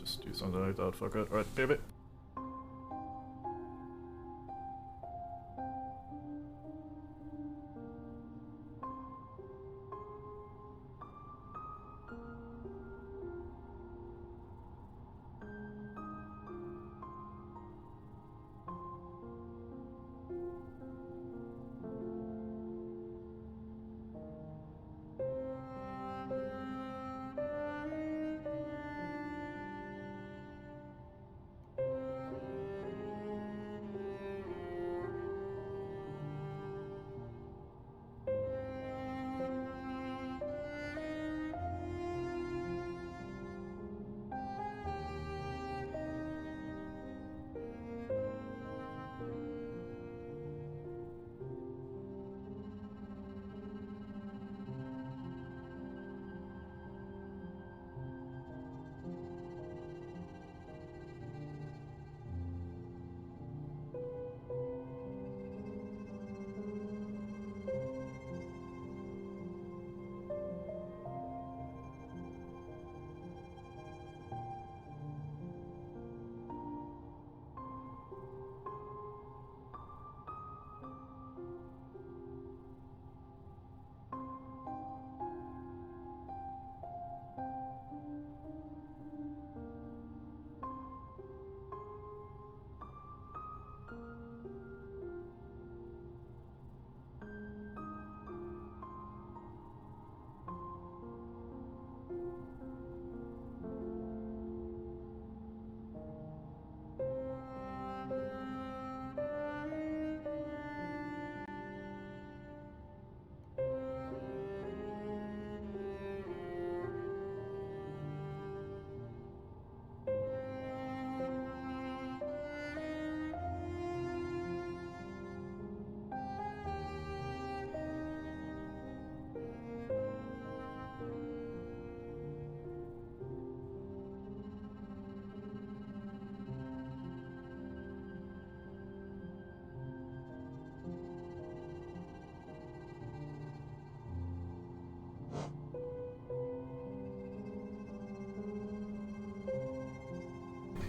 just do something like that, fuck it. Alright, baby.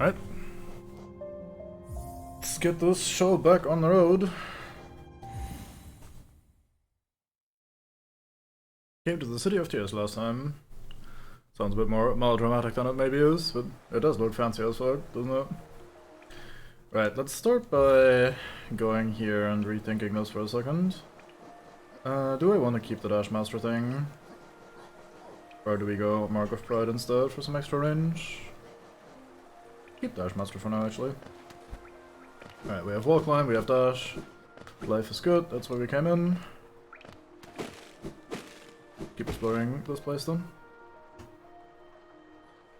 Alright. Let's get this show back on the road. Came to the City of Tears last time. Sounds a bit more melodramatic than it maybe is, but it does look fancy as fuck, doesn't it? Right, let's start by going here and rethinking this for a second. Do I want to keep the Dash Master thing? Or do we go Mark of Pride instead for some extra range? Keep Dash Master for now, actually. Alright, we have Walk Line, we have Dash. Life is good, that's where we came in. Keep exploring this place then.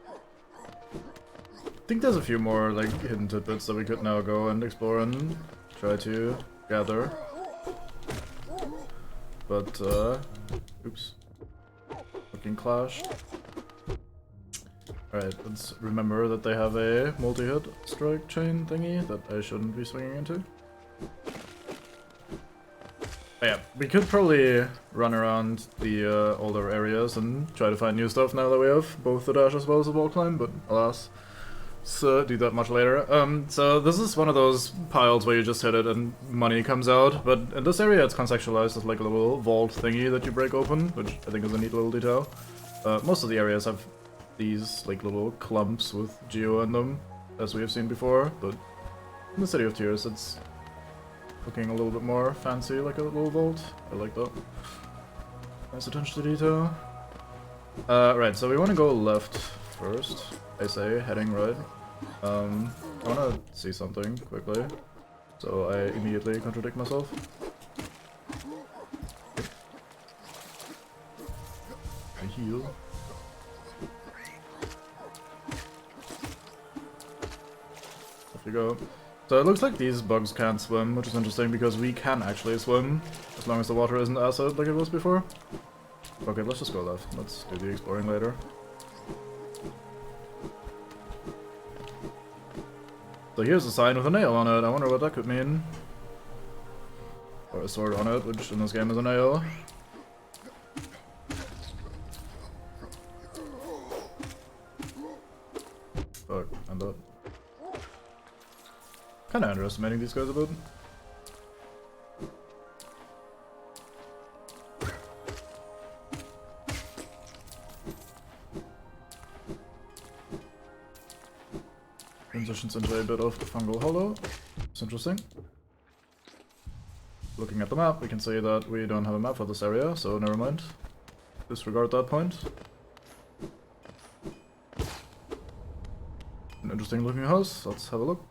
I think there's a few more like hidden tidbits that we could now go and explore and try to gather. But, oops. Fucking clashed. Alright, let's remember that they have a multi-hit strike chain thingy that I shouldn't be swinging into. But yeah, we could probably run around the older areas and try to find new stuff now that we have both the dash as well as the wall climb, but alas. So do that much later. So this is one of those piles where you just hit it and money comes out, but in this area it's contextualized as like a little vault thingy that you break open, which I think is a neat little detail. Most of the areas have these like little clumps with geo in them, as we have seen before, but in the City of Tears it's looking a little bit more fancy, like a little vault. I like that. Nice attention to detail. Right, so we want to go left first, I say, heading right. I want to see something quickly, so I immediately contradict myself. I heal. Off you go. So it looks like these bugs can't swim, which is interesting because we can actually swim, as long as the water isn't acid like it was before. Okay, let's just go left. Let's do the exploring later. So here's a sign with a nail on it. I wonder what that could mean. Or a sword on it, which in this game is a nail. And that. Kinda underestimating these guys a bit. Transitions into a bit of the Fungal Hollow. It's interesting. Looking at the map, we can see that we don't have a map for this area, so never mind. Disregard that point. An interesting looking house, let's have a look.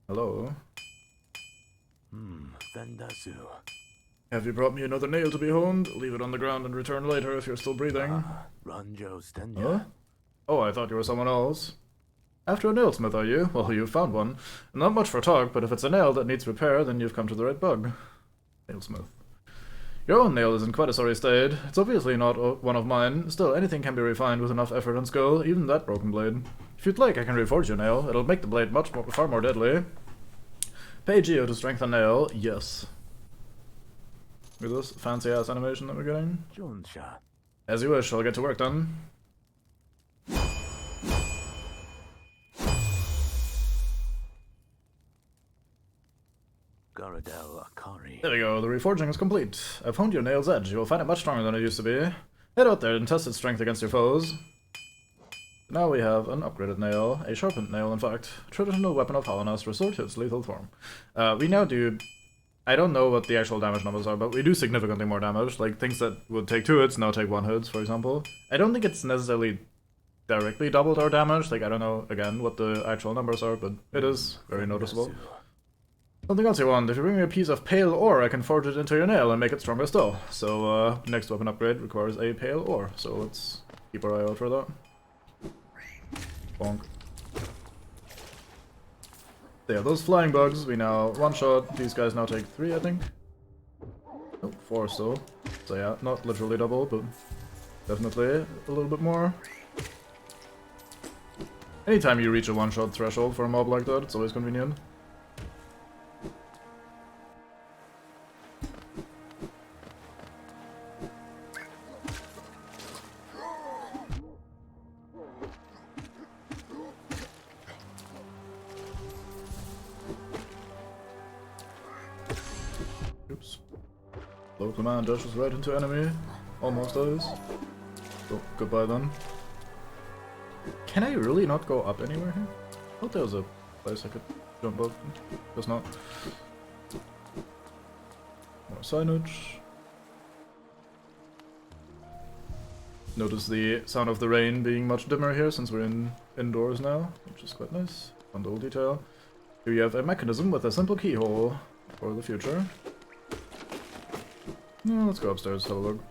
Hello. Vendasu. Have you brought me another nail to be honed? Leave it on the ground and return later if you're still breathing. Ranjo Stenya. Huh? Oh, I thought you were someone else. After a nailsmith, are you? Well, you've found one. Not much for talk, but if it's a nail that needs repair, then you've come to the right bug. Nailsmith. Your own nail is in quite a sorry state. It's obviously not one of mine. Still, anything can be refined with enough effort and skill, even that broken blade. If you'd like, I can reforge your nail. It'll make the blade far more deadly. Pay Geo to strengthen nail. Yes. Look at this fancy-ass animation that we're getting. Jonsha. As you wish, I'll get to work then. Garadel Akari. There we go, the reforging is complete. I've honed your nail's edge. You'll find it much stronger than it used to be. Head out there and test its strength against your foes. Now we have an upgraded nail, a sharpened nail in fact. Traditional weapon of Helena, restored to its lethal form. We now do... I don't know what the actual damage numbers are, but we do significantly more damage. Like, things that would take 2 hits now take 1 hit, for example. I don't think it's necessarily directly doubled our damage. Like, I don't know, again, what the actual numbers are, but it is very noticeable. Something else you want. If you bring me a piece of pale ore, I can forge it into your nail and make it stronger still. So, next weapon upgrade requires a pale ore, so let's keep our eye out for that. Bonk. Yeah, those flying bugs, we now one-shot. These guys now take 3, I think. Oh, 4 still. So yeah, not literally double, but definitely a little bit more. Anytime you reach a one-shot threshold for a mob like that, it's always convenient. Oops. Low command dashes right into enemy. Almost dies. Oh, goodbye then. Can I really not go up anywhere here? I thought there was a place I could jump up. Guess not. More signage. Notice the sound of the rain being much dimmer here since we're indoors now, which is quite nice. Fun little detail. Here you have a mechanism with a simple keyhole for the future. No, let's go upstairs, have a look.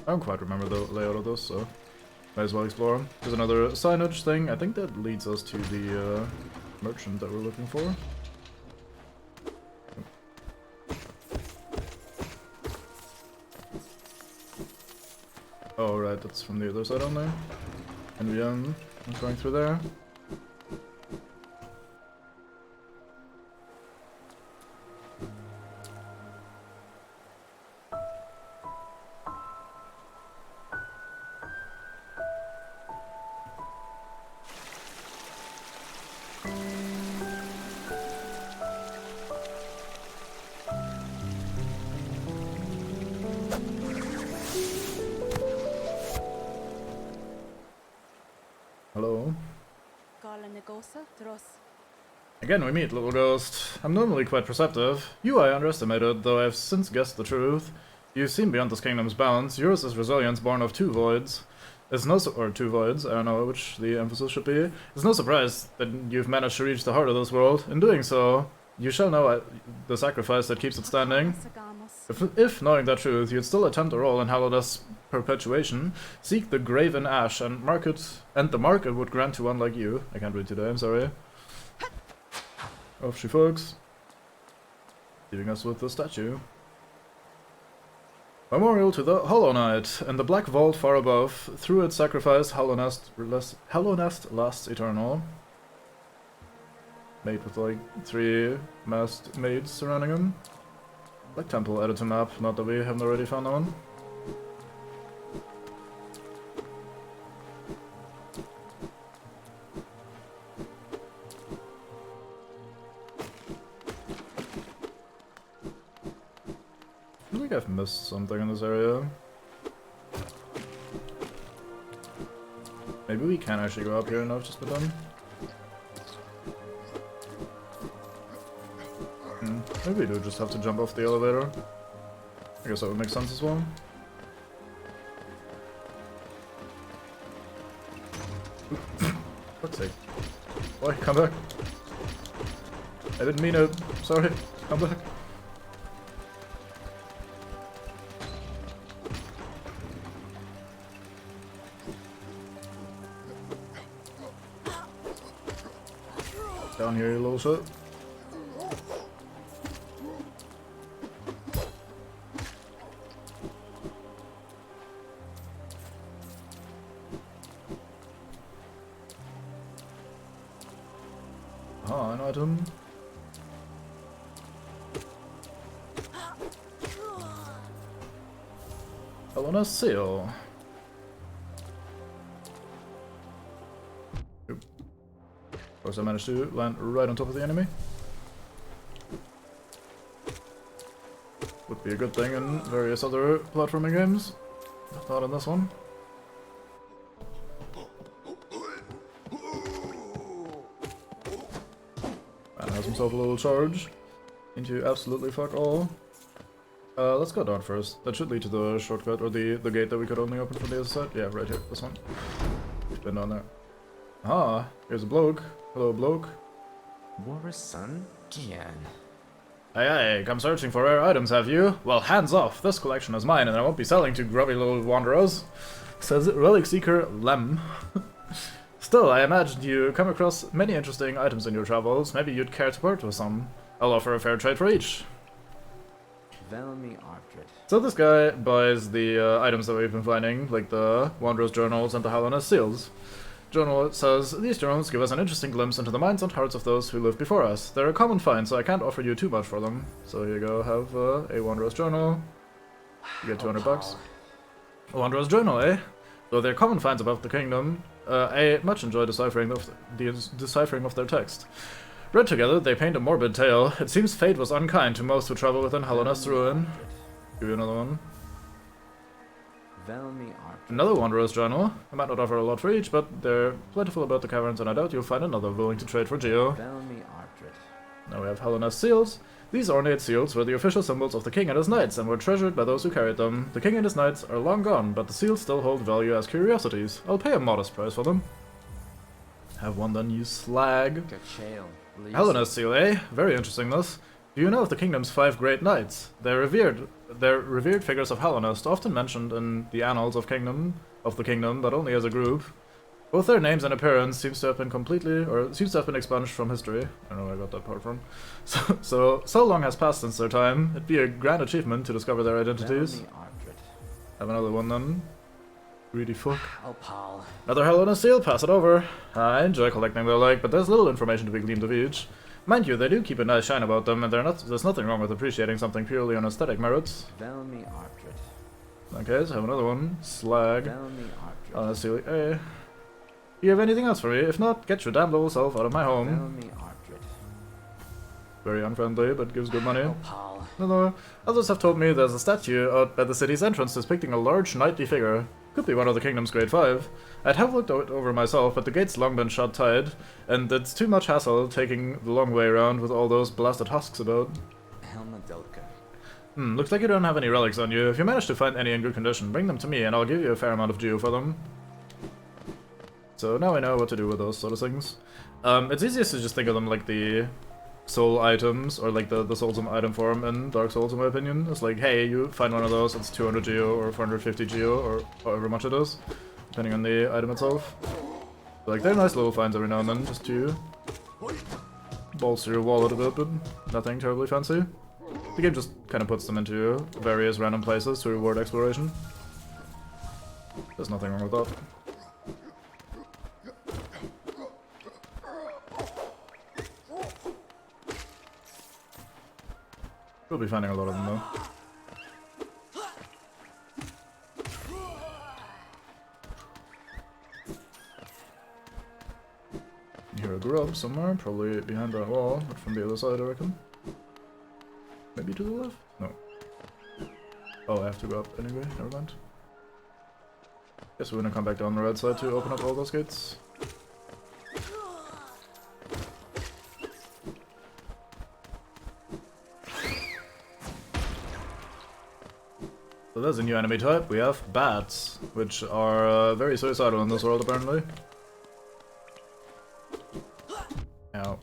I don't quite remember the layout of this, so might as well explore. There's another signage thing. I think that leads us to the merchant that we're looking for. Oh, right, that's from the other side on there. NVM, I'm going through there. Hello. Again we meet, little ghost. I'm normally quite perceptive. You I underestimated, though I've since guessed the truth. You've seen beyond this kingdom's bounds. Yours is resilience born of 2 voids. It's no or 2 voids, I don't know which the emphasis should be. It's no surprise that you've managed to reach the heart of this world. In doing so, you shall know the sacrifice that keeps it standing. If knowing that truth, you'd still attempt a role in Haloda's perpetuation, seek the grave in ash and the mark it would grant to one like you. I can't read today, I'm sorry. Off she folks. Leaving us with the statue. Memorial to the Hollow Knight, and the black vault far above. Through its sacrifice, Hollow Nest lasts eternal. Mate with like 3 masked maids surrounding him. Black Temple added to map, not that we haven't already found that one. I've missed something in this area. Maybe we can actually go up here and I've just been done. Maybe we do just have to jump off the elevator. I guess that would make sense as well. Fuck's sake. Boy, come back. I didn't mean it. Sorry. Come back. Down here, you little shit. Ah, an item. Helena's seal. Oop. Of course, I managed to land right on top of the enemy. Would be a good thing in various other platforming games, but not in this one. Man has himself a little charge into absolutely fuck all. Let's go down first. That should lead to the shortcut, or the gate that we could only open from the other side. Yeah, right here, this one. We've been down there. Ah, here's a bloke. Hello, bloke. War's son? Gian. Aye, come searching for rare items, have you? Well, hands off. This collection is mine, and I won't be selling to grubby little wanderers. Says Relic Seeker Lem. Still, I imagine you come across many interesting items in your travels. Maybe you'd care to part with some. I'll offer a fair trade for each. Velmi Artred. So this guy buys the items that we've been finding, like the Wondrous Journals and the Helena seals. Journal says, these journals give us an interesting glimpse into the minds and hearts of those who lived before us. They're a common find, so I can't offer you too much for them. So here you go, have a Wondrous Journal. You get 200 bucks. A Wondrous Journal, eh? Though they're common finds about the kingdom, I much enjoy deciphering of their text. Read together, they paint a morbid tale. It seems fate was unkind to most who travel within Helena's ruin. Give you another one. Velmi Artred. Another Wondrous Journal. I might not offer a lot for each, but they're plentiful about the caverns, and I doubt you'll find another willing to trade for Geo. Velmi Artred. Now we have Helena's seals. These ornate seals were the official symbols of the king and his knights, and were treasured by those who carried them. The king and his knights are long gone, but the seals still hold value as curiosities. I'll pay a modest price for them. Have one then, you slag. Helena's seal, eh? Very interesting this. Do you know of the kingdom's 5 great knights? They're revered figures of Hellenist, often mentioned in the annals of the kingdom, but only as a group. Both their names and appearance seems to have been expunged from history. I don't know where I got that part from. So long has passed since their time. It'd be a grand achievement to discover their identities. Have another one then. Greedy fuck. Oh, pal. Another Helena seal, pass it over. I enjoy collecting their like, but there's little information to be gleaned of each. Mind you, they do keep a nice shine about them, and there's nothing wrong with appreciating something purely on aesthetic merits. Velmi Artred. Okay, so have another one. Slag. Velmi Artred. Helena seal, eh. You have anything else for me? If not, get your damn little self out of my home. Velmi Artred. Very unfriendly, but gives good money. Oh, pal. No, others have told me there's a statue out by the city's entrance depicting a large knightly figure. Could be one of the kingdom's great 5. I'd have looked it over myself, but the gate's long been shut tight, and it's too much hassle taking the long way around with all those blasted husks about. Helma Delka. Looks like you don't have any relics on you. If you manage to find any in good condition, bring them to me, and I'll give you a fair amount of geo for them. So now I know what to do with those sort of things. It's easiest to just think of them like the soul items, or like the soulsome item form in Dark Souls, in my opinion. It's like, hey, you find one of those, it's 200 geo or 450 geo, or however much it is, depending on the item itself. Like, they're nice little finds every now and then, just to bolster your wallet a bit, but nothing terribly fancy. The game just kind of puts them into various random places to reward exploration. There's nothing wrong with that. We'll be finding a lot of them, though. You hear a grub somewhere, probably behind that wall, but from the other side, I reckon. Maybe to the left? No. I have to go up anyway, never mind. Guess we're gonna come back down the right side to open up all those gates. So there's a new enemy type. We have bats, which are very suicidal in this world apparently. Ow.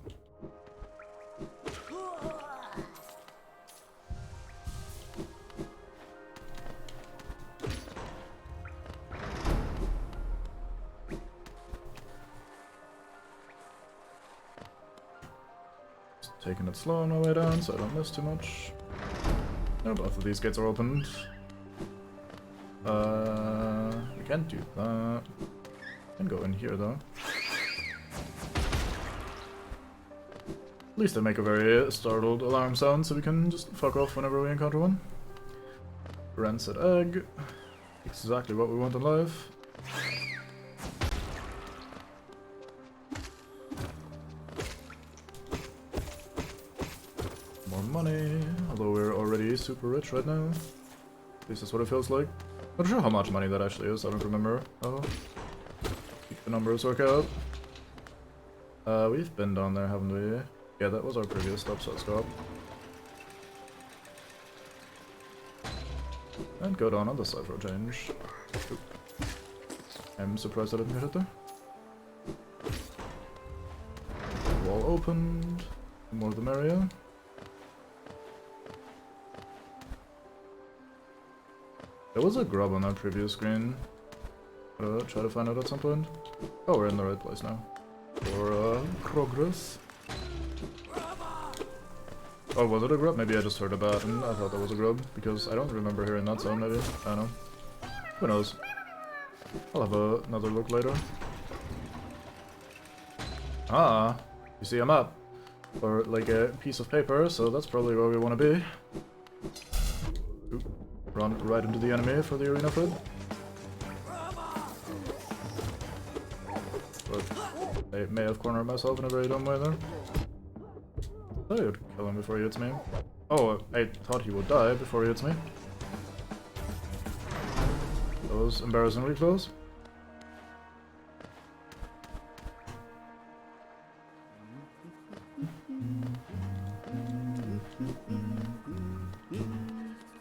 Just taking it slow on my way down so I don't miss too much. No, both of these gates are opened. We can't do that. Can go in here though. At least they make a very startled alarm sound, so we can just fuck off whenever we encounter one. Rancid Egg. Exactly what we want in life. More money, although we're already super rich right now. At least that's what it feels like. Not sure how much money that actually is, I don't remember how the numbers work out. We've been down there, haven't we? Yeah, that was our previous stop, so let's go up. And go down on this side for a change. Oop. I'm surprised I didn't get hit there. Wall opened. The more the merrier. There was a grub on that previous screen. Try to find out at some point. Oh, we're in the right place now. For progress. Oh, was it a grub? Maybe I just heard a bat and I thought that was a grub, because I don't remember hearing that sound maybe. I don't know. Who knows? I'll have another look later. Ah, you see a map. Or like a piece of paper, so that's probably where we want to be. Oop. Run right into the enemy for the arena food. But I may have cornered myself in a very dumb way there. I thought I would kill him before he hits me. Oh, I thought he would die before he hits me. That was embarrassingly close.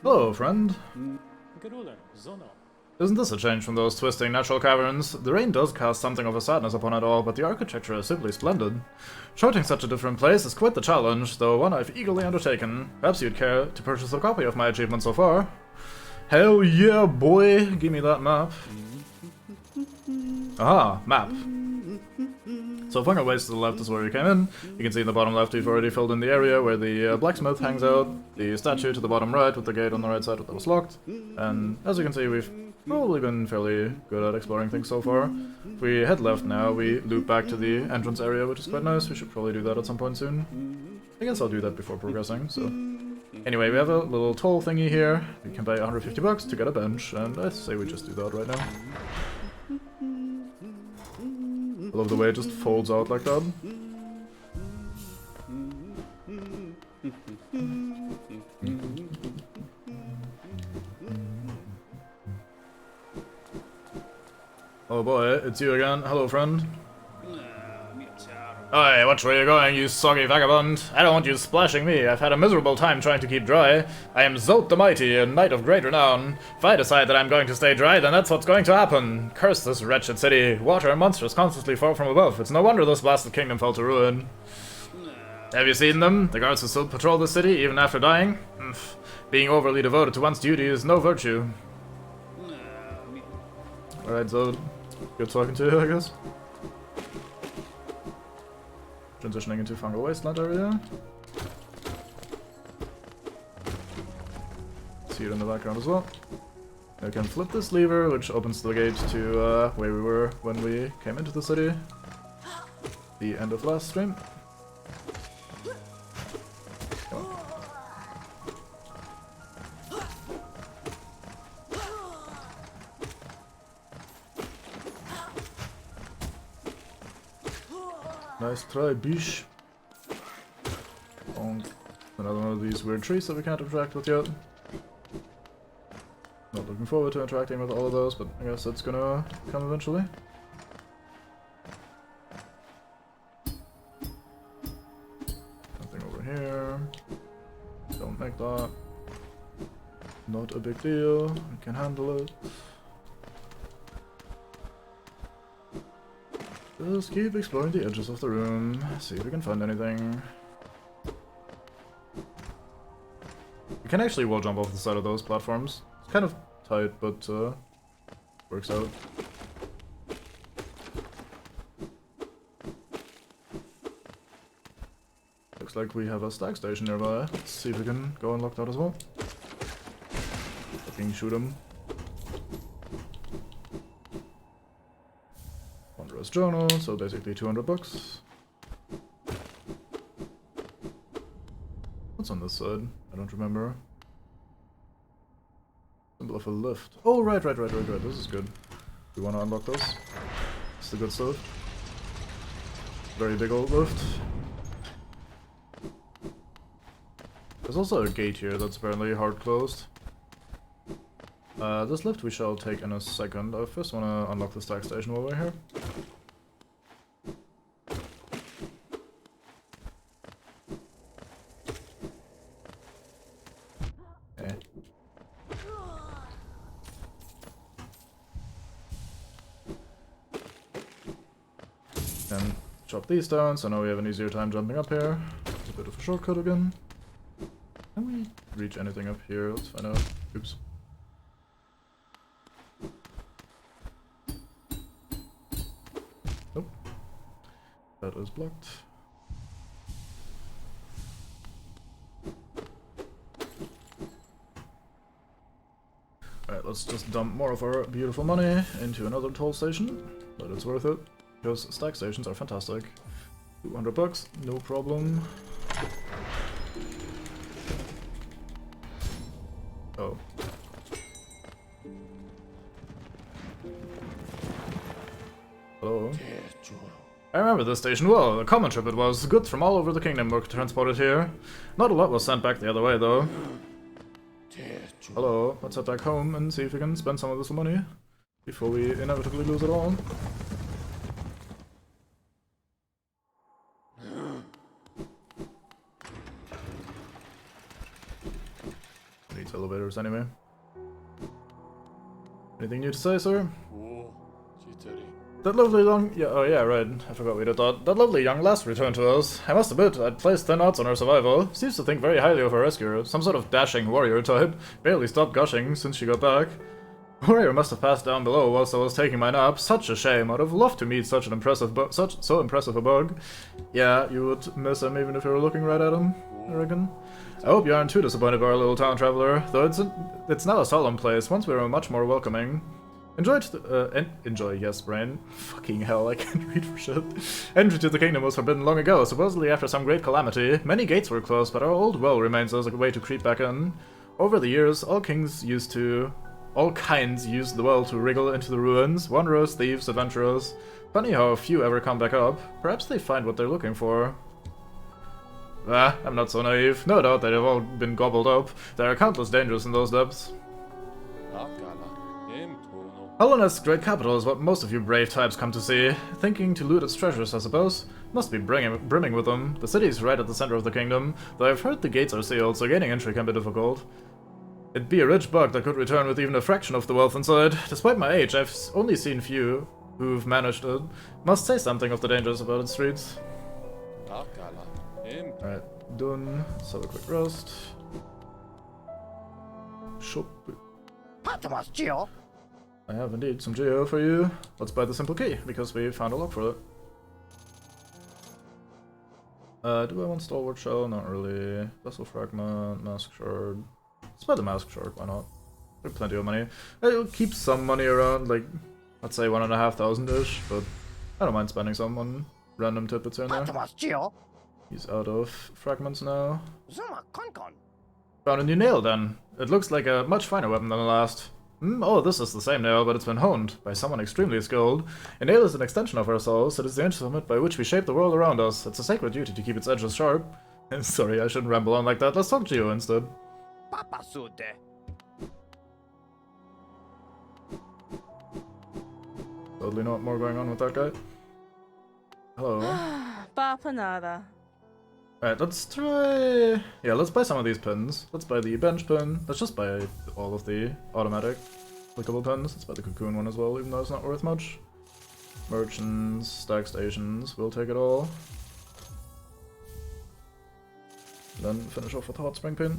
Hello, friend. Isn't this a change from those twisting natural caverns? The rain does cast something of a sadness upon it all, but the architecture is simply splendid. Charting such a different place is quite the challenge, though one I've eagerly undertaken. Perhaps you'd care to purchase a copy of my achievement so far? Hell yeah, boy! Give me that map. Aha, map. So Fungal Waste to the left is where we came in. You can see in the bottom left we've already filled in the area where the blacksmith hangs out, the statue to the bottom right with the gate on the right side that was locked, and as you can see we've probably been fairly good at exploring things so far. If we head left now, we loop back to the entrance area, which is quite nice. We should probably do that at some point soon. I guess I'll do that before progressing, so... Anyway, we have a little toll thingy here. We can pay 150 bucks to get a bench, and I say we just do that right now. I love the way it just folds out like that. Oh boy, it's you again. Hello, friend. Oi, watch where you're going, you soggy vagabond. I don't want you splashing me. I've had a miserable time trying to keep dry. I am Zolt the Mighty, a knight of great renown. If I decide that I'm going to stay dry, then that's what's going to happen. Curse this wretched city. Water and monsters constantly fall from above. It's no wonder this blasted kingdom fell to ruin. Have you seen them? The guards who still patrol the city, even after dying? Being overly devoted to one's duty is no virtue. Alright, Zolt. Good talking to you, I guess. Transitioning into Fungal Wasteland area. See it in the background as well. I can flip this lever, which opens the gate to where we were when we came into the city. The end of last stream. Come on. Nice try, bish. Another one of these weird trees that we can't interact with yet. forward to interacting with all of those, but I guess that's gonna come eventually. Nothing over here. Don't make that. Not a big deal. I can handle it. Just keep exploring the edges of the room. See if we can find anything. You can actually wall jump off the side of those platforms. It's kind of tight, but works out. Looks like we have a stack station nearby. Let's see if we can go unlock that as well. Fucking shoot him. Wondrous Journal, so basically 200 bucks. What's on this side? I don't remember. Symbol of a lift. Oh, right. This is good. We want to unlock this. It's the good stuff. Very big old lift. There's also a gate here that's apparently hard closed. This lift we shall take in a second. I first want to unlock the stack station while we're here. And chop these down, so now we have an easier time jumping up here. It's a bit of a shortcut again. Can we reach anything up here? Let's find out. Oops. Nope. That is blocked. Alright, let's just dump more of our beautiful money into another toll station, but it's worth it. Because stack stations are fantastic. 200 bucks, no problem. Oh. Hello. I remember this station well. A common trip it was. Goods from all over the kingdom were transported here. Not a lot was sent back the other way, though. Hello. Let's head back home and see if we can spend some of this money before we inevitably lose it all. Needs elevators anyway. Anything new to say, sir? That lovely young... Yeah, oh yeah, right. I forgot we did that. That lovely young lass returned to us. I must admit, I'd placed thin odds on her survival. Seems to think very highly of her rescuer. Some sort of dashing warrior type. Barely stopped gushing since she got back. Warrior must have passed down below whilst I was taking my nap. Such a shame. I'd have loved to meet such an impressive so impressive a bug. Yeah, you would miss him even if you were looking right at him, I reckon. I hope you aren't too disappointed by our little town traveler, though it's now a solemn place. Once we were much more welcoming. Enjoy, yes, brain. Fucking hell, I can't read for shit. Entry to the kingdom was forbidden long ago, supposedly after some great calamity. Many gates were closed, but our old well remains as a way to creep back in. Over the years, all kinds used the well to wriggle into the ruins. Wanderers, thieves, adventurers. Funny how few ever come back up. Perhaps they find what they're looking for. Ah, I'm not so naive. No doubt they've all been gobbled up. There are countless dangers in those depths. Helena's great capital is what most of you brave types come to see. Thinking to loot its treasures, I suppose. Must be brimming with them. The city is right at the center of the kingdom, though I've heard the gates are sealed, so gaining entry can be difficult. It'd be a rich bug that could return with even a fraction of the wealth inside. Despite my age, I've only seen few who've managed it. Must say something of the dangers about its streets. Alright, done. Let's have a quick rest. Shop. I have indeed some geo for you. Let's buy the simple key, because we found a lock for it. Do I want Stalwart Shell? Not really. Vessel Fragment, Mask Shard. Let's buy the Mask Shard, why not? There's plenty of money. I'll keep some money around, like, let's say 1,500-ish, but I don't mind spending some on random tidbits here and there. He's out of fragments now. Found a new nail then. It looks like a much finer weapon than the last. Oh, this is the same nail, but it's been honed by someone extremely skilled. A nail is an extension of our souls. It is the instrument by which we shape the world around us. It's a sacred duty to keep its edges sharp. Sorry, I shouldn't ramble on like that. Let's talk Geo instead. decidedly not more going on with that guy. Hello. Bapanada. Alright, let's try... Yeah, let's buy some of these pins. Let's buy the bench pin. Let's just buy all of the automatic clickable pins. Let's buy the cocoon one as well, even though it's not worth much. Merchants, stack stations, we'll take it all. Then finish off with the hot spring pin.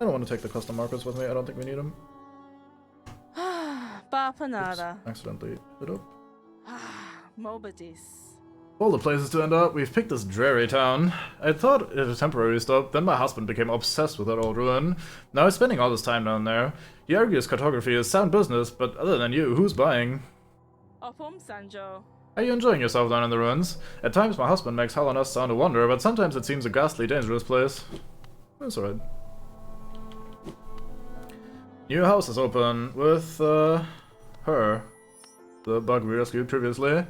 I don't want to take the custom markers with me, I don't think we need them. Bapanada. Oops, accidentally hit up. Mobadis. All the places to end up, we've picked this dreary town. I thought it a temporary stop, then my husband became obsessed with that old ruin. Now he's spending all his time down there. He argues cartography is sound business, but other than you, who's buying? Opum Sanjo. Are you enjoying yourself down in the ruins? At times my husband makes Helena sound a wonder, but sometimes it seems a ghastly dangerous place. That's alright. New house is open with, her. The bug we rescued previously.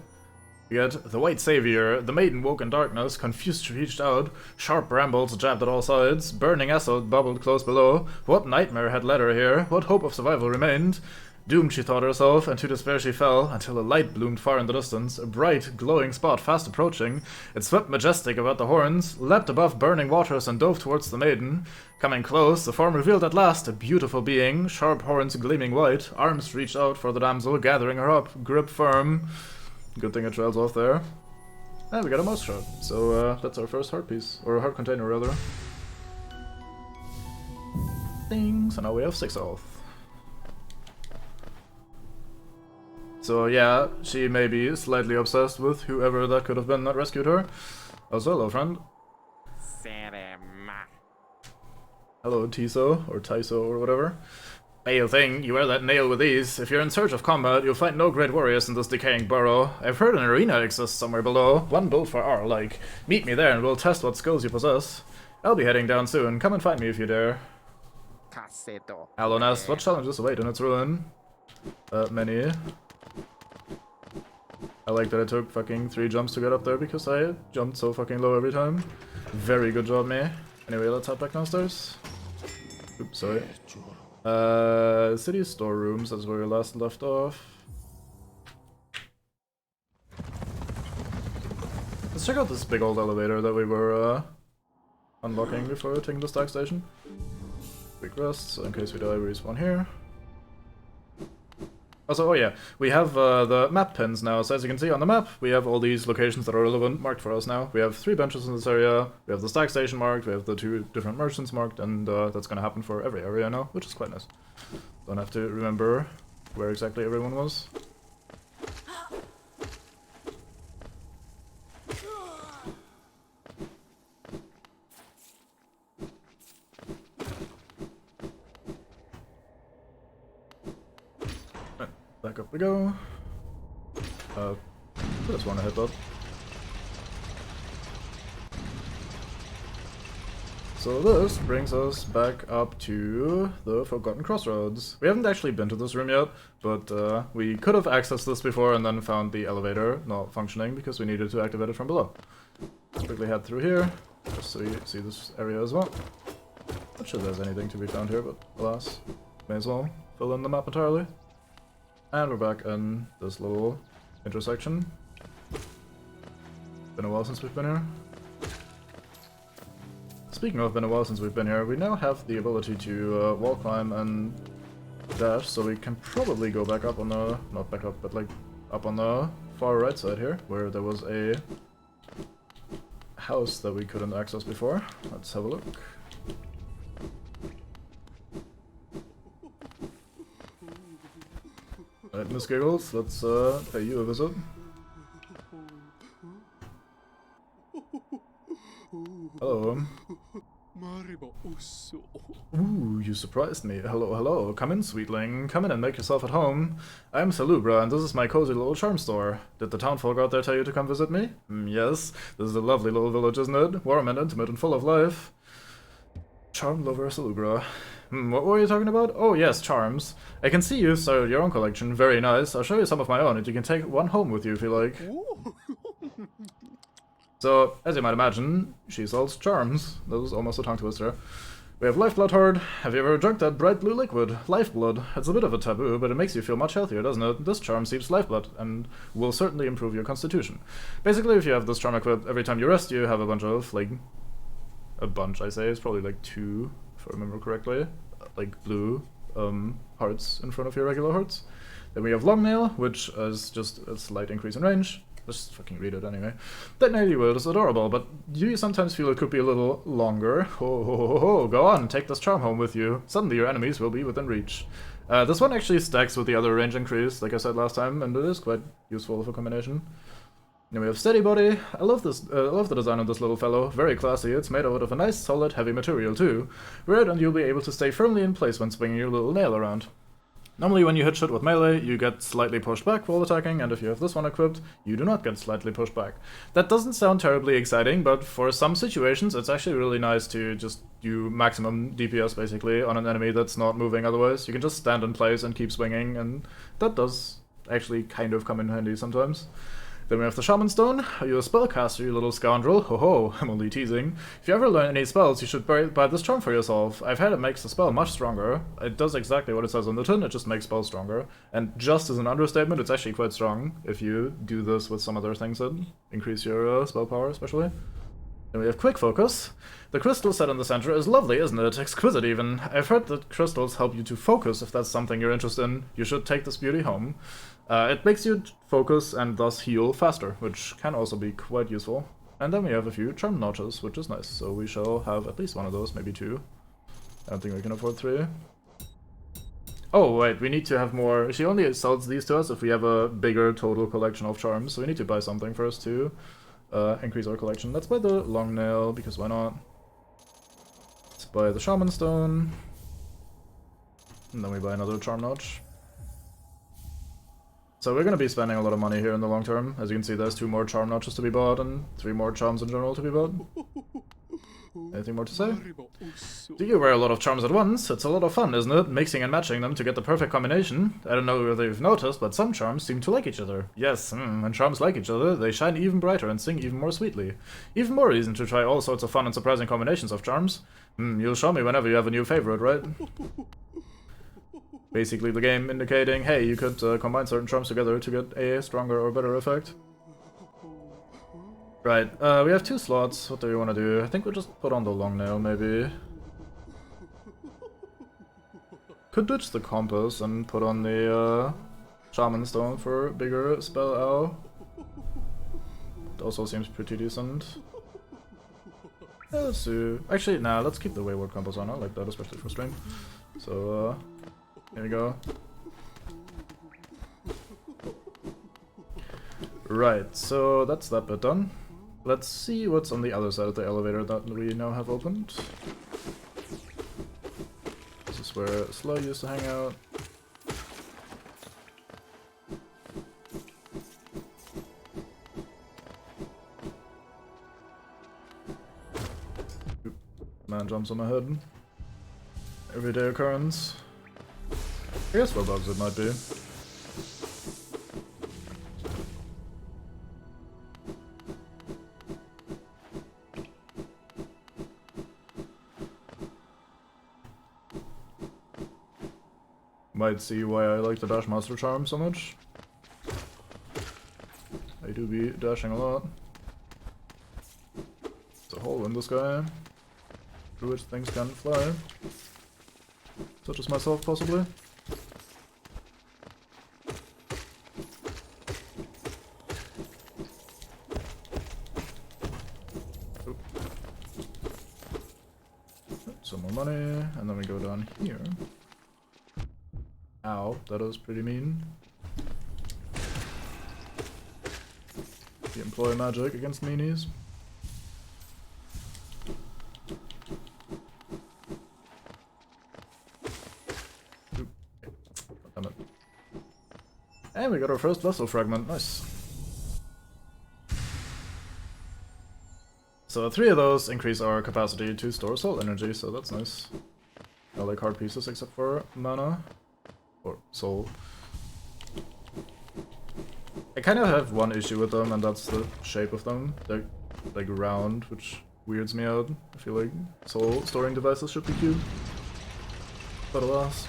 We get the White Savior, the maiden woke in darkness, confused she reached out, sharp brambles jabbed at all sides, burning acid bubbled close below. What nightmare had led her here? What hope of survival remained? Doomed she thought herself, and to despair she fell, until a light bloomed far in the distance, a bright, glowing spot fast approaching. It swept majestic about the horns, leapt above burning waters and dove towards the maiden. Coming close, the form revealed at last a beautiful being, sharp horns gleaming white, arms reached out for the damsel, gathering her up, grip firm. Good thing it trails off there. And we got a mouse shot, so that's our first heart piece, or a heart container rather. Ding, so now we have 6 health. So yeah, she may be slightly obsessed with whoever that could have been that rescued her. Also, hello friend. Hello Tiso, or Taiso, or whatever. Nail thing, you wear that nail with ease. If you're in search of combat, you'll find no great warriors in this decaying burrow. I've heard an arena exists somewhere below, one built for our like. Meet me there and we'll test what skills you possess. I'll be heading down soon, come and find me if you dare. Hello Nest, what challenges await in its ruin? Many. I like that I took fucking 3 jumps to get up there because I jumped so fucking low every time. Very good job, me. Anyway, let's head back downstairs. Oops, sorry. City storerooms, that's where we last left off. Let's check out this big old elevator that we were unlocking before taking the stack station. Quick rest, so in case we die, we respawn here. Also, oh yeah, we have the map pins now, so as you can see on the map, we have all these locations that are relevant marked for us now. We have 3 benches in this area, we have the stack station marked, we have the 2 different merchants marked, and that's gonna happen for every area now, which is quite nice. Don't have to remember where exactly everyone was. Back up we go. Just want to headbutt. So this brings us back up to the Forgotten Crossroads. We haven't actually been to this room yet, but we could have accessed this before and then found the elevator not functioning because we needed to activate it from below. Let's quickly head through here, just so you see this area as well. Not sure there's anything to be found here, but alas, may as well fill in the map entirely. And we're back in this little intersection. Been a while since we've been here. Speaking of been a while since we've been here, we now have the ability to wall climb and dash, so we can probably go back up on the... not back up, but like up on the far right side here, where there was a house that we couldn't access before. Let's have a look. Alright, Miss Giggles, let's pay you a visit. Hello. Ooh, you surprised me. Hello, hello. Come in, sweetling. Come in and make yourself at home. I'm Salubra, and this is my cozy little charm store. Did the townfolk out there tell you to come visit me? Yes. This is a lovely little village, isn't it? Warm and intimate and full of life. Charm lover Salubra. What were you talking about? Oh yes, charms. I can see you've started your own collection. Very nice. I'll show you some of my own, and you can take one home with you if you like. So, as you might imagine, she sells charms. That was almost a tongue twister. We have Lifeblood Horde. Have you ever drunk that bright blue liquid? Lifeblood. It's a bit of a taboo, but it makes you feel much healthier, doesn't it? This charm seeps lifeblood, and will certainly improve your constitution. Basically, if you have this charm equipped, every time you rest, you have a bunch of, like... A bunch, I say. It's probably like 2, if I remember correctly. Like, blue hearts in front of your regular hearts. Then we have Long Nail, which is just a slight increase in range. Just fucking read it anyway. That naily word is adorable, but do you sometimes feel it could be a little longer? Ho ho ho ho, go on, take this charm home with you. Suddenly your enemies will be within reach. This one actually stacks with the other range increase, like I said last time, and it is quite useful of a combination. Then we have Steady Body. I love this. I love the design of this little fellow. Very classy. It's made out of a nice, solid, heavy material too. Wear it and you'll be able to stay firmly in place when swinging your little nail around. Normally when you hit shit with melee, you get slightly pushed back while attacking, and if you have this one equipped, you do not get slightly pushed back. That doesn't sound terribly exciting, but for some situations it's actually really nice to just do maximum DPS basically on an enemy that's not moving otherwise. You can just stand in place and keep swinging, and that does actually kind of come in handy sometimes. Then we have the Shaman Stone. Are you a spellcaster, you little scoundrel? Ho ho, I'm only teasing. If you ever learn any spells, you should buy this charm for yourself. I've had it makes the spell much stronger. It does exactly what it says on the tin, it just makes spells stronger. And just as an understatement, it's actually quite strong if you do this with some other things that increase your spell power, especially. Then we have Quick Focus. The crystal set in the center is lovely, isn't it? Exquisite even. I've heard that crystals help you to focus if that's something you're interested in. You should take this beauty home. It makes you focus and thus heal faster, which can also be quite useful. And then we have a few charm notches, which is nice. So we shall have at least one of those, maybe 2. I don't think we can afford 3. Oh, wait, we need to have more. She only sells these to us if we have a bigger total collection of charms, so we need to buy something first to increase our collection. Let's buy the Long Nail, because why not? Let's buy the Shaman Stone. And then we buy another charm notch. So we're going to be spending a lot of money here in the long term. As you can see, there's 2 more charm notches to be bought and 3 more charms in general to be bought. Anything more to say? Do you wear a lot of charms at once? It's a lot of fun, isn't it? Mixing and matching them to get the perfect combination. I don't know whether you've noticed, but some charms seem to like each other. Yes, when charms like each other, they shine even brighter and sing even more sweetly. Even more reason to try all sorts of fun and surprising combinations of charms. You'll show me whenever you have a new favorite, right? Basically the game indicating, hey, you could combine certain charms together to get a stronger or better effect. Right, we have 2 slots. What do we want to do? I think we'll just put on the Long Nail, maybe. Could ditch the Compass and put on the Shaman Stone for bigger spell ow. It also seems pretty decent. Yeah, let's do... Actually, nah, let's keep the Wayward Compass on. I like that, especially for stream. So, here we go. Right, so that's that bit done. Let's see what's on the other side of the elevator that we now have opened. This is where Slow used to hang out. Oop, man jumps on my head. Everyday occurrence. I guess for bugs it might be. Might see why I like the Dash Master Charm so much. I do be dashing a lot. There's a hole in the sky, through which things can fly. Such as myself, possibly. Oop. Some more money, and then we go down here. Ow, that was pretty mean. We employ magic against meanies. Oop. Damn it. And we got our first vessel fragment, nice. So 3 of those increase our capacity to store soul energy, so that's nice. I like hard pieces except for mana. Or soul. I kind of have one issue with them, and that's the shape of them. They're like round, which weirds me out. I feel like soul storing devices should be cute. But alas.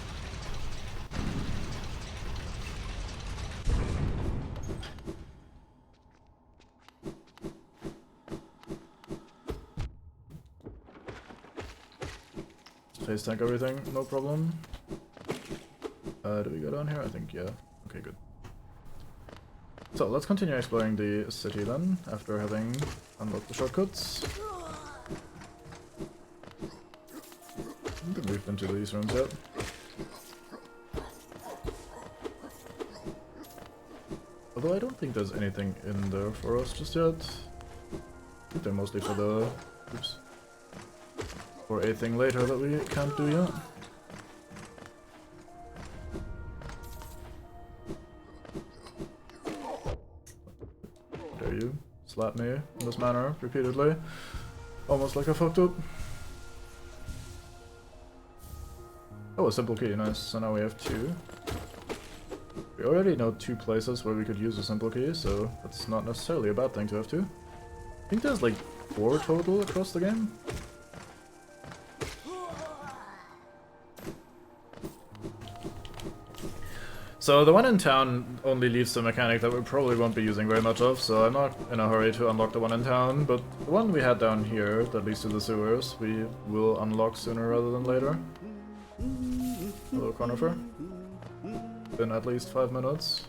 Face tank everything, no problem. Do we go down here? I think, yeah. Okay, good. So, let's continue exploring the city then, after having unlocked the shortcuts. I don't think we've been to these rooms yet. Although I don't think there's anything in there for us just yet. I think they're mostly for the... oops. For a thing later that we can't do yet. Dare you slap me in this manner repeatedly. Almost like I fucked up. Oh, a simple key, nice. So now we have 2. We already know 2 places where we could use a simple key, so that's not necessarily a bad thing to have 2. I think there's like 4 total across the game. So the one in town only leaves the mechanic that we probably won't be using very much of, so I'm not in a hurry to unlock the one in town, but the one we had down here that leads to the sewers, we will unlock sooner rather than later. Hello, Conifer. Been at least 5 minutes.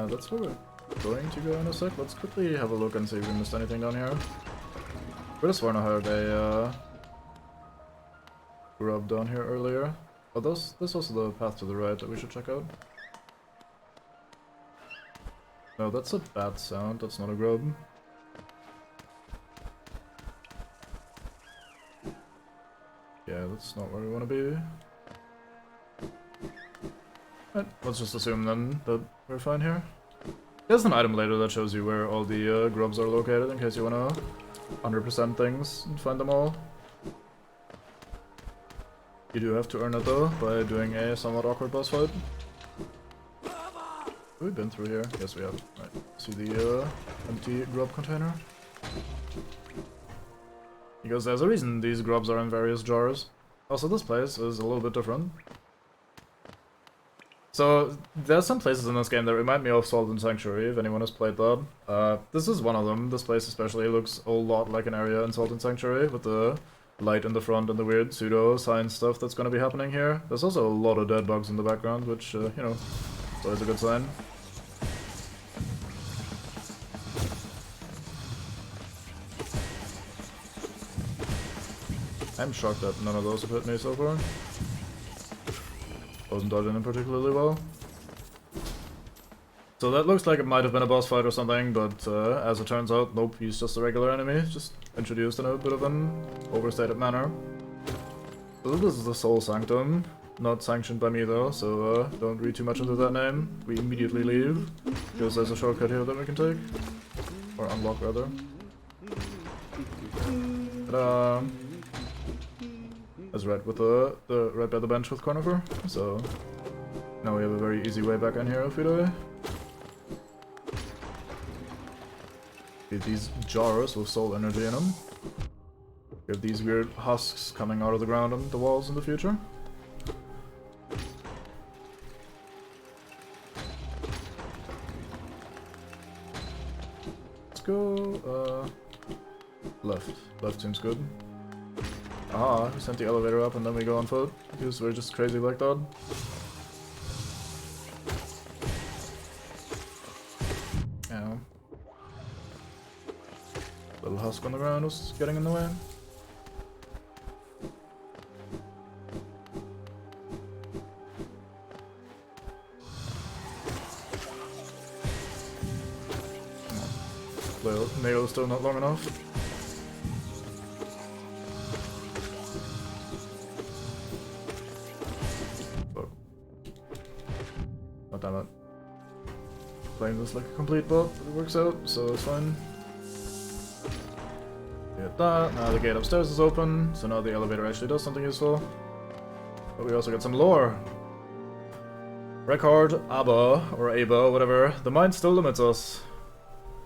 That's where we're going to go in a sec. Let's quickly have a look and see if we missed anything down here. Could have sworn I heard a grub down here earlier. Oh, this was the path to the right that we should check out. No, that's a bat sound, that's not a grub. Yeah, that's not where we want to be. Right, let's just assume then that we're fine here. There's an item later that shows you where all the grubs are located in case you wanna 100% things and find them all. You do have to earn it though by doing a somewhat awkward boss fight. Have we been through here? Yes, we have. Right. See the empty grub container? Because there's a reason these grubs are in various jars. Also, this place is a little bit different. So, there's some places in this game that remind me of Salt Sanctuary, if anyone has played that. This is one of them. This place especially looks a lot like an area in Salt Sanctuary, with the light in the front and the weird pseudo-science stuff that's gonna be happening here. There's also a lot of dead bugs in the background, which, you know, is always a good sign. I'm shocked that none of those have hit me so far. Wasn't dodging them particularly well. So that looks like it might have been a boss fight or something, but as it turns out, nope, he's just a regular enemy, just introduced in a bit of an overstated manner. So this is the Soul Sanctum, not sanctioned by me though, so don't read too much into that name. We immediately leave, because there's a shortcut here that we can take. Or unlock rather. Ta-da! That's right, with the right by the bench with Conifer, so now we have a very easy way back in here if we die. We have these jars with soul energy in them. We have these weird husks coming out of the ground and the walls in the future. Let's go, left. Left seems good. Ah, we sent the elevator up and then we go on foot, because we're just crazy like that. Yeah. Little husk on the ground was getting in the way. The nail is still not long enough. Oh, damn it. Playing this like a complete bot, but it works out, so it's fine. Get that, now the gate upstairs is open, so now the elevator actually does something useful. But we also get some lore. Record, Abba, or Aba, whatever. The mind still limits us.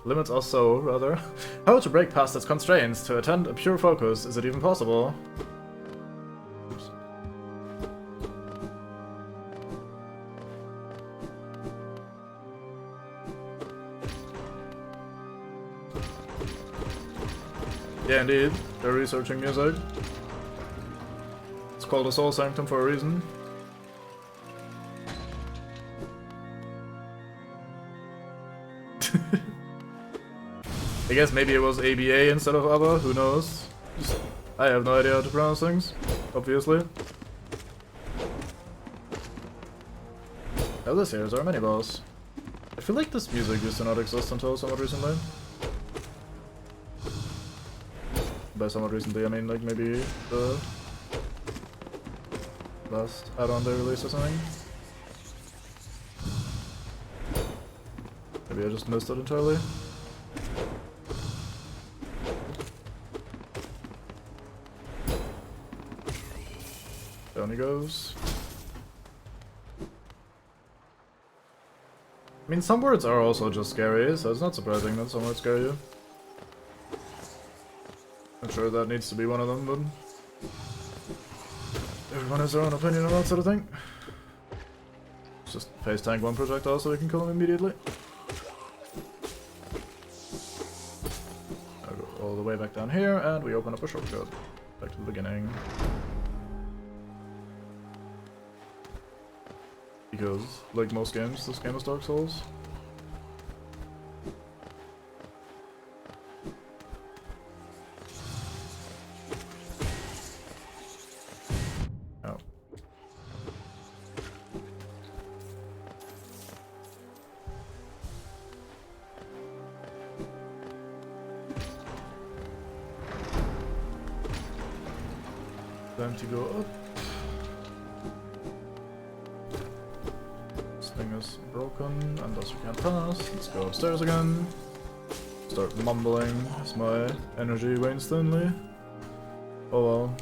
Limits us so, rather. How to break past its constraints, to attend a pure focus, is it even possible? Oops. Yeah, indeed. They're researching music. It's called a Soul Sanctum for a reason. I guess maybe it was ABA instead of ABBA, who knows? I have no idea how to pronounce things, obviously. Oh, this here is our mini-boss. I feel like this music used to not exist until somewhat recently. By somewhat recently, I mean like maybe the last add-on they released or something. Maybe I just missed it entirely. Down he goes. I mean, some words are also just scary, so it's not surprising that some words scare you. Not sure that needs to be one of them, but everyone has their own opinion on that sort of thing. Let's just face tank one projectile so we can kill him immediately. I'll go all the way back down here, and we open up a shortcut. Back to the beginning. Because, like most games, this game is Dark Souls. Oh. Time to go up. Thing is broken, and thus we can't pass. Let's go upstairs again. Start mumbling as my energy wanes thinly. Oh well.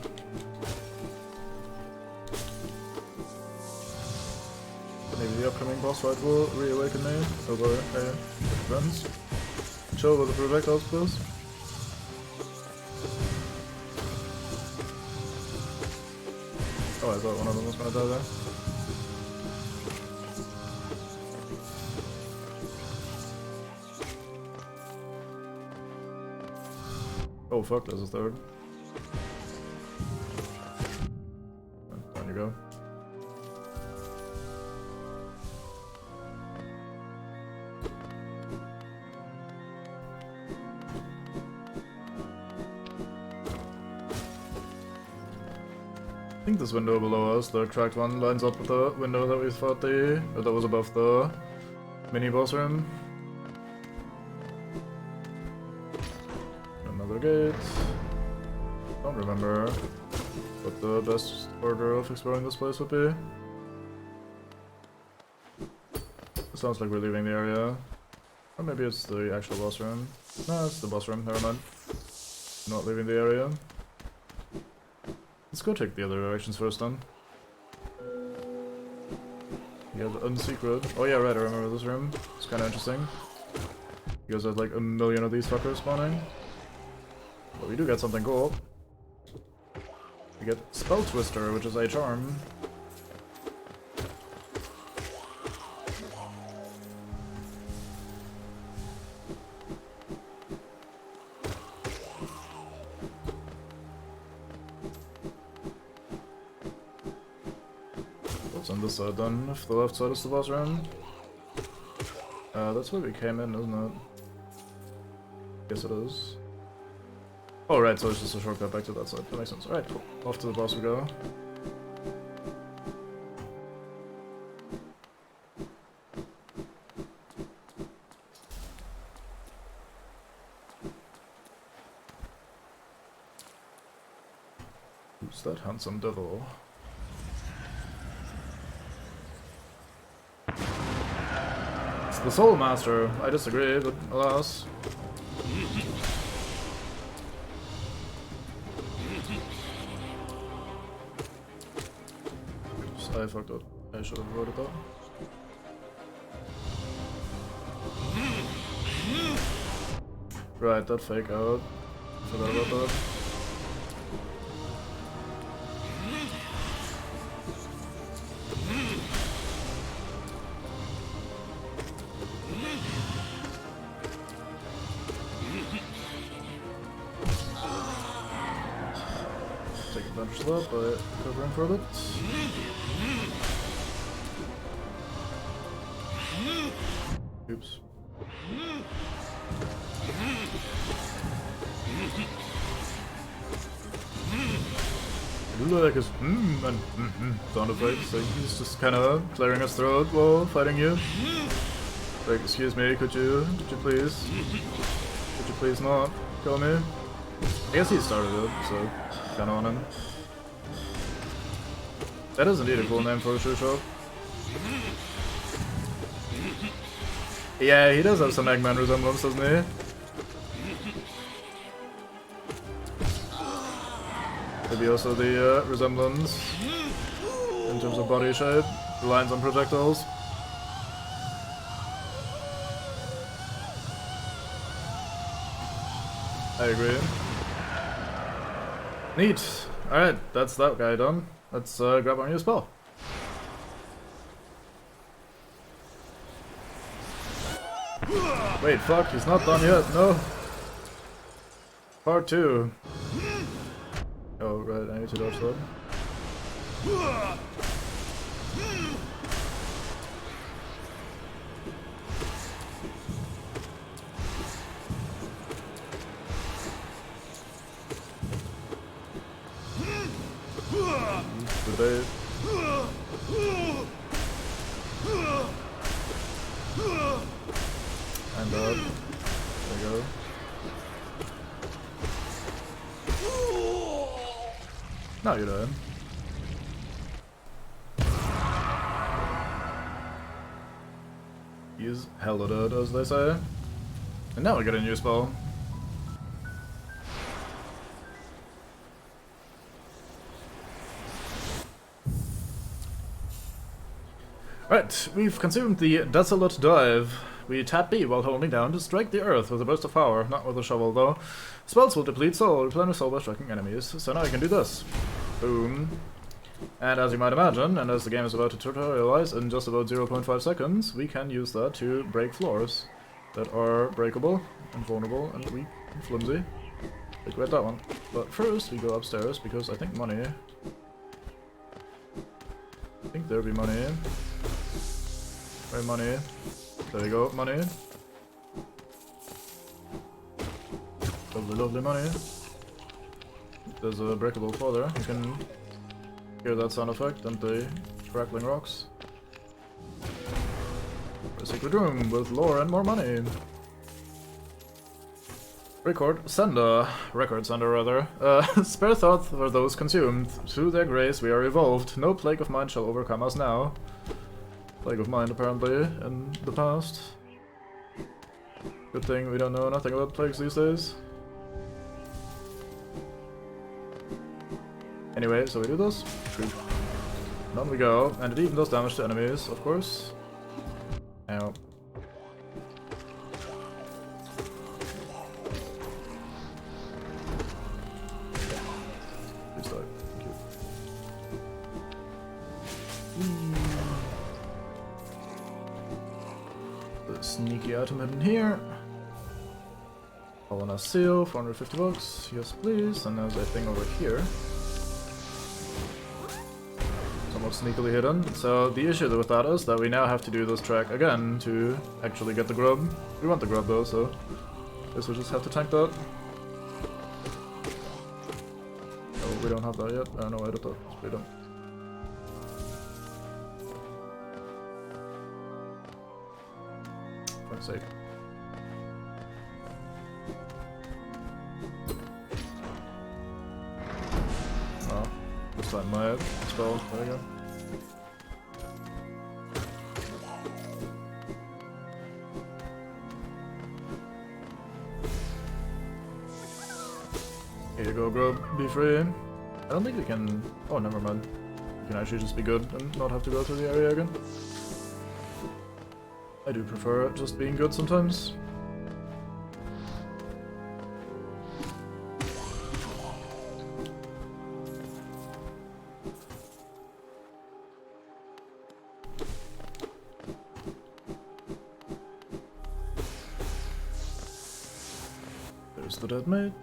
Maybe the upcoming boss fight will reawaken me. Over friends. Chill with the projectiles, please. Oh, I thought one of them was gonna die there. Oh fuck, there's a third. Down you go. I think this window below us, the cracked one, lines up with the window that we thought or that was above the mini boss room. Gate. Don't remember what the best order of exploring this place would be. It sounds like we're leaving the area. Or maybe it's the actual boss room. No, it's the boss room, never mind. Not leaving the area. Let's go check the other directions first then. Yeah, the unsecret. Oh yeah, right, I remember this room. It's kinda interesting. Because there's like a million of these fuckers spawning. But we do get something cool. We get Spell Twister, which is a charm. What's on this side then, if the left side is the boss room? That's where we came in, isn't it? Yes it is. Oh right, so it's just a shortcut back to that side. That makes sense. Alright, cool. Off to the boss we go. Who's that handsome devil? It's the Soul Master. I disagree, but alas. I fucked up. I should have avoided that. Right, that fake out. Forgot about that. Take advantage of that by covering for a bit. Oops. I do like his and sound effects, like he's just kind of clearing his throat while fighting you. Like, excuse me, could you please not kill me? I guess he started it, so kind of on him. That is indeed a cool name for a shoe shop. Yeah, he does have some Eggman resemblance, doesn't he? Maybe also the resemblance in terms of body shape, the lines on projectiles. I agree. Neat. Alright, that's that guy done. Let's grab our new spell. Wait, fuck, he's not done yet, no! Part 2. Oh, right, I need to dodge that. The bait. And there we go. Now you're done. He's hella dead, as they say. And now we get a new spell. Right, we've consumed the Desolate Dive. We tap B while holding down to strike the earth with a burst of power, not with a shovel though. Spells will deplete soul, replenish soul by striking enemies, so now you can do this. Boom. And as you might imagine, and as the game is about to tutorialize in just about 0.5 seconds, we can use that to break floors that are breakable and vulnerable and weak and flimsy. Like that one. But first we go upstairs because I think money. I think there'll be money. Where money? There you go, money. Lovely, lovely money. There's a breakable floor there. You can hear that sound effect and the crackling rocks. A secret room with lore and more money. Record sender rather. Spare thought for those consumed. Through their grace we are evolved. No plague of mind shall overcome us now. Plague of mind apparently in the past. Good thing we don't know nothing about plagues these days. Anyway, so we do this. And on we go, and it even does damage to enemies, of course. Ow. Please die. Thank you. The sneaky item hidden here. Helena seal, 450 bucks. Yes, please. And there's a thing over here. Somewhat sneakily hidden. So the issue with that is that we now have to do this track again to actually get the grub. We want the grub though, so I guess we just have to tank that. Oh, we don't have that yet. I don't know, I did that. We don't. For sake. Oh, just find my spell. There we go. Here you go, Grub. Be free. I don't think we can... Oh, never mind. can actually just be good and not have to go through the area again. I do prefer just being good sometimes. There's the dead mate.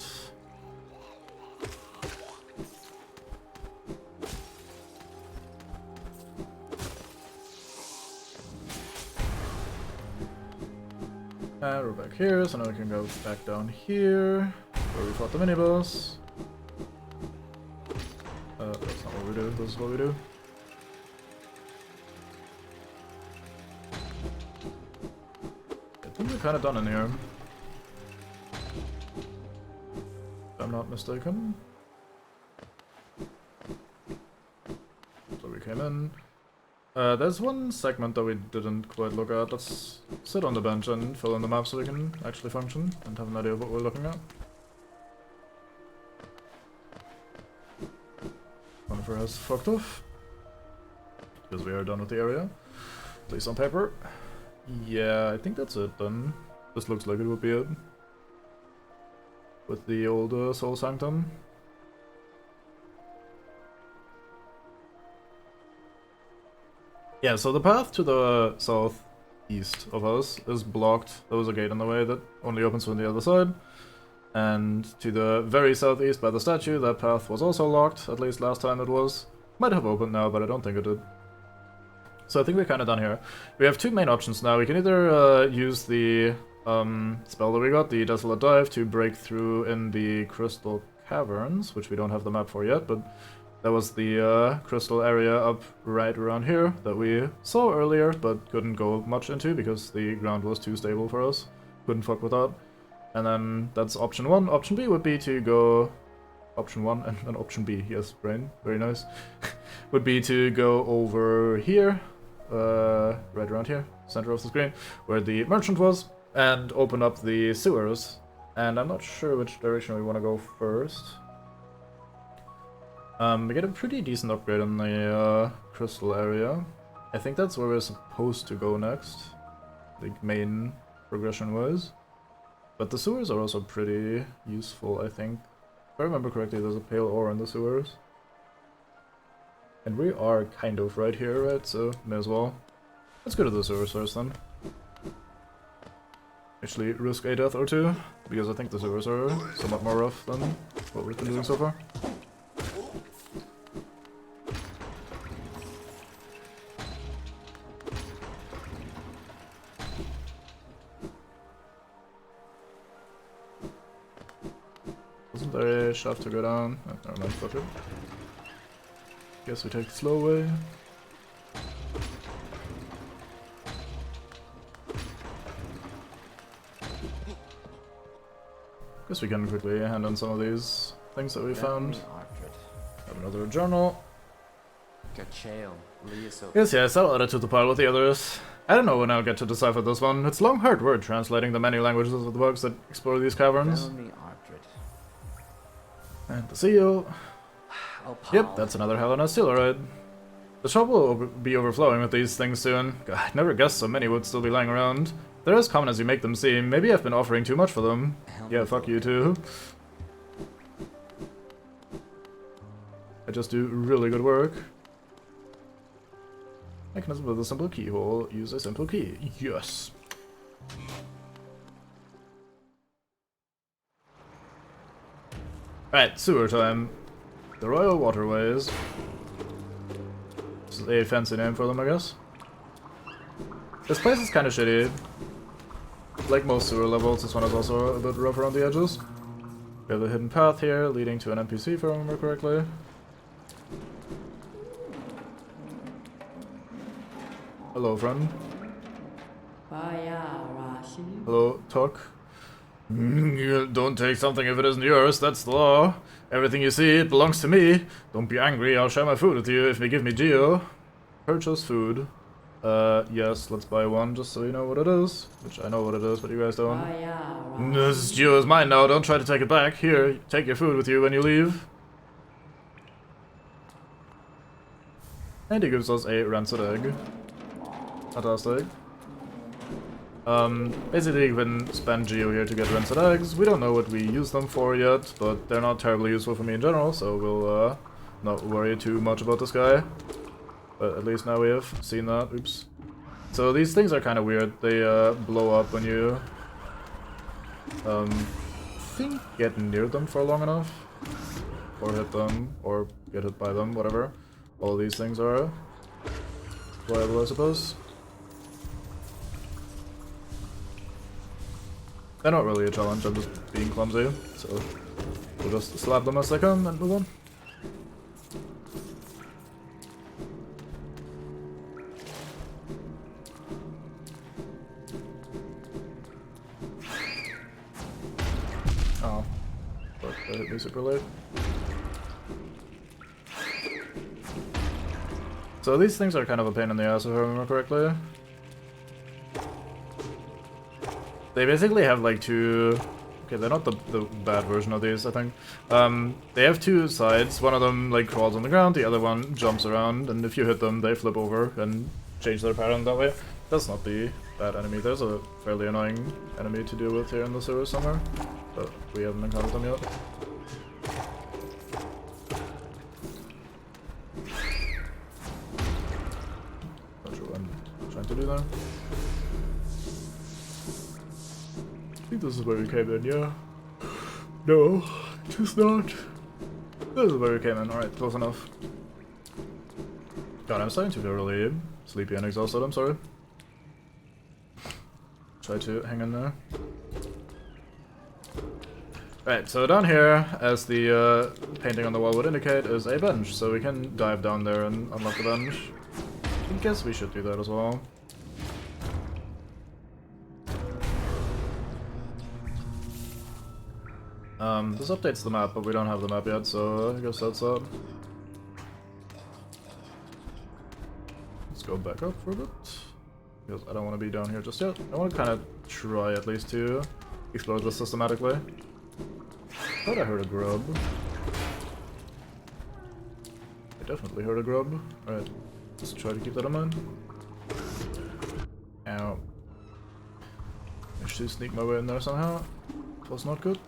We're back here, so now we can go back down here, where we fought the mini-boss. That's not what we do, this is what we do. I think we're kinda done in here. If I'm not mistaken. So we came in. There's one segment that we didn't quite look at. Let's sit on the bench and fill in the map so we can actually function and have an idea of what we're looking at. Jennifer has fucked off. Because we are done with the area. At least on paper. Yeah, I think that's it then. This looks like it would be it. With the old Soul Sanctum. Yeah, so the path to the southeast of us is blocked. There was a gate in the way that only opens from the other side. And to the very southeast by the statue, that path was also locked, at least last time it was. Might have opened now, but I don't think it did. So I think we're kind of done here. We have two main options now. We can either use the spell that we got, the Desolate Dive, to break through in the Crystal Caverns, which we don't have the map for yet, but that was the crystal area up right around here that we saw earlier, but couldn't go much into because the ground was too stable for us. Couldn't fuck with that. And then that's option 1. Option B would be to go... Option 1 and then option B, yes, brain, very nice. Would be to go over here, right around here, center of the screen, where the merchant was, and open up the sewers. And I'm not sure which direction we want to go first. We get a pretty decent upgrade in the crystal area. I think that's where we're supposed to go next, the main progression-wise. But the sewers are also pretty useful, I think. If I remember correctly, there's a pale ore in the sewers. And we are kind of right here, right? So, may as well. Let's go to the sewers first, then. Actually, risk a death or two, because I think the sewers are somewhat more rough than what we've been doing so far. Wasn't there a shaft to go down? Oh, never mind, fuck it. Guess we take the slow way. Guess we can quickly hand on some of these things that we found. Have another journal. Yes, I'll add it to the pile with the others. I don't know when I'll get to decipher this one. It's long, hard word translating the many languages of the bugs that explore these caverns. And the seal. Yep, that's another Helena Steeloride. The shop will be overflowing with these things soon. God, I never guessed so many would still be lying around. They're as common as you make them seem. Maybe I've been offering too much for them. Yeah, fuck you too. I just do really good work. Mechanism with a simple keyhole. Use a simple key. Yes. Right, sewer time. The Royal Waterways. This is a fancy name for them, I guess. This place is kind of shitty. Like most sewer levels, this one is also a bit rough around the edges. We have a hidden path here, leading to an NPC, if I remember correctly. Hello, friend. Hello, talk. You don't take something if it isn't yours, that's the law. Everything you see, it belongs to me. Don't be angry, I'll share my food with you if you give me Geo. Purchase food. Yes, let's buy one just so you know what it is. Which I know what it is, but you guys don't. This Geo is mine now, don't try to take it back. Here, take your food with you when you leave. And he gives us a Rancid Egg. Fantastic. Basically you can spend Geo here to get Rancid Eggs. We don't know what we use them for yet, but they're not terribly useful for me in general, so we'll not worry too much about this guy. But at least now we have seen that. Oops. So these things are kind of weird. They blow up when you think get near them for long enough. Or hit them, or get hit by them, whatever. All these things are viable, I suppose. They're not really a challenge, I'm just being clumsy, so we'll just slap them as they come and move on. Oh, but that hit me super late. So these things are kind of a pain in the ass if I remember correctly. They basically have like two... Okay, they're not the bad version of these, I think. They have two sides. One of them like crawls on the ground, the other one jumps around, and if you hit them, they flip over and change their pattern that way. That's not the bad enemy. There's a fairly annoying enemy to deal with here in the sewer somewhere, but we haven't encountered them yet. Not sure what I'm trying to do there. I think this is where we came in, yeah? No, it is not. This is where we came in, alright, close enough. God, I'm starting to feel really sleepy and exhausted, I'm sorry. Try to hang in there. Right, so down here, as the painting on the wall would indicate, is a bench, so we can dive down there and unlock the bench. I guess we should do that as well. This updates the map, but we don't have the map yet, so I guess that's up. Let's go back up for a bit, because I don't want to be down here just yet. I want to kind of try at least to explore this systematically. I thought I heard a grub. I definitely heard a grub. Alright, let's try to keep that in mind. Ow. I should sneak my way in there somehow. That was not good.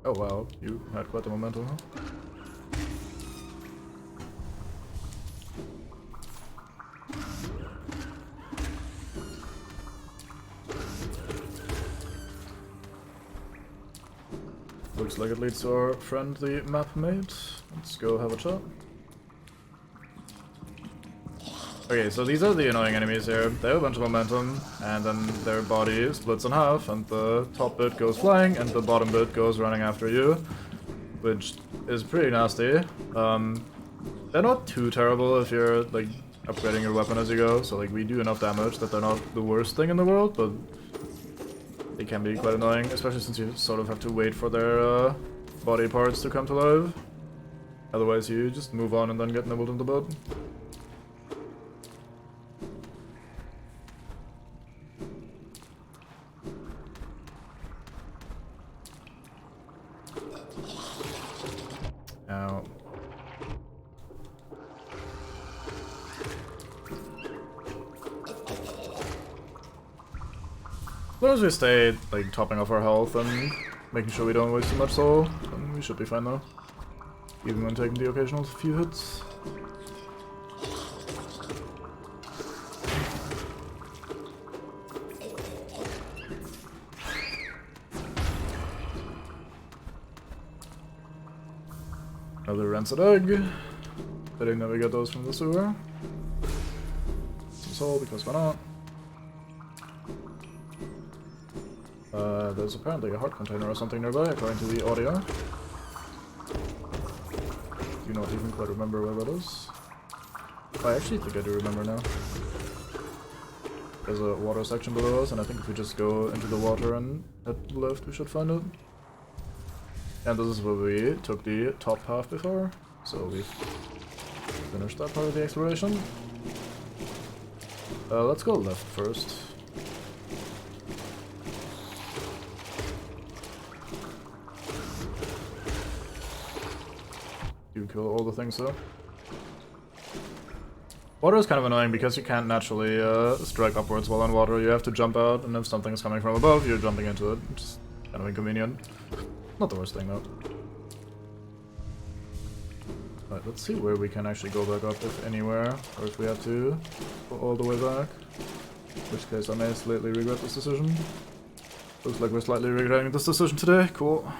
Oh wow, you had quite the momentum, huh? Looks like it leads to our friend the map mate. Let's go have a chat. Okay, so these are the annoying enemies here. They have a bunch of momentum, and then their body splits in half, and the top bit goes flying, and the bottom bit goes running after you, which is pretty nasty. They're not too terrible if you're, like, upgrading your weapon as you go, so, like, we do enough damage that they're not the worst thing in the world, but they can be quite annoying, especially since you sort of have to wait for their body parts to come to life. Otherwise you just move on and then get nibbled in the butt. Ow. As long as we stay, like, topping off our health and making sure we don't waste too much soul, then we should be fine though. Even when taking the occasional few hits. Another Rancid Egg. Betting that we get those from the sewer. Some soul, because why not? There's apparently a heart container or something nearby, according to the audio. Do not even quite remember where that is. I actually think I do remember now. There's a water section below us, and I think if we just go into the water and head left, we should find it. And this is where we took the top half before, so we've finished that part of the exploration. Let's go left first. kill all the things though. Water is kind of annoying because you can't naturally strike upwards while on water. You have to jump out, and if something is coming from above, you're jumping into it, which is kind of inconvenient. Not the worst thing though. Right, let's see where we can actually go back up, if anywhere, or if we have to go all the way back. In which case I may slightly regret this decision. Looks like we're slightly regretting this decision today. Cool.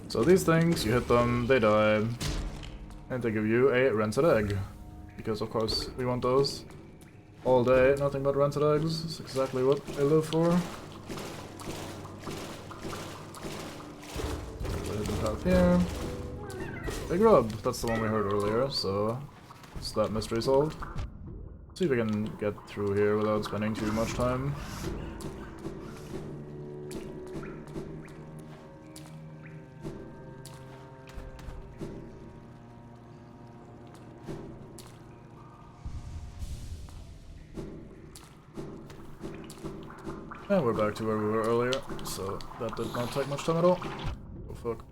So these things, you hit them, they die, and they give you a Rancid Egg. Because of course we want those. All day, nothing but Rancid Eggs. It's exactly what I live for. Hidden path here. A grub, that's the one we heard earlier, so it's that mystery solved. See if we can get through here without spending too much time. And we're back to where we were earlier, so that did not take much time at all. Oh fuck.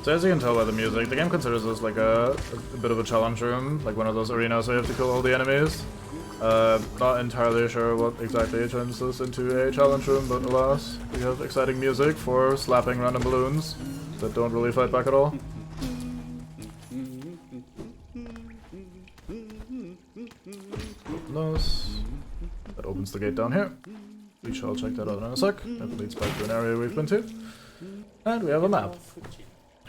So as you can tell by the music, the game considers this like a bit of a challenge room, like one of those arenas where you have to kill all the enemies. Not entirely sure what exactly turns this into a challenge room, but alas, we have exciting music for slapping random balloons that don't really fight back at all. Open those. That opens the gate down here. We shall check that out in a sec. That leads back to an area we've been to. And we have a map.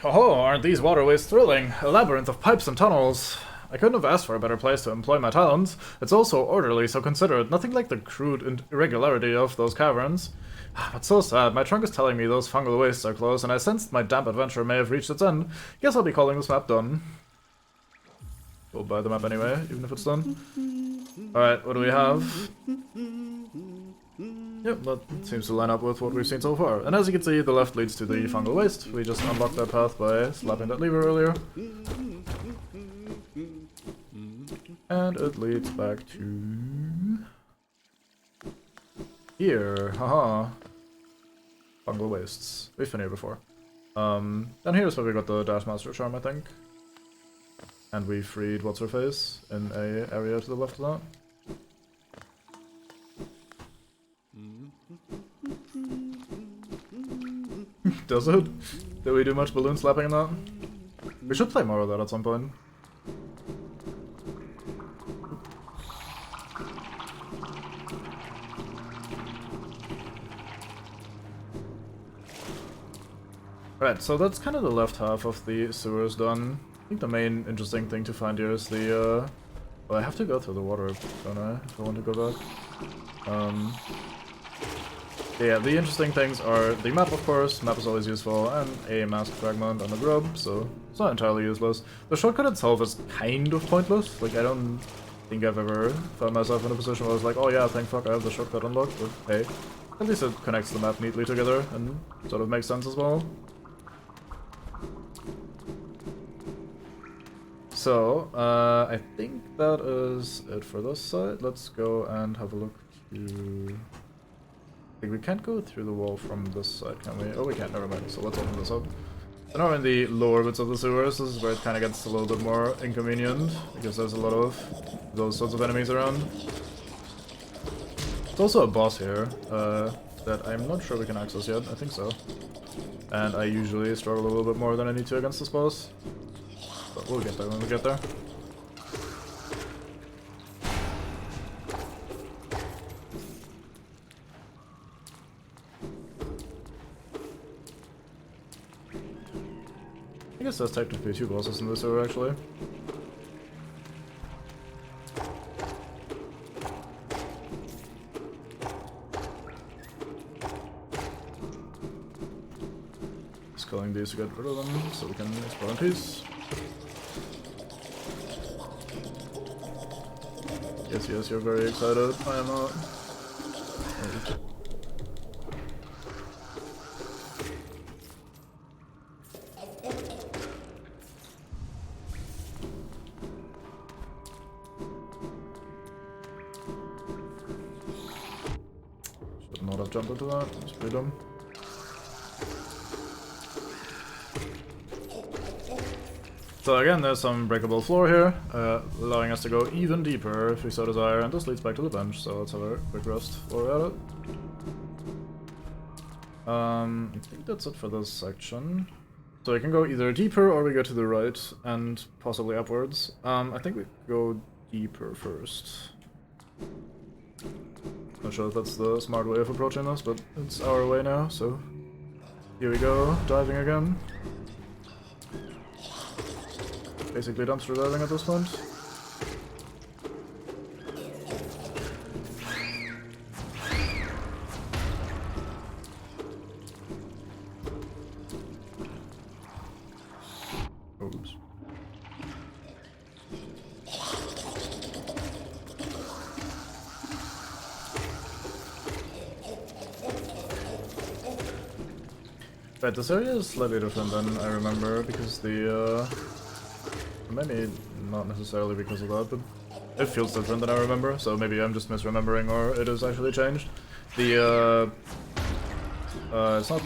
Oh, aren't these waterways thrilling? A labyrinth of pipes and tunnels. I couldn't have asked for a better place to employ my talents. It's all so orderly, so considerate, nothing like the crude irregularity of those caverns. But so sad, my trunk is telling me those fungal wastes are closed, and I sensed my damp adventure may have reached its end. Guess I'll be calling this map done. We'll buy the map anyway, even if it's done. Alright, what do we have? Yep, that seems to line up with what we've seen so far. And as you can see, the left leads to the Fungal Waste. We just unlocked that path by slapping that lever earlier. And it leads back to... here, haha. Fungal Wastes. We've been here before. And here's where we got the Dash Master Charm, I think. And we freed What's-Her-Face in a area to the left of that. Does it? Did we do much balloon slapping in that? We should play more of that at some point. Right, so that's kind of the left half of the sewers done. I think the main interesting thing to find here is the, well, I have to go through the water, don't I, if I want to go back? Yeah, the interesting things are the map, of course. Map is always useful, and a masked fragment and a grub, so it's not entirely useless. The shortcut itself is kind of pointless. Like, I don't think I've ever found myself in a position where I was like, oh yeah, thank fuck, I have the shortcut unlocked, but hey. At least it connects the map neatly together, and sort of makes sense as well. So, I think that is it for this side. Let's go and have a look to... I think we can't go through the wall from this side, can we? Oh, we can't, never mind. So let's open this up. So now in the lower bits of the sewers, this is where it kind of gets a little bit more inconvenient, because there's a lot of those sorts of enemies around. There's also a boss here, that I'm not sure we can access yet. I think so. And I usually struggle a little bit more than I need to against this boss. But we'll get there when we get there. I guess there's technically two bosses in this sewer, actually. killing these to get rid of them, so we can explore in peace. Yes, yes, you're very excited. I am not. Right. Should not have jumped into that. It's pretty dumb. So again, there's some breakable floor here, allowing us to go even deeper if we so desire, and this leads back to the bench, so let's have a quick rest while we're at it. I think that's it for this section. So we can go either deeper or we go to the right, and possibly upwards. I think we go deeper first. Not sure if that's the smart way of approaching this, but it's our way now, so here we go, diving again. Basically dumpster diving at this point. Oops. Right, this area is slightly different than I remember because the maybe not necessarily because of that, but it feels different than I remember, so maybe I'm just misremembering or it is actually changed. The, it's not,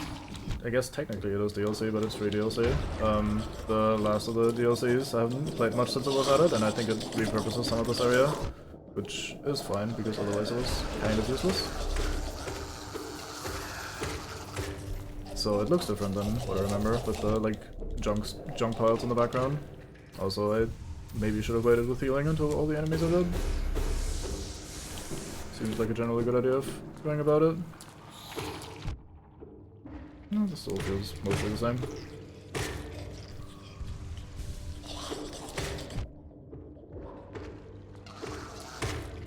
I guess technically it is DLC, but it's free DLC. The last of the DLCs I haven't played much since it was added, and I think it repurposes some of this area, which is fine, because otherwise it was kind of useless. So it looks different than what I remember, with the, like, junk piles in the background. Also, I maybe should have waited with healing until all the enemies are dead. Seems like a generally good idea of going about it. No, this still feels mostly the same.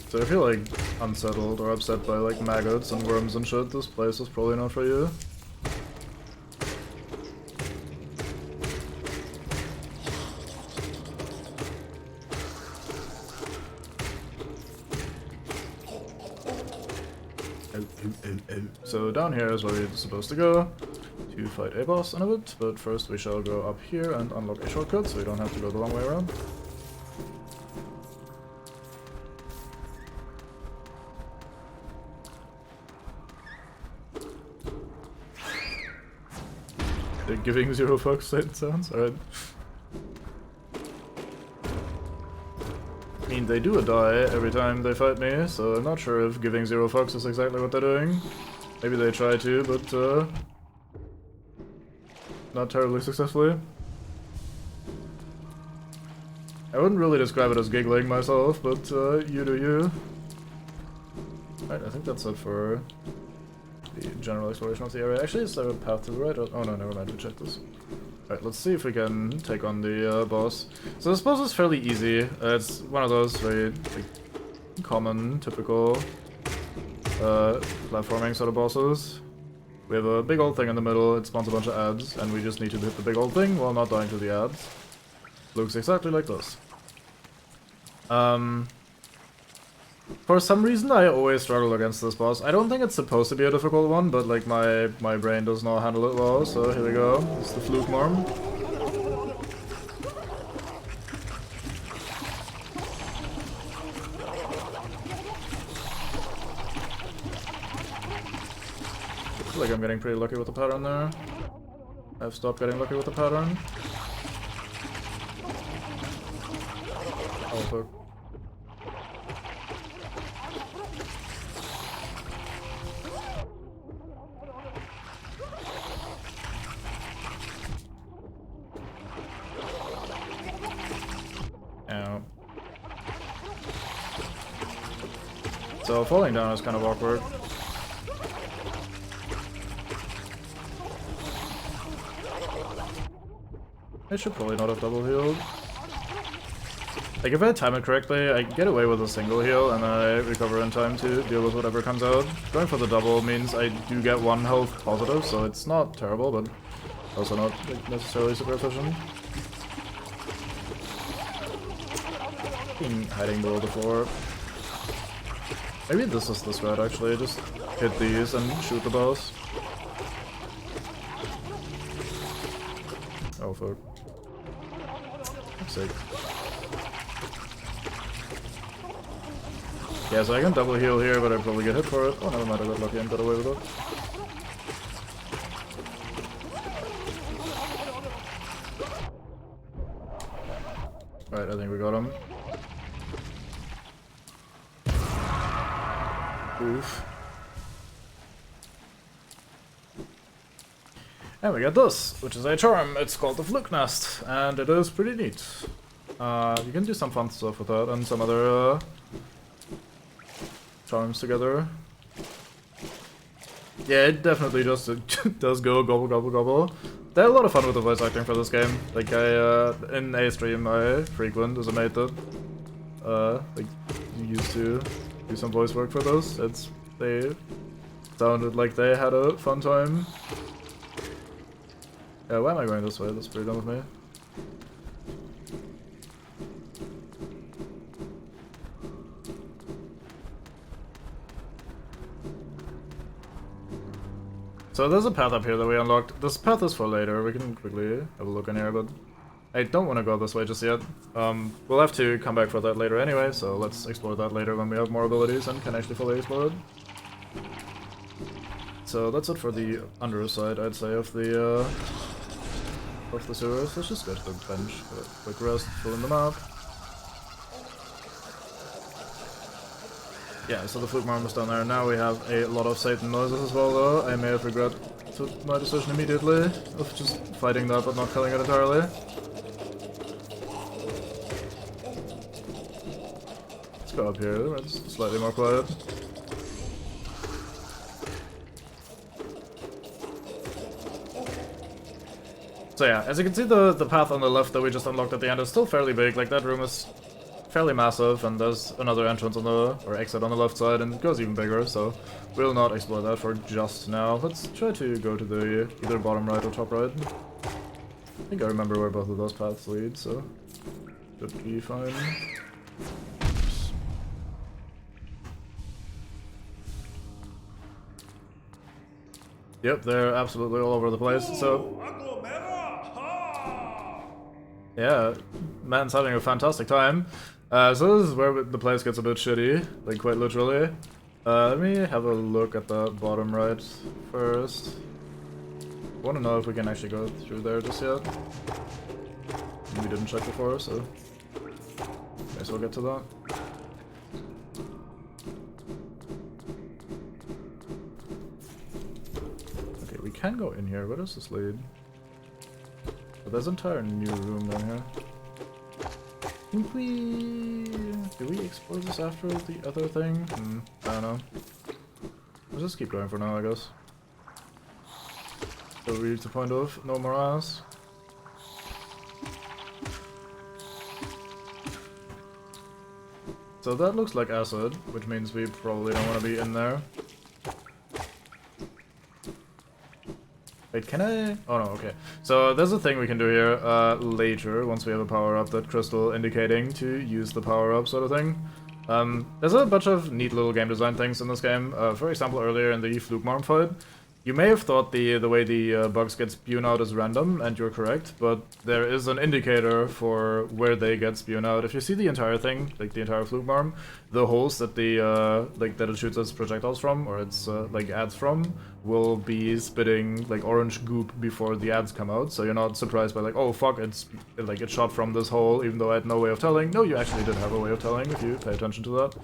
So if you're like unsettled or upset by like maggots and worms and shit, this place is probably not for you. So down here is where we're supposed to go to fight a boss in a bit, but first we shall go up here and unlock a shortcut so we don't have to go the long way around. They're giving zero fucks, it sounds, alright. I mean, they do die every time they fight me, so I'm not sure if giving zero fucks is exactly what they're doing. Maybe they try to, but not terribly successfully. I wouldn't really describe it as giggling myself, but you do you. Right, I think that's it for the general exploration of the area. Actually, is there a path to the right? Oh no, never mind, we checked this. Alright, let's see if we can take on the boss. So this boss is fairly easy. It's one of those very like, common, typical platforming sort of bosses. We have a big old thing in the middle, it spawns a bunch of ads, and we just need to hit the big old thing while not dying to the ads. Looks exactly like this. For some reason I always struggle against this boss. I don't think it's supposed to be a difficult one, but like my brain does not handle it well, so here we go. It's the Fluke Morm. Looks like I'm getting pretty lucky with the pattern there. I've stopped getting lucky with the pattern. Oh, fuck. Ow. So falling down is kind of awkward. I should probably not have double healed. Like if I time it correctly, I get away with a single heal and I recover in time to deal with whatever comes out. Going for the double means I do get 1 health positive, so it's not terrible, but Also not like, necessarily super efficient. Hiding below the floor. Maybe this is the strat actually, just hit these and shoot the boss. Oh fuck. Fuck's sake. Yeah, so I can double heal here, but I probably get hit for it. Oh, never mind, I got lucky and got away with it. Right, I think we got him. Oof. And we got this, which is a charm. It's called the Fluke Nest, and it is pretty neat. You can do some fun stuff with that and some other charms together. Yeah, it definitely just does go gobble gobble gobble. They had a lot of fun with the voice acting for this game. Like in a stream I frequent as a mate that like used to do some voice work for this. They sounded like they had a fun time. Yeah, why am I going this way? That's pretty dumb of me. So there's a path up here that we unlocked. This path is for later. We can quickly have a look in here, but I don't want to go this way just yet. We'll have to come back for that later anyway, so let's explore that later when we have more abilities and can actually fully explore it. So that's it for the underside, I'd say, of the sewers. Let's just go to the bench, have a quick rest, fill in the map. Yeah, so the Fluke Mound was down there. Now we have a lot of Satan noises as well, though. I may have regretted my decision immediately of just fighting that but not killing it entirely. Let's go up here, where it's slightly more quiet. So yeah, as you can see, the path on the left that we just unlocked at the end is still fairly big. Like, that room is fairly massive, and there's another entrance on the, or exit on the left side, and it goes even bigger, so we'll not explore that for just now. Let's try to go to the either bottom right or top right. I think I remember where both of those paths lead, so should be fine. Yep, they're absolutely all over the place, so yeah, man's having a fantastic time. So this is where the place gets a bit shitty, like quite literally. Let me have a look at the bottom right first. I want to know if we can actually go through there just yet. We didn't check before, so guess we'll get to that. Okay, we can go in here. Where does this lead? But there's an entire new room down here. Do we explore this after the other thing? I don't know. Let's just keep going for now, I guess. So we reach the point of no more ass. So that looks like acid, which means we probably don't want to be in there. Wait, can I? Oh no, okay. So there's a thing we can do here later, once we have a power-up, that crystal indicating to use the power-up sort of thing. There's a bunch of neat little game design things in this game. For example, earlier in the Fluke Mound fight, you may have thought the way the bugs get spewed out is random, and you're correct, but there is an indicator for where they get spewed out. If you see the entire thing, like the entire Fluke Mound, the holes that the that it shoots its projectiles from, or its like ads from, will be spitting like orange goop before the ads come out. So you're not surprised by like, oh fuck, it shot from this hole, even though I had no way of telling. No, you actually did have a way of telling if you pay attention to that.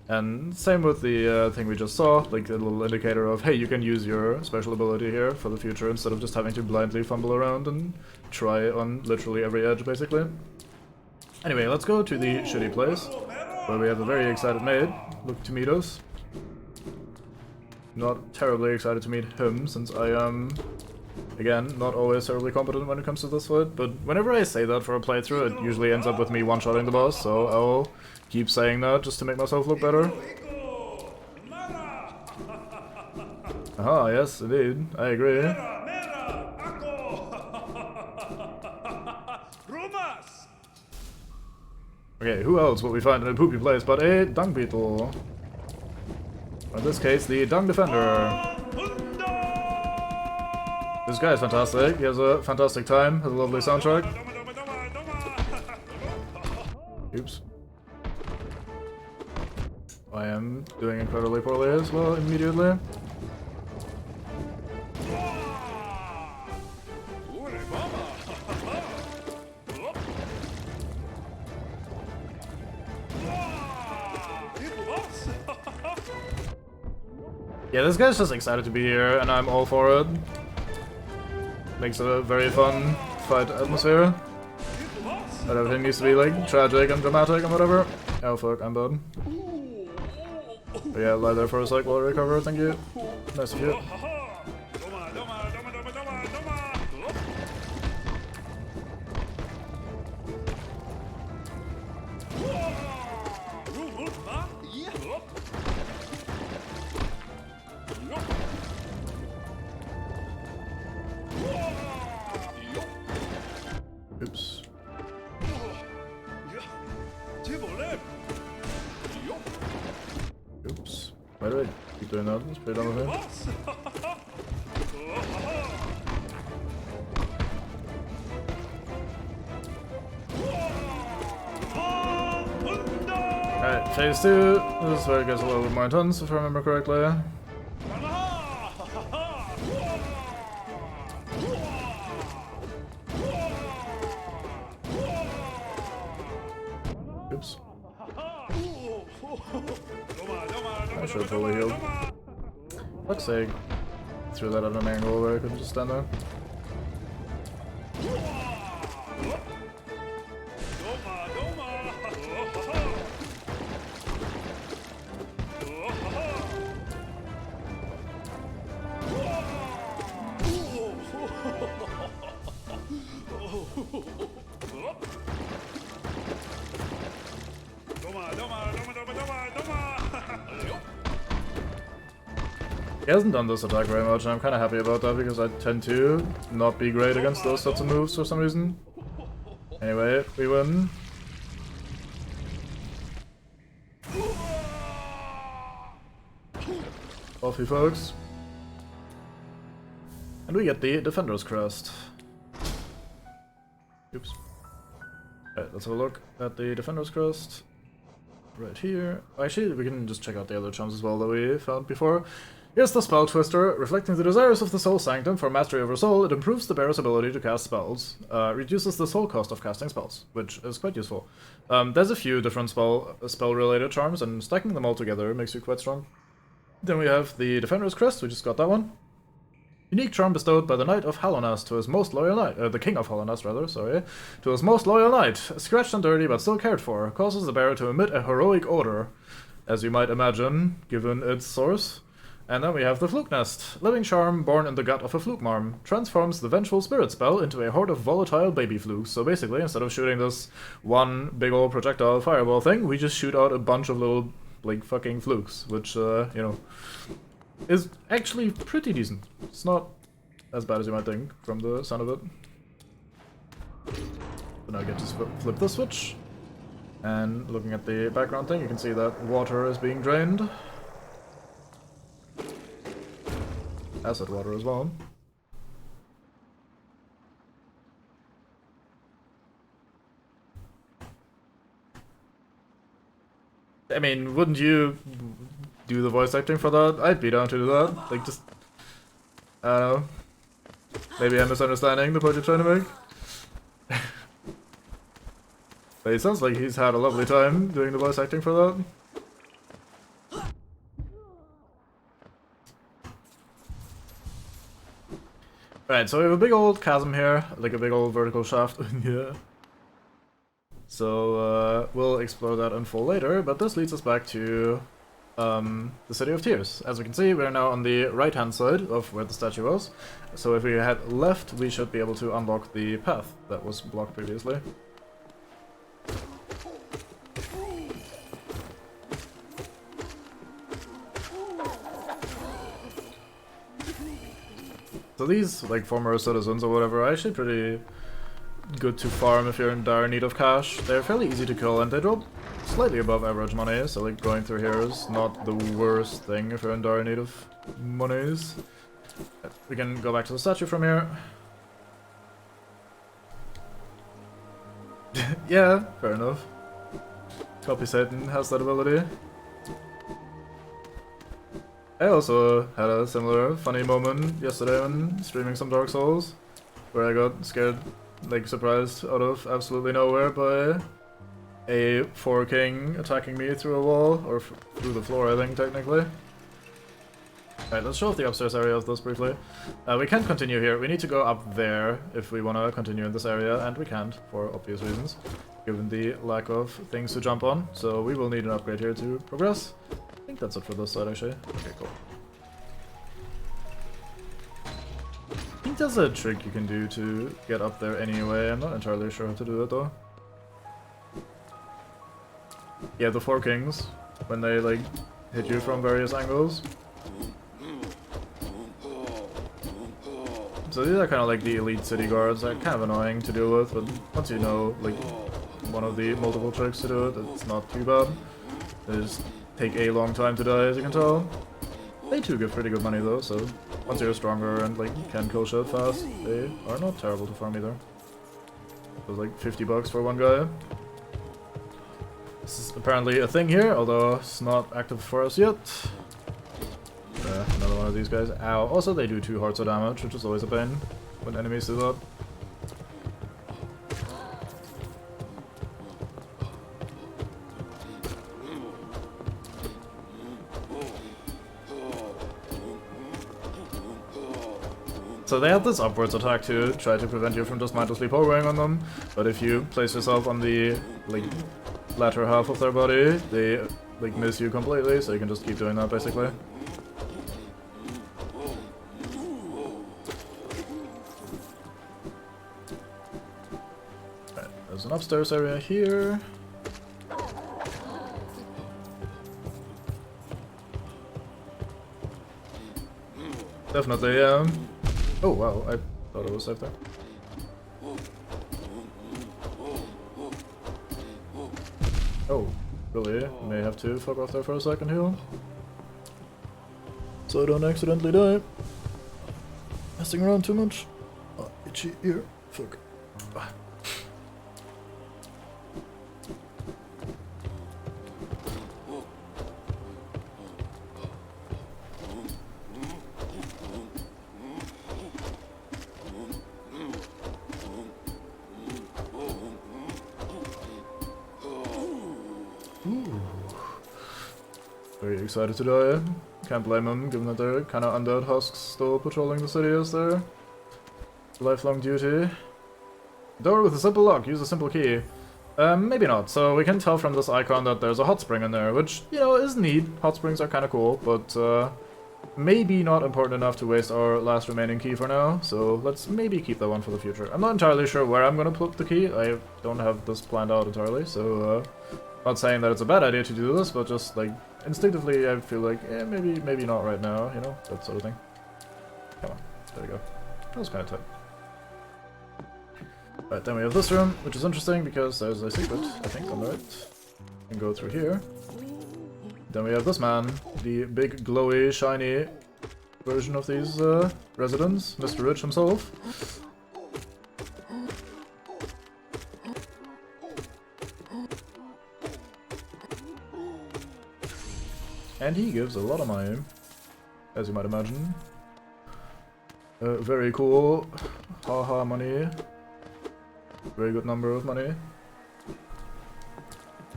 And same with the thing we just saw, like a little indicator of, hey, you can use your special ability here for the future instead of just having to blindly fumble around and try on literally every edge, basically. Anyway, let's go to the shitty place, where we have a very excited maid look to meet us. Not terribly excited to meet him, since I am, again, not always terribly competent when it comes to this fight, but whenever I say that for a playthrough, it usually ends up with me one-shotting the boss, so I'll keep saying that just to make myself look better. Aha, yes, indeed, I agree. Okay, who else would we find in a poopy place but a dung beetle? Or in this case, the Dung Defender. This guy is fantastic. He has a fantastic time, has a lovely soundtrack. Oops. I am doing incredibly poorly as well immediately. Yeah, this guy's just excited to be here, and I'm all for it. Makes it a very fun fight atmosphere. But everything needs to be like tragic and dramatic and whatever. Oh fuck, I'm bad. But yeah, lie there for a sec while I recover, thank you. Nice of you. Oops. Oops. Why do I keep doing that? It's pretty dumb of me. Alright, phase 2. This is where it gets a little bit more intense, if I remember correctly. Oops. I should have totally healed. Fuck's sake. Threw that at an angle where I couldn't just stand there. He hasn't done this attack very much, and I'm kind of happy about that because I tend to not be great against those sorts of moves for some reason. Anyway, we win. Off you folks. And we get the Defender's Crest. Oops. Alright, let's have a look at the Defender's Crest. Right here. Actually, we can just check out the other charms as well that we found before. Here's the Spell Twister. Reflecting the desires of the Soul Sanctum for mastery over soul, it improves the bearer's ability to cast spells. Reduces the soul cost of casting spells, which is quite useful. There's a few different spell-related charms, and stacking them all together makes you quite strong. Then we have the Defender's Crest, we just got that one. Unique charm bestowed by the Knight of Helena to his most loyal knight, the King of Helena, rather, sorry, to his most loyal knight. Scratched and dirty but still cared for, causes the bearer to emit a heroic odor, as you might imagine, given its source. And then we have the Fluke Nest. Living charm born in the gut of a fluke marm. Transforms the Vengeful Spirit spell into a horde of volatile baby flukes. So basically, instead of shooting this one big old projectile fireball thing, we just shoot out a bunch of little, like, fucking flukes, which, you know, is actually pretty decent. It's not as bad as you might think from the sound of it. So now I get to flip the switch. And looking at the background thing, you can see that water is being drained. Acid water as well. I mean, wouldn't you do the voice acting for that? I'd be down to do that. Like, just... I don't know. Maybe I'm misunderstanding the point you're trying to make. But it sounds like he's had a lovely time doing the voice acting for that. Right, so we have a big old chasm here, like a big old vertical shaft. Yeah. So we'll explore that in full later, but this leads us back to the City of Tears. As we can see, we're now on the right-hand side of where the statue was. So if we head left, we should be able to unlock the path that was blocked previously. So these, like, former citizens or whatever, are actually good to farm if you're in dire need of cash. They're fairly easy to kill, and they drop slightly above average money, so like going through here is not the worst thing if you're in dire need of monies. We can go back to the statue from here. Yeah, fair enough. Copy Satan has that ability. I also had a similar funny moment yesterday when streaming some Dark Souls, where I got scared, like surprised out of absolutely nowhere by a 4-king attacking me through a wall, or through the floor I think technically. Alright, let's show off the upstairs area of this briefly. We can't continue here, we need to go up there if we want to continue in this area, and we can't, for obvious reasons, given the lack of things to jump on, so we will need an upgrade here to progress. I think that's it for this side actually. Okay, cool. I think there's a trick you can do to get up there anyway, I'm not entirely sure how to do it though. Yeah, the 4 kings, when they like hit you from various angles. So these are kind of like the elite city guards, they're kind of annoying to deal with, but once you know like one of the multiple tricks to do it, it's not too bad. They just take a long time to die, as you can tell. They too give pretty good money though, so once you're stronger and like can kill shit fast, they are not terrible to farm either. It was like 50 bucks for one guy. This is apparently a thing here, although it's not active for us yet. Another one of these guys. Ow. Also, they do 2 hearts of damage, which is always a pain when enemies do that. So they have this upwards attack to try to prevent you from just mindlessly pogoing on them, but if you place yourself on the like latter half of their body, they like miss you completely, so you can just keep doing that basically. Right, there's an upstairs area here. Definitely, oh wow, I thought it was safe there. Oh, really? May have to fuck off there for a second here. So I don't accidentally die. Messing around too much. Oh, itchy ear. Fuck. Ah. Very excited to die. Can't blame them, given that they're kinda undead husks still patrolling the city as their lifelong duty. Door with a simple lock, use a simple key. Maybe not. So we can tell from this icon that there's a hot spring in there, which, you know, is neat. Hot springs are kinda cool, but maybe not important enough to waste our last remaining key for now, so let's maybe keep that one for the future. I'm not entirely sure where I'm gonna put the key. I don't have this planned out entirely, so not saying that it's a bad idea to do this, but just like instinctively I feel like, maybe not right now, you know, that sort of thing. Come on, there we go. That was kind of tight. Right, then we have this room, which is interesting because there's a secret, I think, on the right. You can go through here. Then we have this man, the big, glowy, shiny version of these residents, Mr. Rich himself. And he gives a lot of money, as you might imagine. Very cool, haha money. Very good number of money.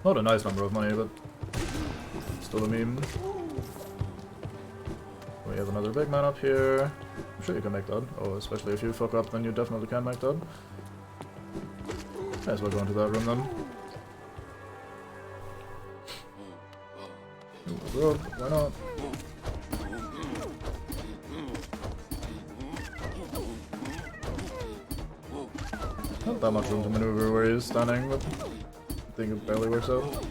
Not a nice number of money, but still a meme. We have another big man up here. I'm sure you can make that. Oh, especially if you fuck up, then you definitely can make that. Might as well go into that room then. Ooh, why not? Not that much room to maneuver where he's standing, but I think it barely works out.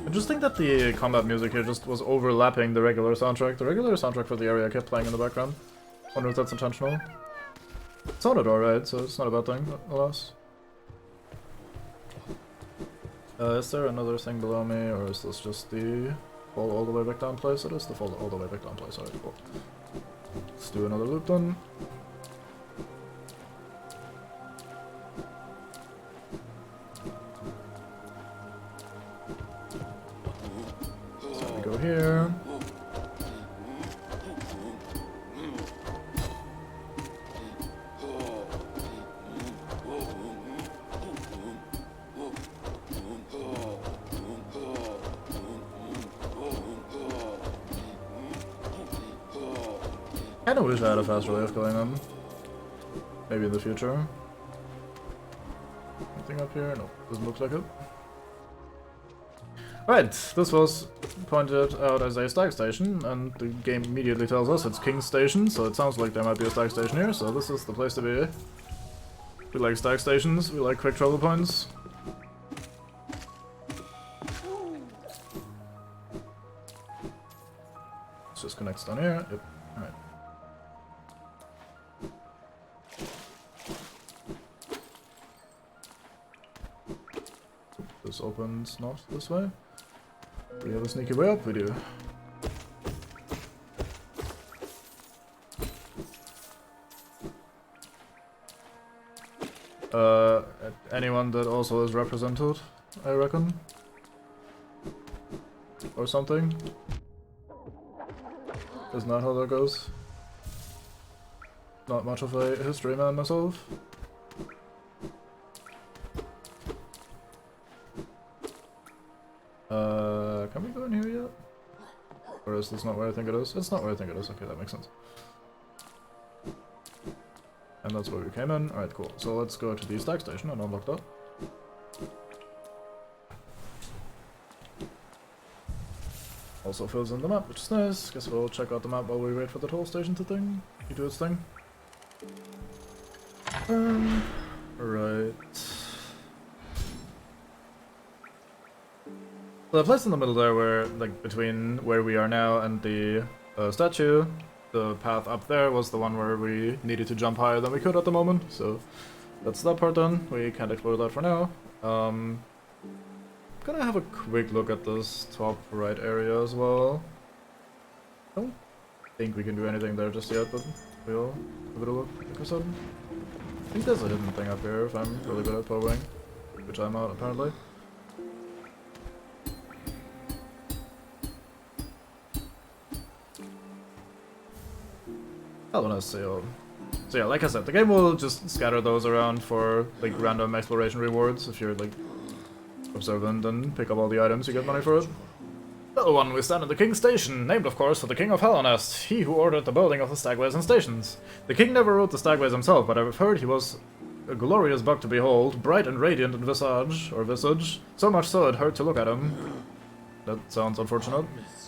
Interesting that the combat music here just was overlapping the regular soundtrack. The regular soundtrack for the area kept playing in the background. Wonder if that's intentional. It sounded alright, so it's not a bad thing, alas. Is there another thing below me, or is this just the fall all the way back down place? It is the fall all the way back down place, alright, cool. Let's do another loop then. So we go here. I kinda wish I had a faster way of killing them. Maybe in the future. Anything up here? No, doesn't look like it. Right, this was pointed out as a stag station, and the game immediately tells us it's King's Station, so it sounds like there might be a stag station here, so this is the place to be. We like stag stations, we like quick travel points. Let's just connect down here. Yep, alright. This opens not this way. We have a sneaky way up, we do. Anyone that also is represented, I reckon. Or something. Isn't that how that goes? Not much of a history man myself. Can we go in here yet? Or is this not where I think it is? It's not where I think it is. Okay, that makes sense. And that's where we came in. Alright, cool. So let's go to the stag station and unlock that. Also fills in the map, which is nice. Guess we'll check out the map while we wait for the toll station to do its thing. Right. So the place in the middle there where, like, between where we are now and the statue, the path up there was the one where we needed to jump higher than we could at the moment, so that's that part done. We can't explore that for now. Gonna have a quick look at this top right area as well. Don't think we can do anything there just yet, but we'll give it a look, like I said. I think there's a hidden thing up here if I'm really good at pogoing, which I'm not apparently. Helena, so yeah, like I said, the game will just scatter those around for like random exploration rewards if you're like observant and pick up all the items, you get money for it. The one we stand in the King's Station, named of course for the King of Helena, he who ordered the building of the stagways and stations. The king never wrote the stagways himself, but I've heard he was a glorious bug to behold, bright and radiant in visage, so much so it hurt to look at him. That sounds unfortunate.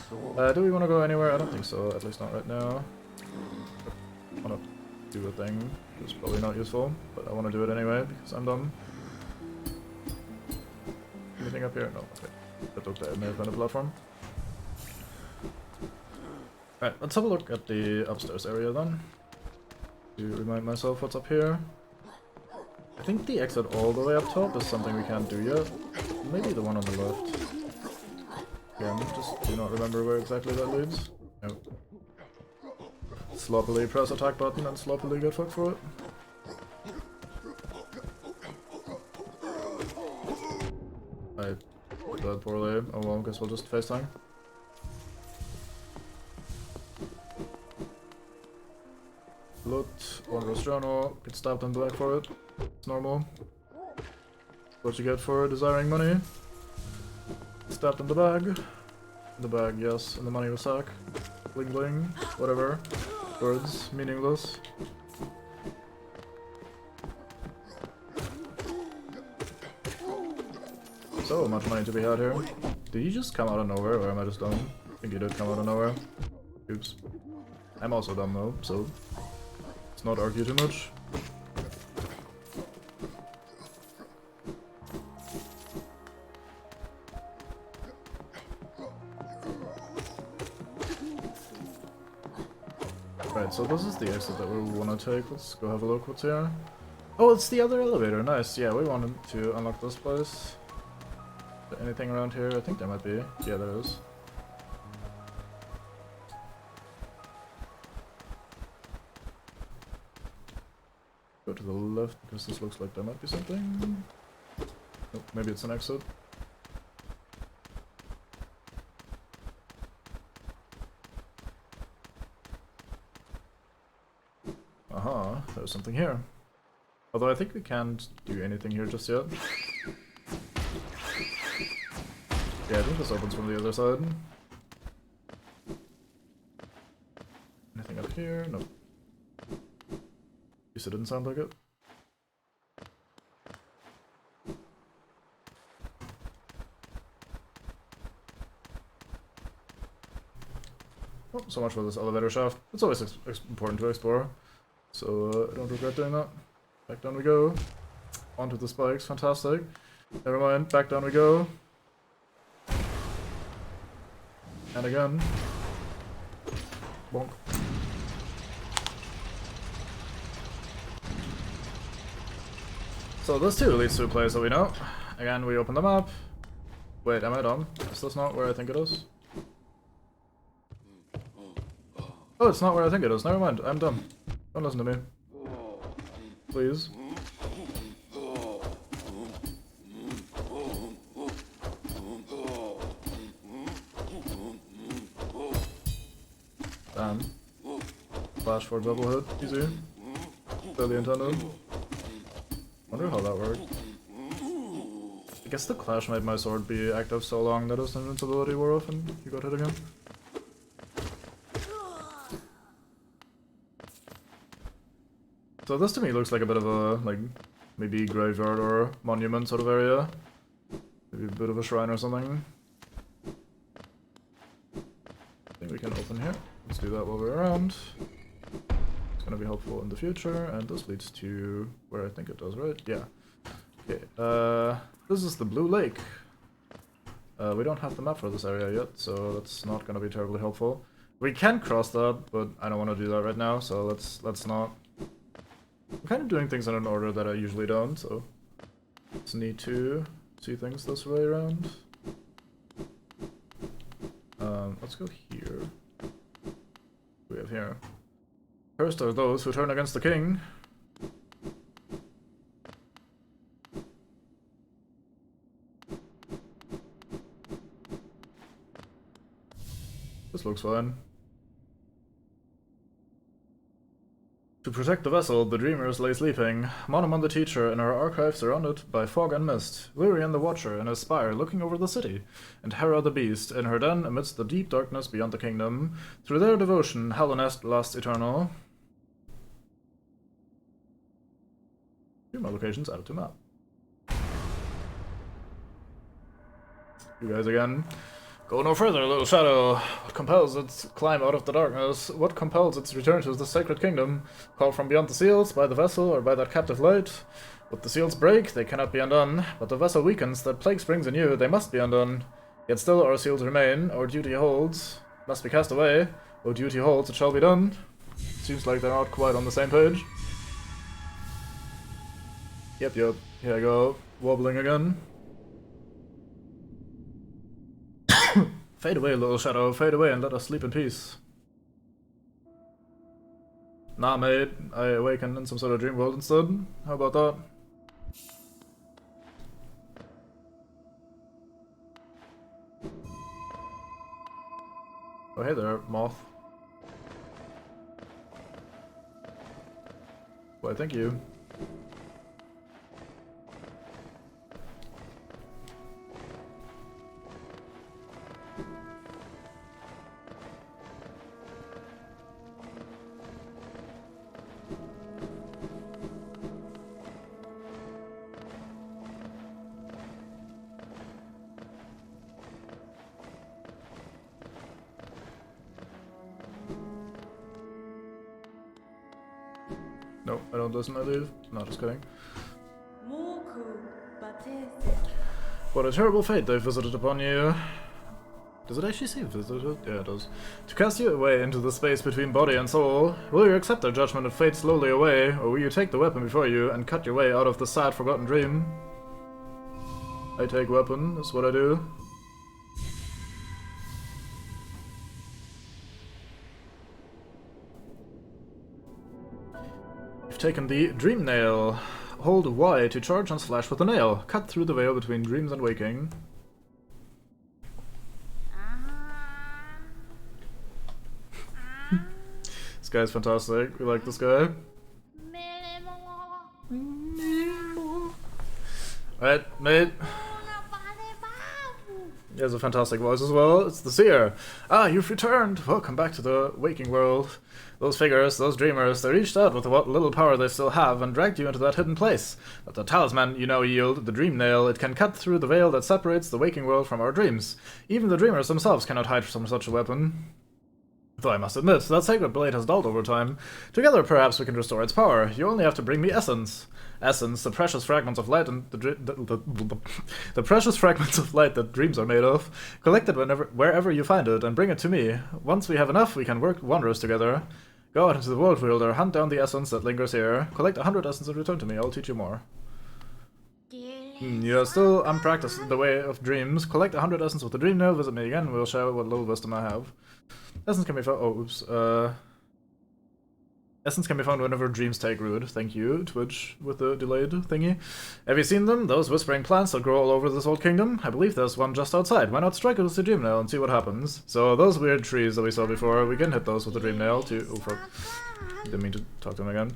Do we want to go anywhere? I don't think so, at least not right now. I want to do a thing, it's probably not useful, but I want to do it anyway because I'm dumb. Anything up here? No, okay. That looked like it may have been a platform. Alright, let's have a look at the upstairs area then. To remind myself what's up here. I think the exit all the way up top is something we can't do yet. Maybe the one on the left. Again, just do not remember where exactly that leads. Nope. Sloppily press attack button and sloppily get fucked for it. I did that poorly. Oh well, guess we'll just FaceTime. Loot, Wondrous Journal, get stabbed in the back for it. It's normal. What you get for desiring money. Stabbed in the bag. In the bag, yes, and the money was sack. Bling bling, whatever. Words, meaningless. So much money to be had here. Did you just come out of nowhere, or am I just dumb? I think you did come out of nowhere. Oops. I'm also dumb though, so let's not argue too much. Alright, so this is the exit that we want to take. Let's go have a look what's here. Oh, it's the other elevator. Nice. Yeah, we wanted to unlock this place. Is there anything around here? I think there might be. Yeah, there is. Go to the left because this looks like there might be something. Nope, maybe it's an exit. Aha, there's something here. Although I think we can't do anything here just yet. Yeah, I think this opens from the other side. Anything up here? Nope. At least it didn't sound like it. Oh, so much for this elevator shaft. It's always important to explore, so I don't regret doing that. Back down we go. Onto the spikes, fantastic. Never mind, back down we go. And again. Bonk. So this too leads to a place that we know. Again, we open the map. Wait, am I dumb? Is this not where I think it is? Oh, it's not where I think it is. Never mind, I'm dumb. Don't listen to me. Please. Damn. Flash for double hit, easy. Clearly intended. Wonder how that worked. I guess the clash made my sword be active so long that his invincibility wore off and he got hit again. So this to me looks like a bit of a, like, maybe graveyard or monument sort of area. Maybe a bit of a shrine or something. I think we can open here. Let's do that while we're around. It's gonna be helpful in the future, and this leads to where I think it does, right? Yeah. Okay, this is the Blue Lake. We don't have the map for this area yet, so that's not gonna be terribly helpful. We can cross that, but I don't want to do that right now, so let's not. I'm kind of doing things in an order that I usually don't, so it's neat to see things this way around. Let's go here. What do we have here? Cursed are those who turn against the king. This looks fine. To protect the vessel, the dreamers lay sleeping. Monomon the teacher in her archive surrounded by fog and mist. Lirian the watcher in his spire looking over the city. And Hera the beast in her den amidst the deep darkness beyond the kingdom. Through their devotion, Helena lasts eternal. Two more locations added to map. You guys again. Go no further, little shadow. What compels its climb out of the darkness? What compels its return to the sacred kingdom? Called from beyond the seals, by the vessel, or by that captive light? Would the seals break, they cannot be undone. But the vessel weakens, that plague springs anew, they must be undone. Yet still our seals remain, our duty holds. Must be cast away. O duty holds, it shall be done. Seems like they're not quite on the same page. Yep, here I go. Wobbling again. Fade away, little shadow, fade away and let us sleep in peace. Nah, mate, I awaken in some sort of dream world instead. How about that? Oh, hey there, moth. Why, thank you. No, I don't listen, I leave. No, just kidding. What a terrible fate they've visited upon you. Does it actually say visited? Yeah, it does. To cast you away into the space between body and soul, will you accept their judgment and fade slowly away, or will you take the weapon before you and cut your way out of the sad, forgotten dream? I take weapon, that's what I do. You've taken the Dream Nail. Hold Y to charge and slash with the nail. Cut through the veil between dreams and waking. This guy's fantastic. We like this guy. Alright, mate. He has a fantastic voice as well. It's the Seer. Ah, you've returned. Welcome back to the waking world. Those figures, those dreamers, they reached out with what little power they still have and dragged you into that hidden place. But the talisman you now yield, the Dream Nail, it can cut through the veil that separates the waking world from our dreams. Even the dreamers themselves cannot hide from such a weapon. Though I must admit, that sacred blade has dulled over time. Together, perhaps we can restore its power. You only have to bring me essence. Essence, the precious fragments of light and the precious fragments of light that dreams are made of. Collect it wherever you find it, and bring it to me. Once we have enough, we can work wonders together. Go out into the world, wielder, hunt down the essence that lingers here. Collect 100 essence and return to me. I'll teach you more. You are still unpracticed in the way of dreams. Collect 100 essence with the Dream Nail. Visit me again. We'll share what little wisdom I have. Essence can be found. Oh, oops. Essence can be found whenever dreams take root. Thank you, Twitch, with the delayed thingy. Have you seen them? Those whispering plants that grow all over this old kingdom? I believe there's one just outside. Why not strike it with the Dream Nail and see what happens? So those weird trees that we saw before, we can hit those with the Dream Nail to... Oh, fuck. Didn't mean to talk to him again.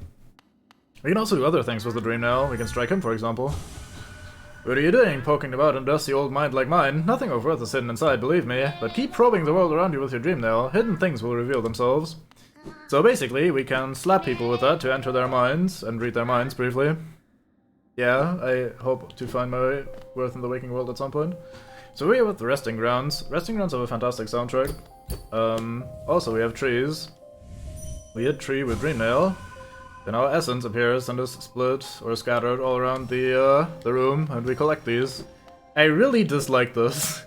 We can also do other things with the Dream Nail. We can strike him, for example. What are you doing, poking about in dusty old mind like mine? Nothing of worth is hidden inside, believe me. But keep probing the world around you with your Dream Nail. Hidden things will reveal themselves. So basically, we can slap people with that to enter their minds and read their minds briefly. Yeah, I hope to find my worth in the waking world at some point. So we're with the Resting Grounds. Resting Grounds have a fantastic soundtrack. Also, we have trees. We hit tree with Dream Nail. Then our essence appears and is split or scattered all around the room, and we collect these. I really dislike this.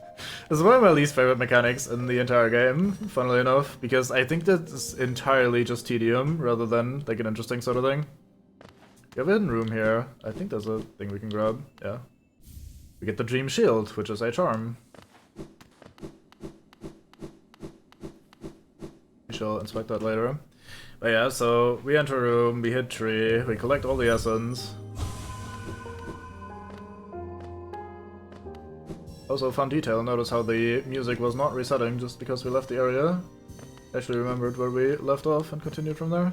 This is one of my least favorite mechanics in the entire game, funnily enough, because I think that it's entirely just tedium rather than like an interesting sort of thing. We have a hidden room here. I think there's a thing we can grab. Yeah. We get the Dream Shield, which is a charm. We shall inspect that later. But yeah, so we enter a room, we hit tree, we collect all the essence. Also, a fun detail, notice how the music was not resetting just because we left the area. Actually remembered where we left off and continued from there.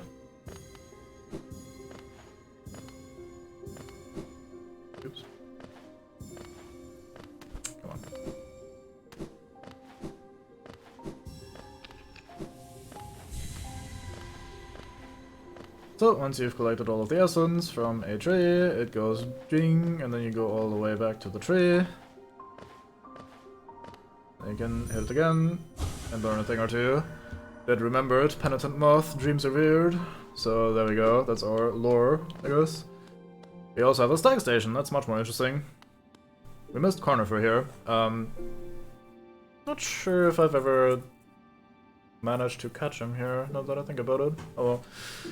Oops. Come on. So, once you've collected all of the essence from a tree, it goes ding, and then you go all the way back to the tree. You can hit it again, and learn a thing or two. Dead remembered, penitent moth, dreams revered. So there we go, that's our lore, I guess. We also have a stag station, that's much more interesting. We missed Cornifer here. Not sure if I've ever managed to catch him here, now that I think about it. Oh well.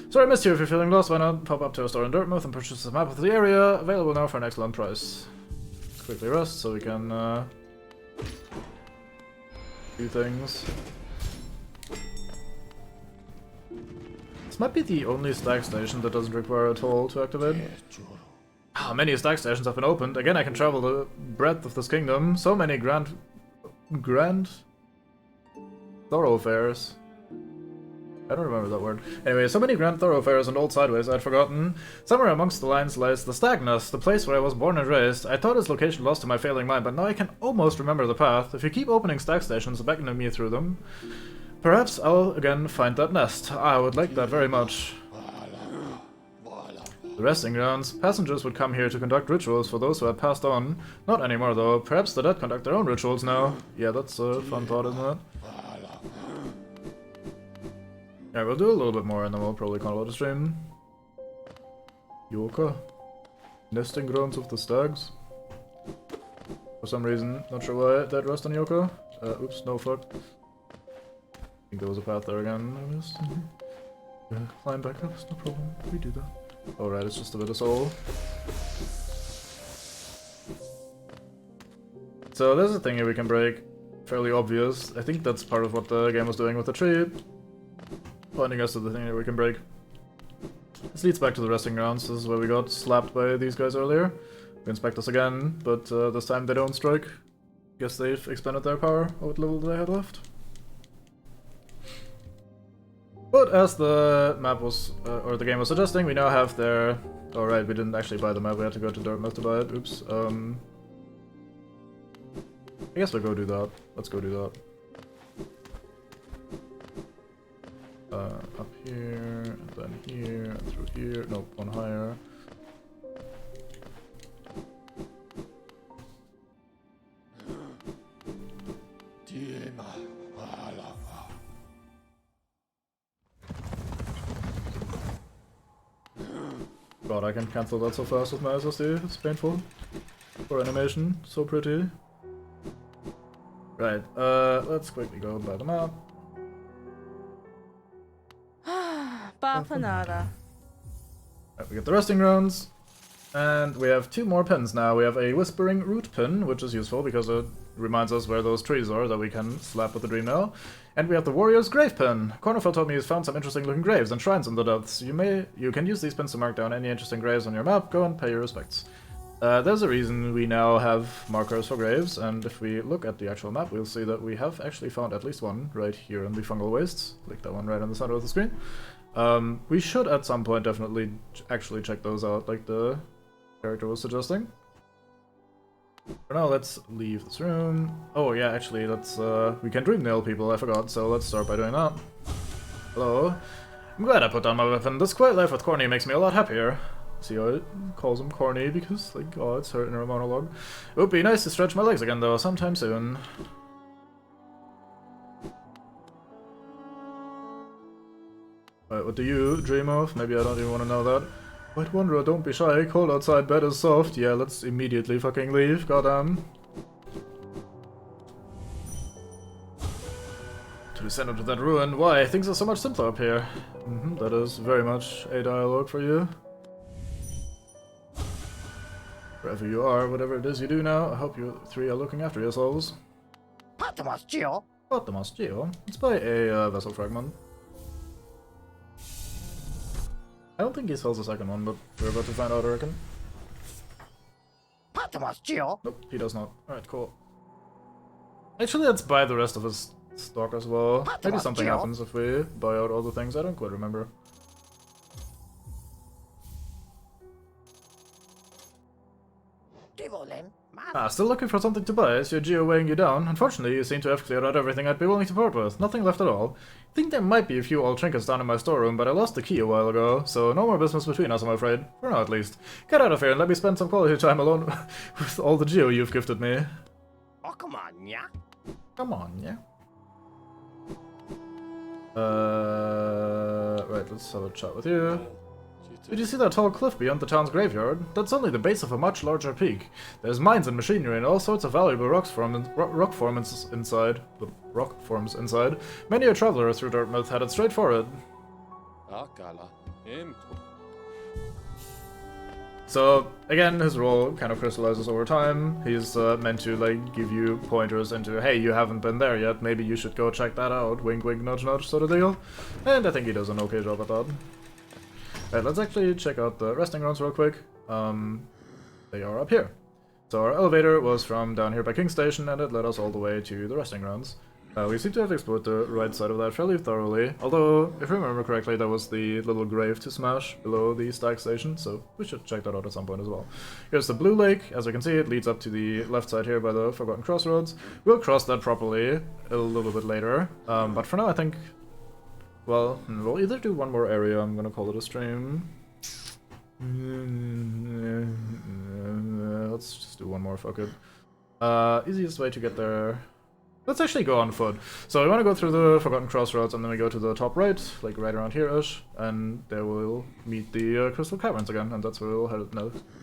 Sorry I missed you. If you're feeling lost, why not pop up to a store in Dartmouth and purchase a map of the area, available now for an excellent price. Quickly rest so we can do things. This might be the only stag station that doesn't require a toll to activate. Ah, many stag stations have been opened. Again, I can travel the breadth of this kingdom. So many grand thoroughfares. I don't remember that word. Anyway, so many grand thoroughfares and old sideways I'd forgotten. Somewhere amongst the lines lies the Stag Nest, the place where I was born and raised. I thought its location lost to my failing mind, but now I can almost remember the path. If you keep opening stag stations, beckoning me through them, perhaps I'll again find that nest. I would like that very much. The Resting Grounds. Passengers would come here to conduct rituals for those who had passed on. Not anymore though. Perhaps the dead conduct their own rituals now. Yeah, that's a fun thought, isn't it? Yeah, we'll do a little bit more and then we'll probably call it a stream. Yoka. Nesting grounds of the stags. For some reason, not sure why that rest on Yoka. Oops, no fuck. I think there was a path there again. I missed. Yeah, climb back up, it's no problem. We do that. Alright, it's just a bit of soul. So there's a thing here we can break. Fairly obvious. I think that's part of what the game was doing with the tree. Pointing us to the thing that we can break. This leads back to the resting grounds. This is where we got slapped by these guys earlier. We inspect this again, but this time they don't strike. Guess they've expanded their power. What level do they have left? But as the map was, or the game was suggesting, we now have their... Alright, we didn't actually buy the map, we had to go to Dartmouth to buy it. Oops. I guess we'll go do that. Let's go do that. Up here, and then here, and through here. Nope, one higher. God, I can cancel that so fast with my SSD. It's painful. For animation, so pretty. Right, let's quickly go by the map. Bapanada. Right, we get the resting grounds, and we have 2 more pins now. We have a Whispering Root pin, which is useful because it reminds us where those trees are that we can slap with the Dream Nail. And we have the Warrior's Grave pin. Cornerfell told me he's found some interesting looking graves and shrines in the depths. You can use these pins to mark down any interesting graves on your map. Go and pay your respects. There's a reason we now have markers for graves, and if we look at the actual map, we'll see that we have actually found at least one right here in the Fungal Wastes. Click that one right in the center of the screen. We should at some point definitely actually check those out, like the character was suggesting. For now, let's leave this room. Oh yeah, actually, let's we can dream nail people, I forgot, so let's start by doing that. Hello. I'm glad I put down my weapon. This quiet life with Corny makes me a lot happier. See how it calls him Corny because, like, oh, it's her inner monologue. It would be nice to stretch my legs again, though, sometime soon. Alright, what do you dream of? Maybe I don't even want to know that. White Wanderer, don't be shy. Cold outside, bed is soft. Yeah, let's immediately fucking leave. Goddamn. To descend into that ruin. Why? Things are so much simpler up here. That is very much a dialogue for you. Wherever you are, whatever it is you do now, I hope you 3 are looking after yourselves. Patmos Geo. Patmos Geo? It's by a vessel fragment. I don't think he sells the second one, but we're about to find out, I reckon. Patmos Geo. Nope, he does not. Alright, cool. Actually, let's buy the rest of his stock as well. Maybe something happens if we buy out all the things, I don't quite remember. Still looking for something to buy. Is your geo weighing you down? Unfortunately, you seem to have cleared out everything I'd be willing to part with. Nothing left at all. I think there might be a few old trinkets down in my storeroom, but I lost the key a while ago, so no more business between us, I'm afraid. For now, at least. Get out of here and let me spend some quality time alone with all the geo you've gifted me. Oh, come on, yeah? Come on, yeah? Right, let's have a chat with you. Did you see that tall cliff beyond the town's graveyard? That's only the base of a much larger peak. There's mines and machinery and all sorts of valuable rock forms inside. Many a traveler through Dartmouth headed straight for it. So, again, his role kind of crystallizes over time. He's meant to, like, give you pointers into, hey, you haven't been there yet, maybe you should go check that out, wink wink nudge nudge sort of deal. And I think he does an okay job at that. Right, let's actually check out the resting grounds real quick. They are up here. So our elevator was from down here by King Station, and it led us all the way to the resting grounds. We seem to have explored the right side of that fairly thoroughly, although, if I remember correctly, there was the little grave to smash below the stack station, so we should check that out at some point as well. Here's the Blue Lake. As we can see, it leads up to the left side here by the Forgotten Crossroads. We'll cross that properly a little bit later, but for now I think... Well, we'll either do one more area, I'm gonna call it a stream. Let's just do one more, fuck it. Easiest way to get there... Let's actually go on foot. So we want to go through the Forgotten Crossroads, and then we go to the top right, like right around here-ish, and there we'll meet the Crystal Caverns again, and that's where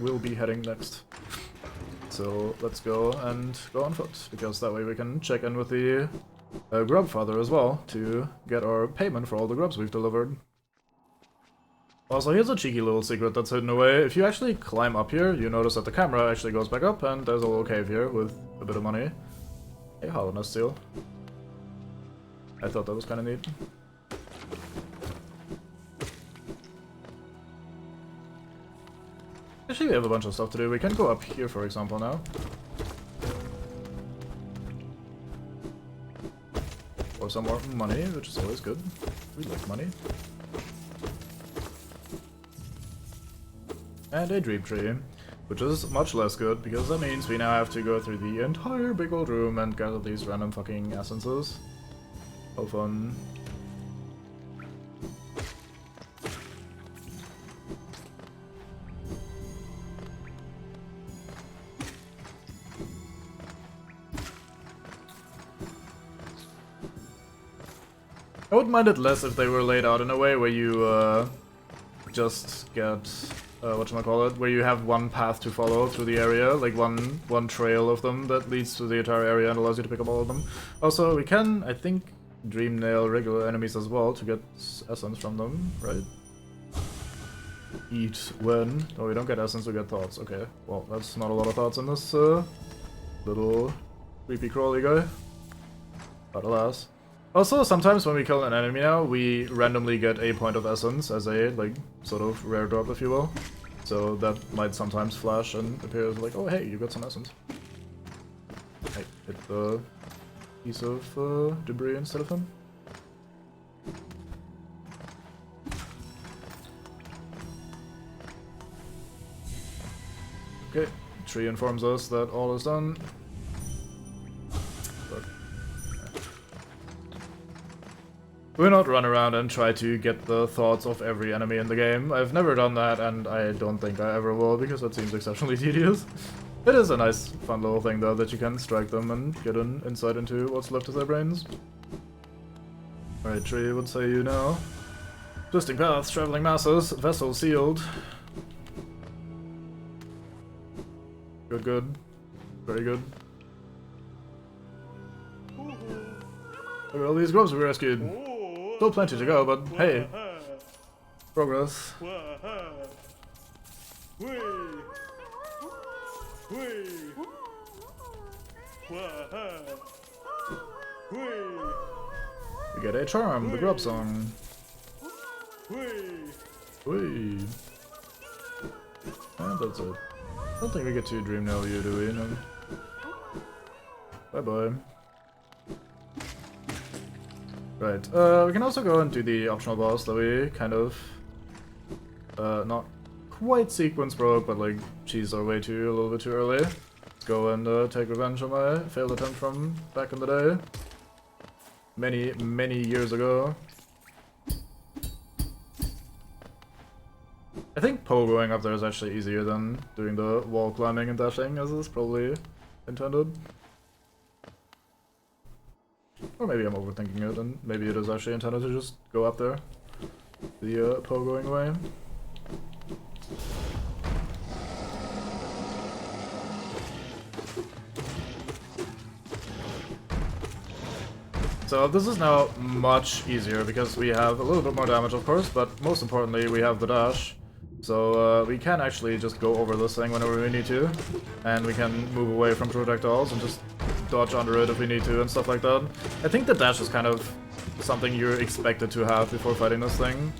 we'll be heading next. So let's go and go on foot, because that way we can check in with the Grub Father as well to get our payment for all the grubs we've delivered. Also, here's a cheeky little secret that's hidden away. If you actually climb up here, you notice that the camera actually goes back up, and there's a little cave here with a bit of money. A hollowness seal. I thought that was kind of neat. Actually, we have a bunch of stuff to do. We can go up here, for example, now. For some more money, which is always good. We like money. And a dream tree, which is much less good, because that means we now have to go through the entire big old room and gather these random fucking essences. How fun. I would mind it less if they were laid out in a way where you just get whatchamacallit, where you have one path to follow through the area, like one trail of them that leads to the entire area and allows you to pick up all of them. Also, we can, I think, dream nail regular enemies as well to get essence from them, right? Eat when? No, we don't get essence, we get thoughts. Okay, well, that's not a lot of thoughts in this little creepy crawly guy. But alas. Also, sometimes when we kill an enemy now, we randomly get a point of essence as a, like, sort of rare drop, if you will. So that might sometimes flash and appear as like, oh hey, you got some essence. I hit the piece of debris instead of him. Okay, tree informs us that all is done. We'll not run around and try to get the thoughts of every enemy in the game. I've never done that, and I don't think I ever will, because that seems exceptionally tedious. It is a nice, fun little thing, though, that you can strike them and get an insight into what's left of their brains. Alright, tree, what say you now? Twisting paths, traveling masses, vessel sealed. Good, good. Very good. Look at all these grubs we rescued. Still plenty to go, but hey, progress. We get a charm, the Grub Song. Whee. And that's it. I don't think we get to dream nail you, do we? No. Bye bye. Right, we can also go and do the optional boss that we kind of, not quite sequence broke, but like cheesed our way to a little bit too early. Let's go and take revenge on my failed attempt from back in the day. Many, many years ago. I think going up there is actually easier than doing the wall climbing and dashing, as is probably intended. Or maybe I'm overthinking it, and maybe it is actually intended to just go up there. The pogoing way. So this is now much easier, because we have a little bit more damage, of course, but most importantly we have the dash. So we can actually just go over this thing whenever we need to, and we can move away from projectiles and just dodge under it if we need to and stuff like that. I think the dash is kind of something you're expected to have before fighting this thing.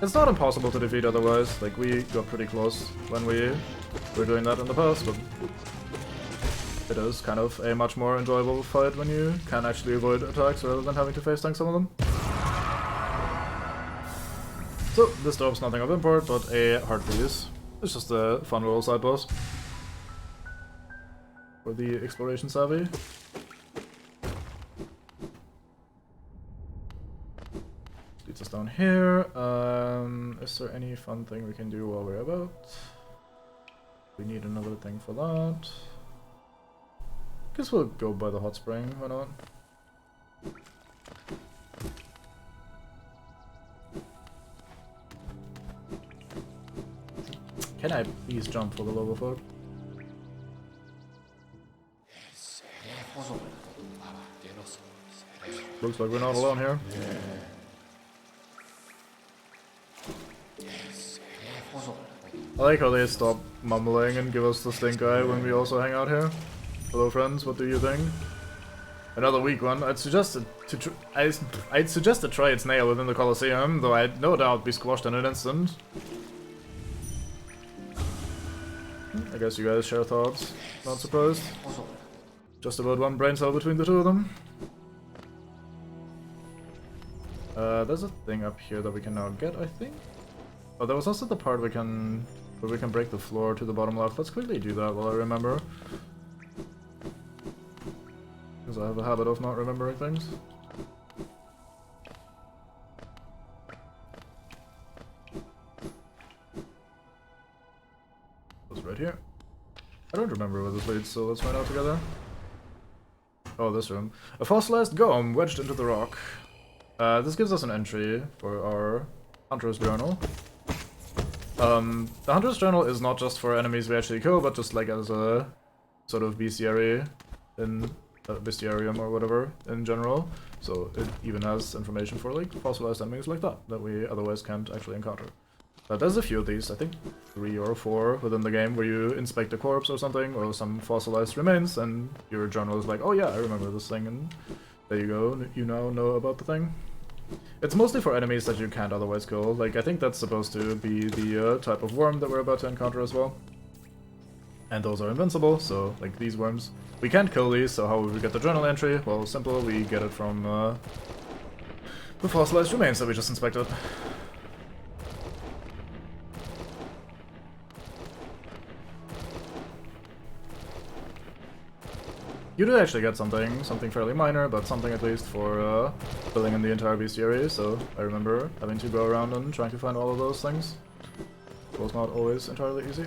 It's not impossible to defeat otherwise, like we got pretty close when we were doing that in the past, but it is kind of a much more enjoyable fight when you can actually avoid attacks rather than having to face tank some of them. So, this drop's nothing of import, but a heart piece. It's just a fun little side boss. For the exploration savvy. Leads us down here. Is there any fun thing we can do while we're about? We need another thing for that. Guess we'll go by the hot spring, why not? Can I please jump for the love of fuck? Looks like we're not alone here. I like how they stop mumbling and give us the stink eye when we also hang out here. Hello friends, what do you think? Another weak one. I'd suggest to try its nail within the Colosseum, though I'd no doubt be squashed in an instant. I guess you guys share thoughts. Not surprised. Just about one brain cell between the two of them. There's a thing up here that we can now get, I think. Oh, there was also the part where we can break the floor to the bottom left. Let's quickly do that while I remember. Because I have a habit of not remembering things. It's right here. I don't remember where this leads, so let's find out together. Oh, this room. A fossilized gome wedged into the rock. This gives us an entry for our Hunter's Journal. The Hunter's Journal is not just for enemies we actually kill, but just like as a sort of bestiary in bestiarium or whatever in general. So it even has information for like fossilized enemies like that we otherwise can't actually encounter. There's a few of these, I think 3 or 4 within the game, where you inspect a corpse or something, or some fossilized remains, and your journal is like, oh yeah, I remember this thing, and there you go, you now know about the thing. It's mostly for enemies that you can't otherwise kill. Like, I think that's supposed to be the type of worm that we're about to encounter as well. And those are invincible, so, like, these worms. We can't kill these, so how would we get the journal entry? Well, simple, we get it from the fossilized remains that we just inspected. You do actually get something fairly minor, but something at least for filling in the entire bestiary, so I remember having to go around and trying to find all of those things. It was not always entirely easy.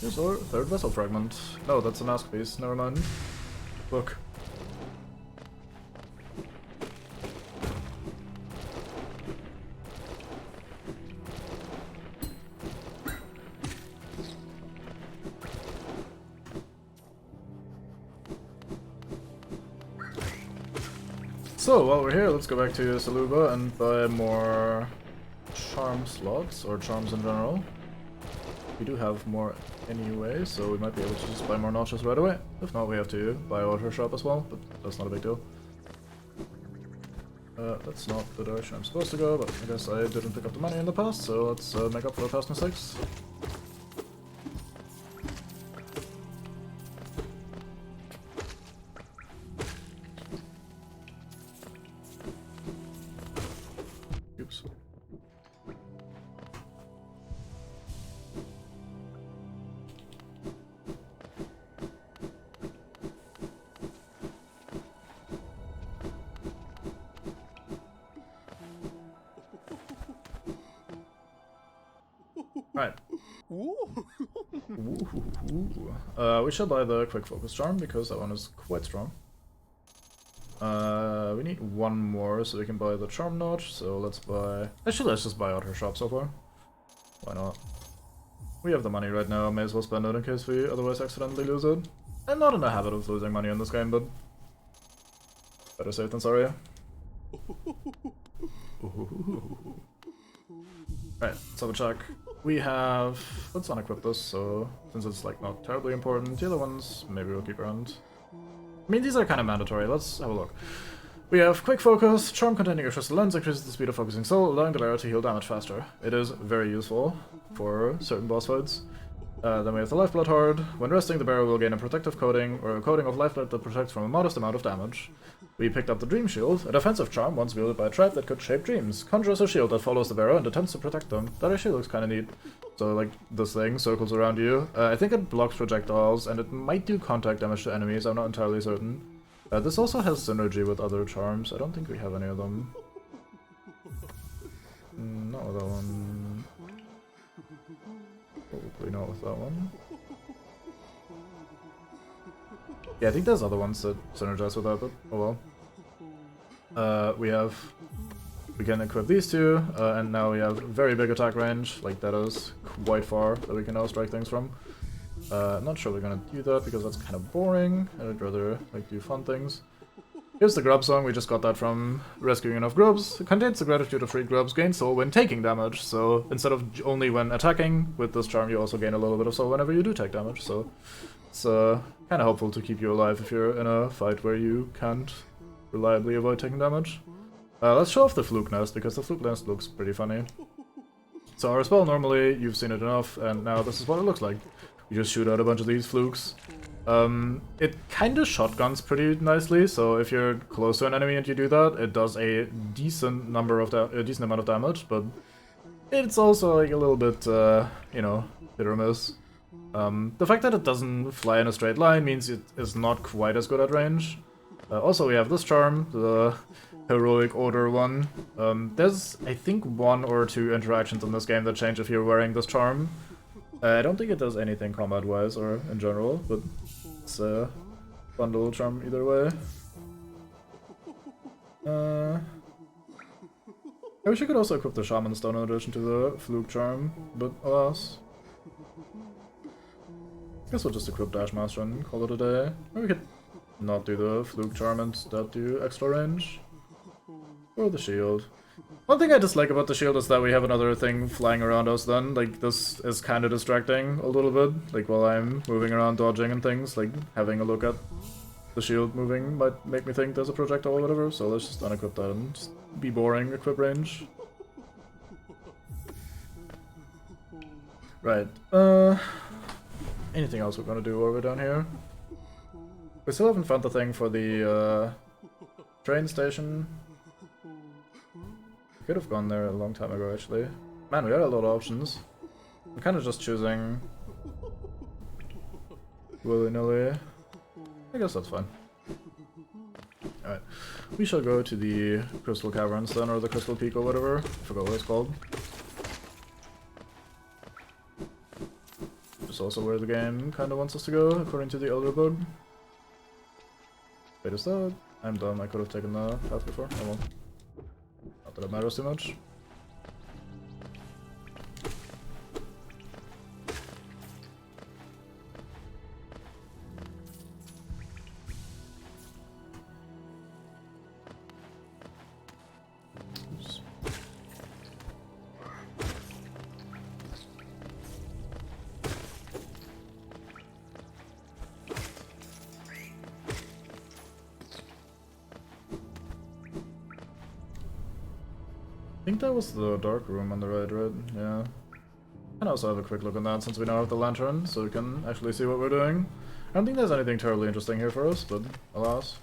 Here's our third vessel fragment. No, that's a mask piece, never mind. Look. So, while we're here, let's go back to Saluba and buy more charm slots, or charms in general. We do have more anyway, so we might be able to just buy more notches right away. If not, we have to buy out her shop as well, but that's not a big deal. That's not the direction I'm supposed to go, but I guess I didn't pick up the money in the past, so let's make up for past mistakes. Oops. Right. We should buy the quick focus charm because that one is quite strong. We need one more so we can buy the charm notch, so let's buy... Actually, let's just buy out her shop so far. Why not? We have the money right now, may as well spend it in case we otherwise accidentally lose it. I'm not in the habit of losing money in this game, but... better safe than sorry. Right, let's have a check. We have... let's unequip this, so since it's like not terribly important, the other ones maybe we'll keep around. I mean, these are kind of mandatory, let's have a look. We have Quick Focus, charm containing a crystal lens increases the speed of focusing soul, allowing the bearer to heal damage faster. It is very useful for certain boss fights. Then we have the Lifeblood Horde. When resting, the bearer will gain a protective coating, or a coating of lifeblood that protects from a modest amount of damage. We picked up the Dream Shield, a defensive charm once wielded by a tribe that could shape dreams. Conjures a shield that follows the bearer and attempts to protect them. That actually looks kinda neat. So, like, this thing circles around you. I think it blocks projectiles, and it might do contact damage to enemies, I'm not entirely certain. This also has synergy with other charms. I don't think we have any of them. Not with that one. Probably not with that one. Yeah, I think there's other ones that synergize with that, but oh well. We can equip these two, and now we have very big attack range, like that is quite far that we can now strike things from. I'm not sure we're gonna do that because that's kind of boring. I'd rather like do fun things. Here's the Grub Song, we just got that from rescuing enough grubs. It contains the gratitude of free grubs gain soul when taking damage, so instead of only when attacking, with this charm you also gain a little bit of soul whenever you do take damage, so it's kind of helpful to keep you alive if you're in a fight where you can't reliably avoid taking damage. Let's show off the Fluke nest, because the Fluke nest looks pretty funny. So our spell normally, you've seen it enough, and now this is what it looks like. You just shoot out a bunch of these flukes. It kinda shotguns pretty nicely, so if you're close to an enemy and you do that, it does a decent amount of damage, but it's also like a little bit, you know, hit or miss. The fact that it doesn't fly in a straight line means it is not quite as good at range. Also, we have this charm, the Heroic Order one. There's, I think, 1 or 2 interactions in this game that change if you're wearing this charm. I don't think it does anything combat-wise or in general, but it's a fun little charm either way. I wish I could also equip the Shaman Stone in addition to the Fluke charm, but alas. Guess we'll just equip Dash Master and call it a day. Or we could not do the Fluke charm and instead do extra range. Or the shield. One thing I dislike about the shield is that we have another thing flying around us then. Like, this is kind of distracting a little bit. Like, while I'm moving around dodging and things, like, having a look at the shield moving might make me think there's a projectile or whatever. So let's just unequip that and just be boring, equip range. Right. Anything else we're gonna do while we're down here? We still haven't found the thing for the train station. Could have gone there a long time ago, actually. Man, we had a lot of options. I'm kind of just choosing willy-nilly. I guess that's fine. Alright. We shall go to the Crystal Caverns then, or the Crystal Peak or whatever. I forgot what it's called. Which is also where the game kind of wants us to go, according to the Elder Bug. Wait, is that? I'm dumb, I could have taken the path before. Oh well. Not that it matters too much. Oops. I think that was the dark room on the right? Yeah. And also have a quick look on that since we now have the lantern, so we can actually see what we're doing. I don't think there's anything terribly interesting here for us, but alas.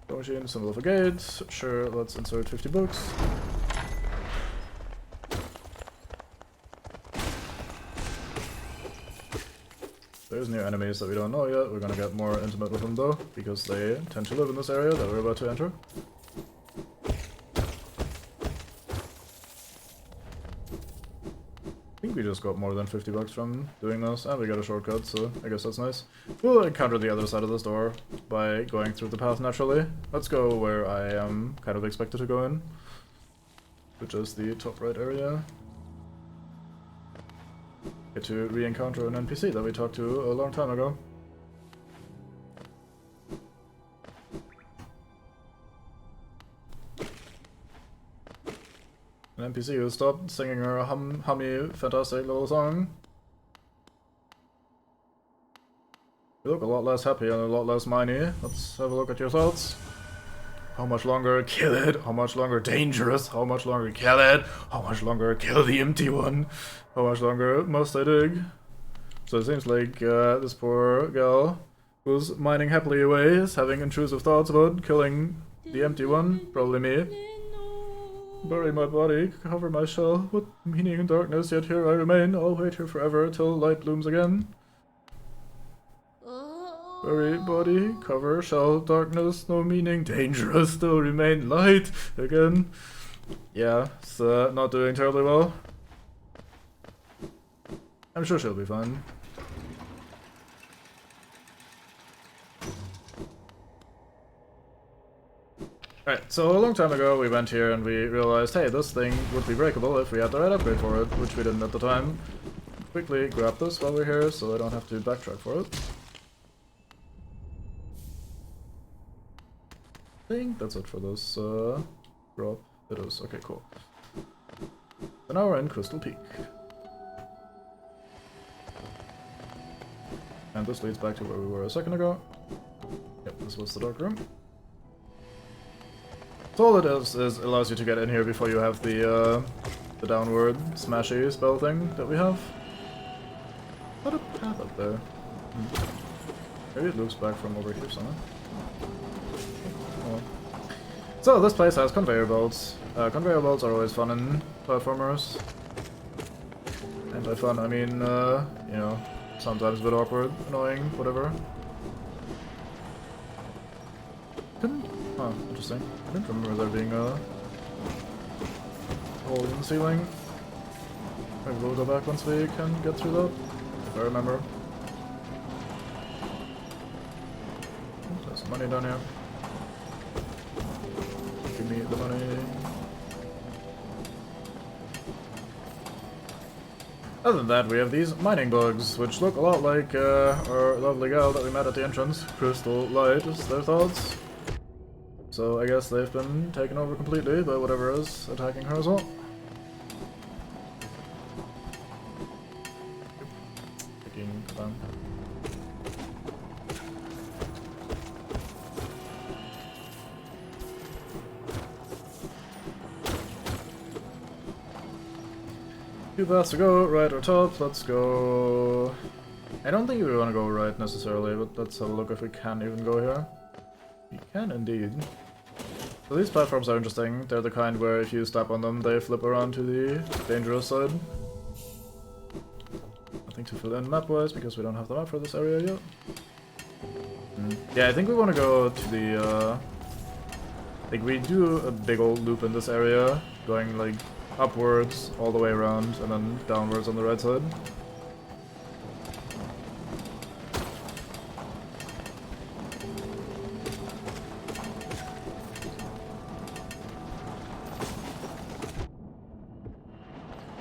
Go machine, symbol of a gate. Sure, let's insert 50 books. There's new enemies that we don't know yet. We're gonna get more intimate with them though, because they tend to live in this area that we're about to enter. I think we just got more than 50 bucks from doing this, and we got a shortcut, so I guess that's nice. We'll encounter the other side of this door by going through the path naturally. Let's go where I am kind of expected to go in, which is the top right area. Get to re-encounter an NPC that we talked to a long time ago. An NPC who stopped singing her hummy, fantastic little song. You look a lot less happy and a lot less miney. Let's have a look at your thoughts. How much longer? Kill it. How much longer? Dangerous. How much longer? Kill it. How much longer? Kill the empty one. How much longer must I dig? So it seems like this poor gal who's mining happily away is having intrusive thoughts about killing the empty one. Probably me. Bury my body, cover my shell, with meaning in darkness, yet here I remain. I'll wait here forever till light blooms again. Bury body, cover shell, darkness, no meaning, dangerous, still remain, light again. Yeah, it's not doing terribly well. I'm sure she'll be fine. Alright, so a long time ago we went here and we realized, hey, this thing would be breakable if we had the right upgrade for it, which we didn't at the time. quickly grab this while we're here so I don't have to backtrack for it. I think that's it for this drop. It is. Okay, cool. So now we're in Crystal Peak. And this leads back to where we were a second ago. Yep, this was the dark room. So all it is allows you to get in here before you have the downward smashy spell thing that we have. What a path up there. Maybe it loops back from over here somewhere. Oh. So this place has conveyor belts. Conveyor belts are always fun in platformers. And by fun I mean, you know, sometimes a bit awkward, annoying, whatever. Oh, interesting. I didn't remember there being a hole in the ceiling. Maybe we'll go back once we can get through that, if I remember. There's some money down here. Give me the money. Other than that, we have these mining bugs, which look a lot like our lovely gal that we met at the entrance. Crystal Light is their thoughts. So I guess they've been taken over completely by whatever is attacking her as well. Two paths to go, right or top, let's go... I don't think we want to go right necessarily, but let's have a look if we can even go here. We can indeed. So these platforms are interesting. They're the kind where if you step on them, they flip around to the dangerous side. Nothing to fill in map-wise, because we don't have the map for this area yet. Yeah, I think we want to go to the... I think we do a big old loop in this area, going like upwards all the way around, and then downwards on the right side.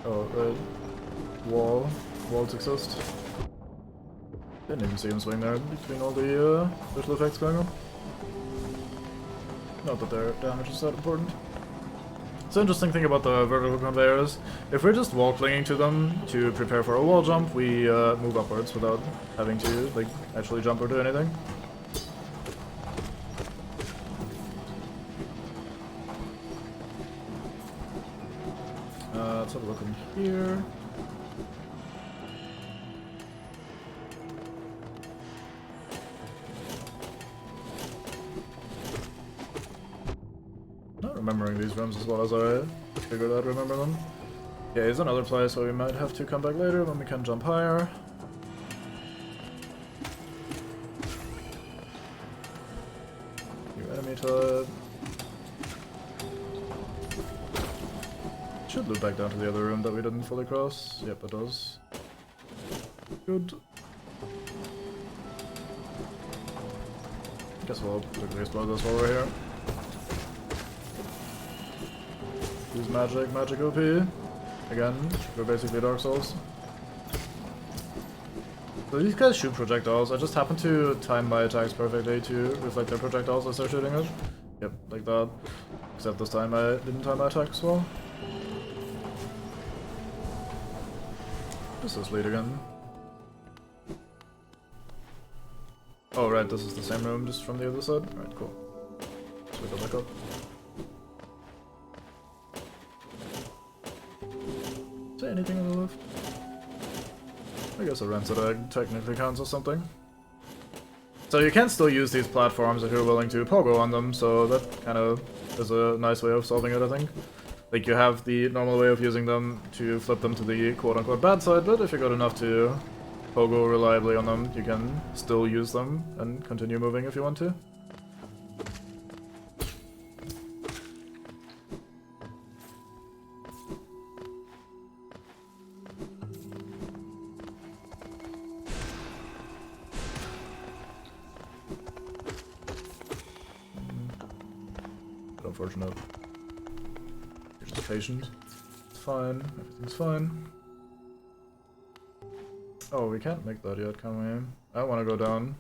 Oh, right. Walls exist. Didn't even see him swing there between all the visual effects going on. Not that their damage is that important. It's an interesting thing about the vertical conveyors. If we're just wall clinging to them to prepare for a wall jump, we move upwards without having to like actually jump or do anything. Let's have a look in here. Not remembering these rooms as well as I figured I'd remember them. Yeah, here's another place where we might have to come back later when we can jump higher. New enemy type. Should loop back down to the other room that we didn't fully cross. Yep, it does. Good. Guess we'll quickly explode this while we're here. Use magic OP. Again, we're basically Dark Souls. So these guys shoot projectiles. I just happen to time my attacks perfectly to reflect their projectiles as they're shooting it. Yep, like that. Except this time I didn't time my attacks well. Where's this lead again? Oh right, this is the same room, just from the other side. Alright, cool. So we go back up. Is there anything on the left? I guess a Rancid Egg technically counts as something. So you can still use these platforms if you're willing to pogo on them, so that kind of is a nice way of solving it, I think. Like, you have the normal way of using them to flip them to the quote-unquote bad side, but if you're good enough to pogo reliably on them, you can still use them and continue moving if you want to. But unfortunate. You're just patient. It's fine. Everything's fine. Oh, we can't make that yet, can we? I want to go down.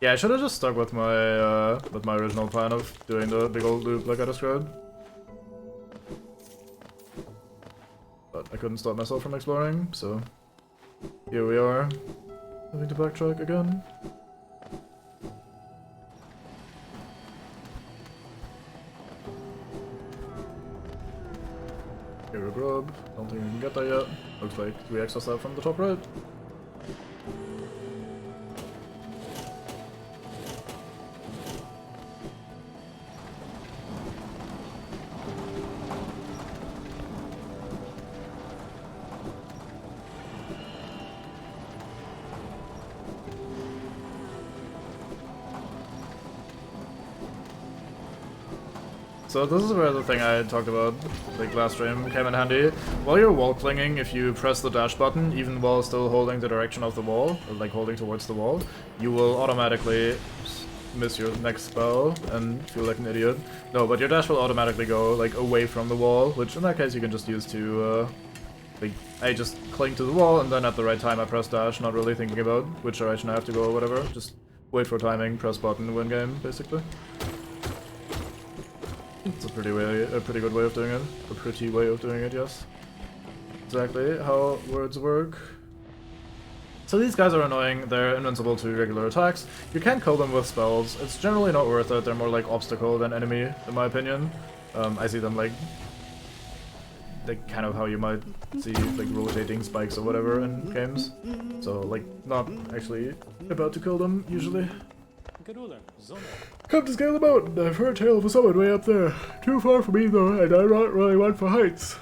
Yeah, I should have just stuck with my original plan of doing the big old loop like I described. But I couldn't stop myself from exploring, so here we are, having to backtrack again. Here we grub. Don't think we can get there yet. Looks like we access that from the top right. So this is where the thing I talked about, like last stream, came in handy. While you're wall clinging, if you press the dash button, even while still holding the direction of the wall, or like holding towards the wall, you will automatically miss your next spell and feel like an idiot. No, but your dash will automatically go like away from the wall, which in that case you can just use to, like, I just cling to the wall and then at the right time I press dash, not really thinking about which direction I have to go or whatever. Just wait for timing, press button, win game, basically. It's a pretty good way of doing it. A pretty way of doing it, yes. Exactly how words work. So these guys are annoying, they're invincible to regular attacks. You can kill them with spells. It's generally not worth it, they're more like obstacle than enemy, in my opinion. I see them like kind of how you might see like rotating spikes or whatever in games. So like not actually about to kill them, usually. Come to scale the mountain. I've heard tale of a summit way up there. Too far for me though, and I don't really want for heights.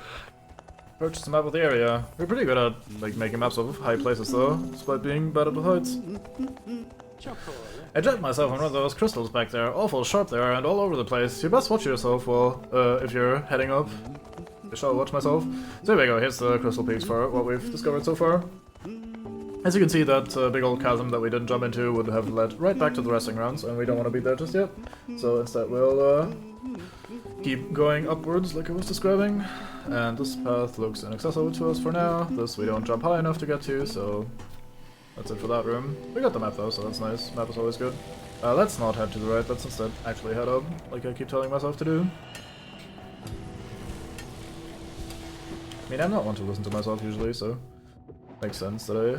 Purchase a map of the area. We're pretty good at like making maps of high places though, despite being bad at the heights. I jacked myself on one of those crystals back there. Awful sharp there and all over the place. You best watch yourself while if you're heading up. I shall watch myself. So there we go, here's the crystal peaks for what we've discovered so far. As you can see, that big old chasm that we didn't jump into would have led right back to the resting grounds, and we don't want to be there just yet. So instead we'll keep going upwards like I was describing. And this path looks inaccessible to us for now. This we don't jump high enough to get to, so that's it for that room. We got the map though, so that's nice. Map is always good. Let's not head to the right, let's instead actually head up, like I keep telling myself to do. I mean, I'm not one to listen to myself usually, so makes sense that I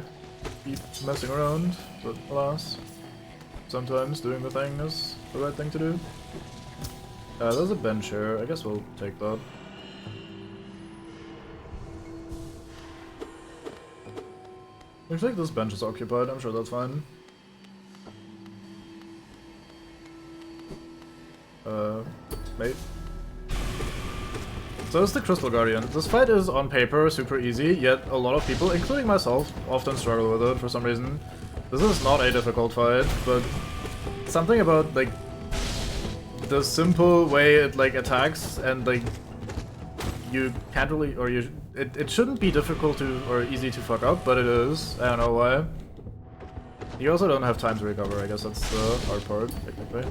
keep messing around, but alas, sometimes doing the thing is the right thing to do. There's a bench here, I guess we'll take that. Looks like this bench is occupied, I'm sure that's fine. Mate. So it's the Crystal Guardian. This fight is on paper super easy, yet a lot of people, including myself, often struggle with it for some reason. This is not a difficult fight, but something about like the simple way it like attacks and like you can't really, or it shouldn't be difficult to or easy to fuck up, but it is. I don't know why. You also don't have time to recover. I guess that's the hard part, technically.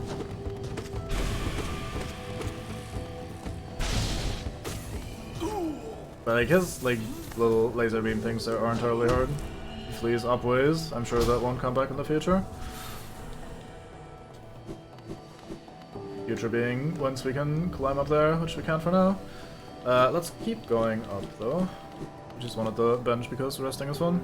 But like his like little laser beam things are entirely hard. He flees upways. I'm sure that won't come back in the future. Future being once we can climb up there, which we can't for now. Let's keep going up though. I just wanted the bench because resting is fun.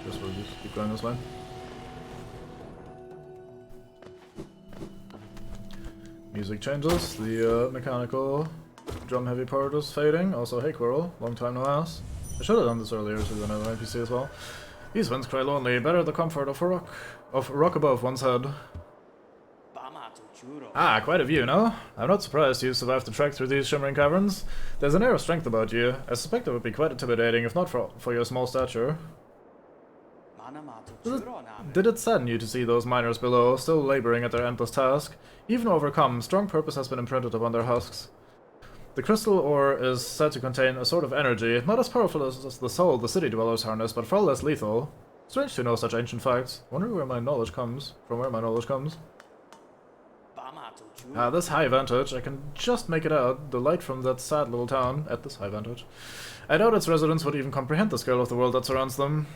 Guess we'll just keep going this way. Music changes, the mechanical drum heavy part is fading. Also, hey Quirrell, long time no ask. I should have done this earlier to another NPC as well. These winds cry lonely, better the comfort of a rock above one's head. Ah, quite a view, no? I'm not surprised you survived the trek through these shimmering caverns. There's an air of strength about you. I suspect it would be quite intimidating if not for your small stature. Did it sadden you to see those miners below, still laboring at their endless task? Even overcome, strong purpose has been imprinted upon their husks. The crystal ore is said to contain a sort of energy, not as powerful as the soul the city dwellers harness, but far less lethal. Strange to know such ancient facts. Wonder where my knowledge comes. From where my knowledge comes. Ah, this high vantage, I can just make it out. The light from that sad little town at this high vantage. I doubt its residents would even comprehend the scale of the world that surrounds them.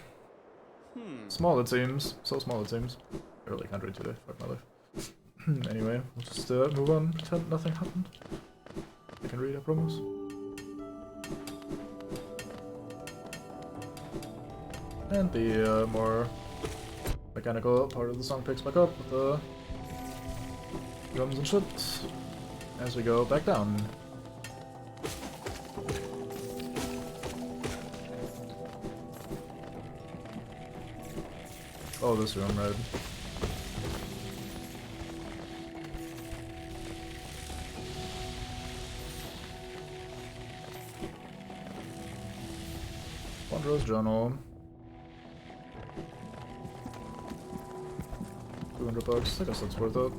Small it seems. So small it seems. I really can't read today. Fuck my life. Anyway, we'll just move on. Pretend nothing happened. I can read, I promise. And the more mechanical part of the song picks back up with the drums and shit as we go back down. Oh, this room, right. Wondrous Journal. 200 bucks, I guess that's worth it.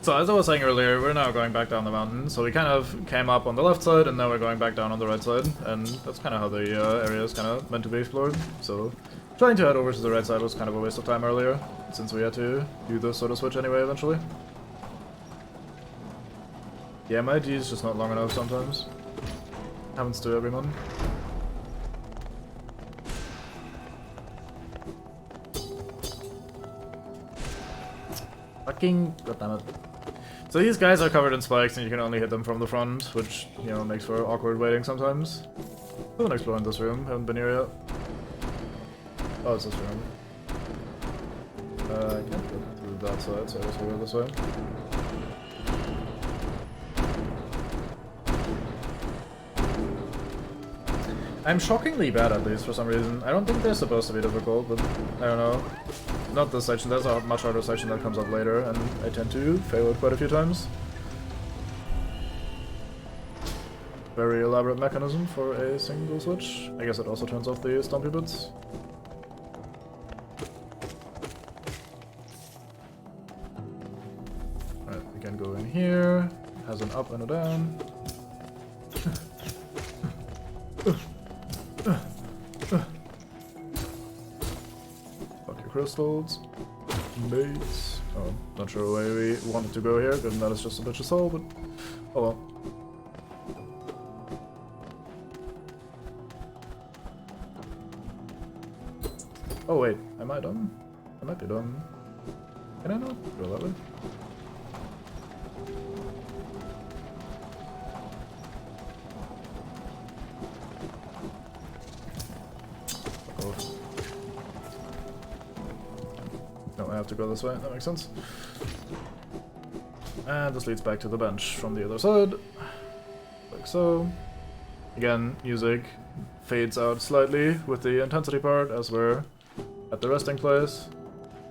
So as I was saying earlier, we're now going back down the mountain, so we kind of came up on the left side and now we're going back down on the right side, and that's kind of how the area is kind of meant to be explored. So trying to head over to the right side was kind of a waste of time earlier, since we had to do the sort of switch anyway eventually. Yeah, my D is just not long enough sometimes. Happens to everyone. Fucking goddammit. So these guys are covered in spikes and you can only hit them from the front, which, you know, makes for awkward waiting sometimes. Haven't explored this room, haven't been here yet. Oh, it's this room. I can't go through that side, so I guess we'll go this way. I'm shockingly bad at these for some reason. I don't think they're supposed to be difficult, but I don't know. Not this section, there's a much harder section that comes up later, and I tend to fail it quite a few times. Very elaborate mechanism for a single switch. I guess it also turns off the stumpy bits. Alright, we can go in here. It has an up and a down. Crystals, mates. Oh, not sure why we wanted to go here, given that it's just a bitch of soul, but oh well. Oh wait, am I dumb? I might be dumb. Can I not go that way? I have to go this way, that makes sense. And this leads back to the bench from the other side. Like so. Again, music fades out slightly with the intensity part as we're at the resting place.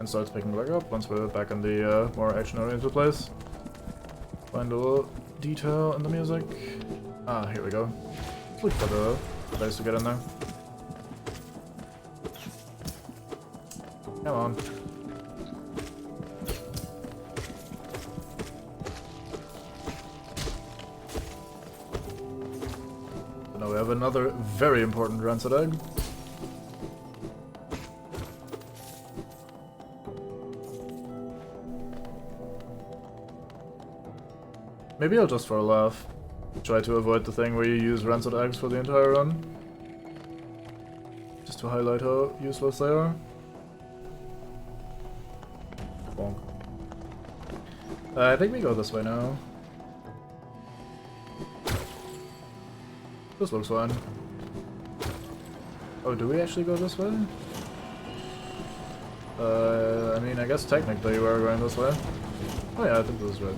And starts picking back up once we're back in the more action-oriented place. Find a little detail in the music. Ah, here we go. Let's look for the place to get in there. Come on. Now we have another very important Rancid Egg. Maybe I'll just for a laugh try to avoid the thing where you use Rancid Eggs for the entire run. Just to highlight how useless they are. Bonk. I think we go this way now. This looks fine. Oh, do we actually go this way? I mean, I guess technically we're going this way. Oh yeah, I think this is right.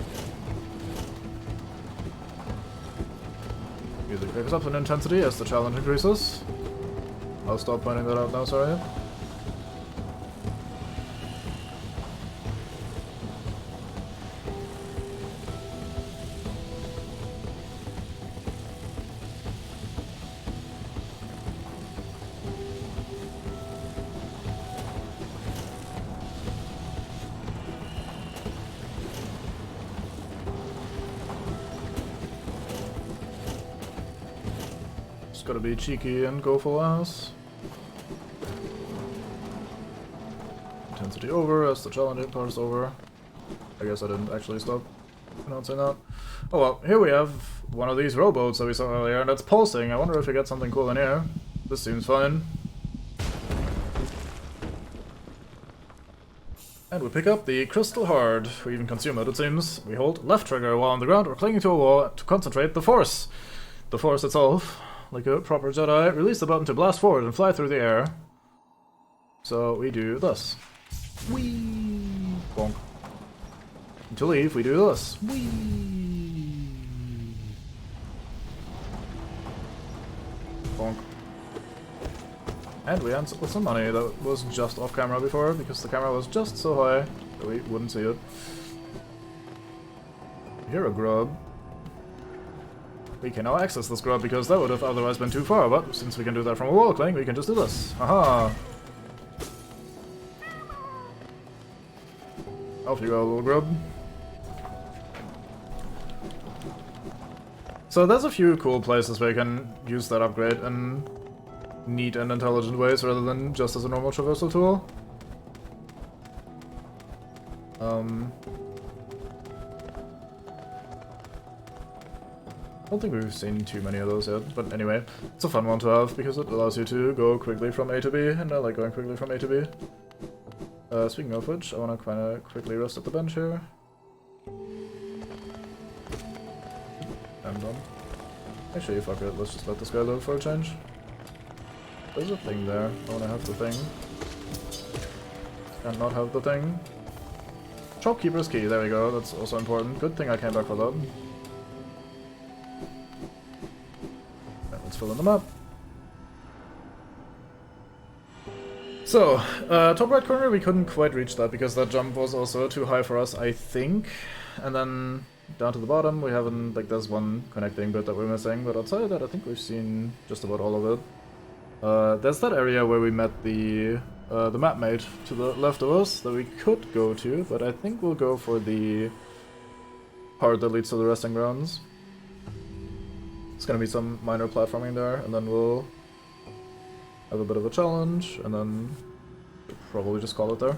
Music picks up in intensity as the challenge increases. I'll stop pointing that out now, sorry. gotta be cheeky and go full ass. Intensity over as the challenging part is over. I guess I didn't actually stop announcing that. Oh well, here we have one of these rowboats that we saw earlier, and that's pulsing. I wonder if we get something cool in here. This seems fine. And we pick up the crystal heart. We even consume it seems. We hold left trigger while on the ground or clinging to a wall to concentrate the force. The force itself, like a proper Jedi, release the button to blast forward and fly through the air. So we do this. Whee! Bonk. And to leave, we do this. Whee! Bonk. And we end with some money that was just off camera before, because the camera was just so high that we wouldn't see it. Hero grub. We can now access this grub because that would have otherwise been too far, but since we can do that from a wall cling, we can just do this. Haha! Off you go, little grub. So there's a few cool places where you can use that upgrade in neat and intelligent ways rather than just as a normal traversal tool. I don't think we've seen too many of those yet, but anyway, it's a fun one to have because it allows you to go quickly from A to B, and I like going quickly from A to B. Speaking of which, I want to kind of quickly rest at the bench here. I'm done. Actually, fuck it, let's just let this guy live for a change. There's a thing there. I want to have the thing. Can't not have the thing. Shopkeeper's key, there we go, that's also important. Good thing I came back for that. Right, let's fill in the map. So, top right corner, we couldn't quite reach that because that jump was also too high for us, I think. And then down to the bottom, we haven't, like, there's one connecting bit that we're missing, but outside of that, I think we've seen just about all of it. There's that area where we met the map mate to the left of us that we could go to, but I think we'll go for the part that leads to the resting grounds. It's gonna be some minor platforming there, and then we'll have a bit of a challenge, and then we'll probably just call it there.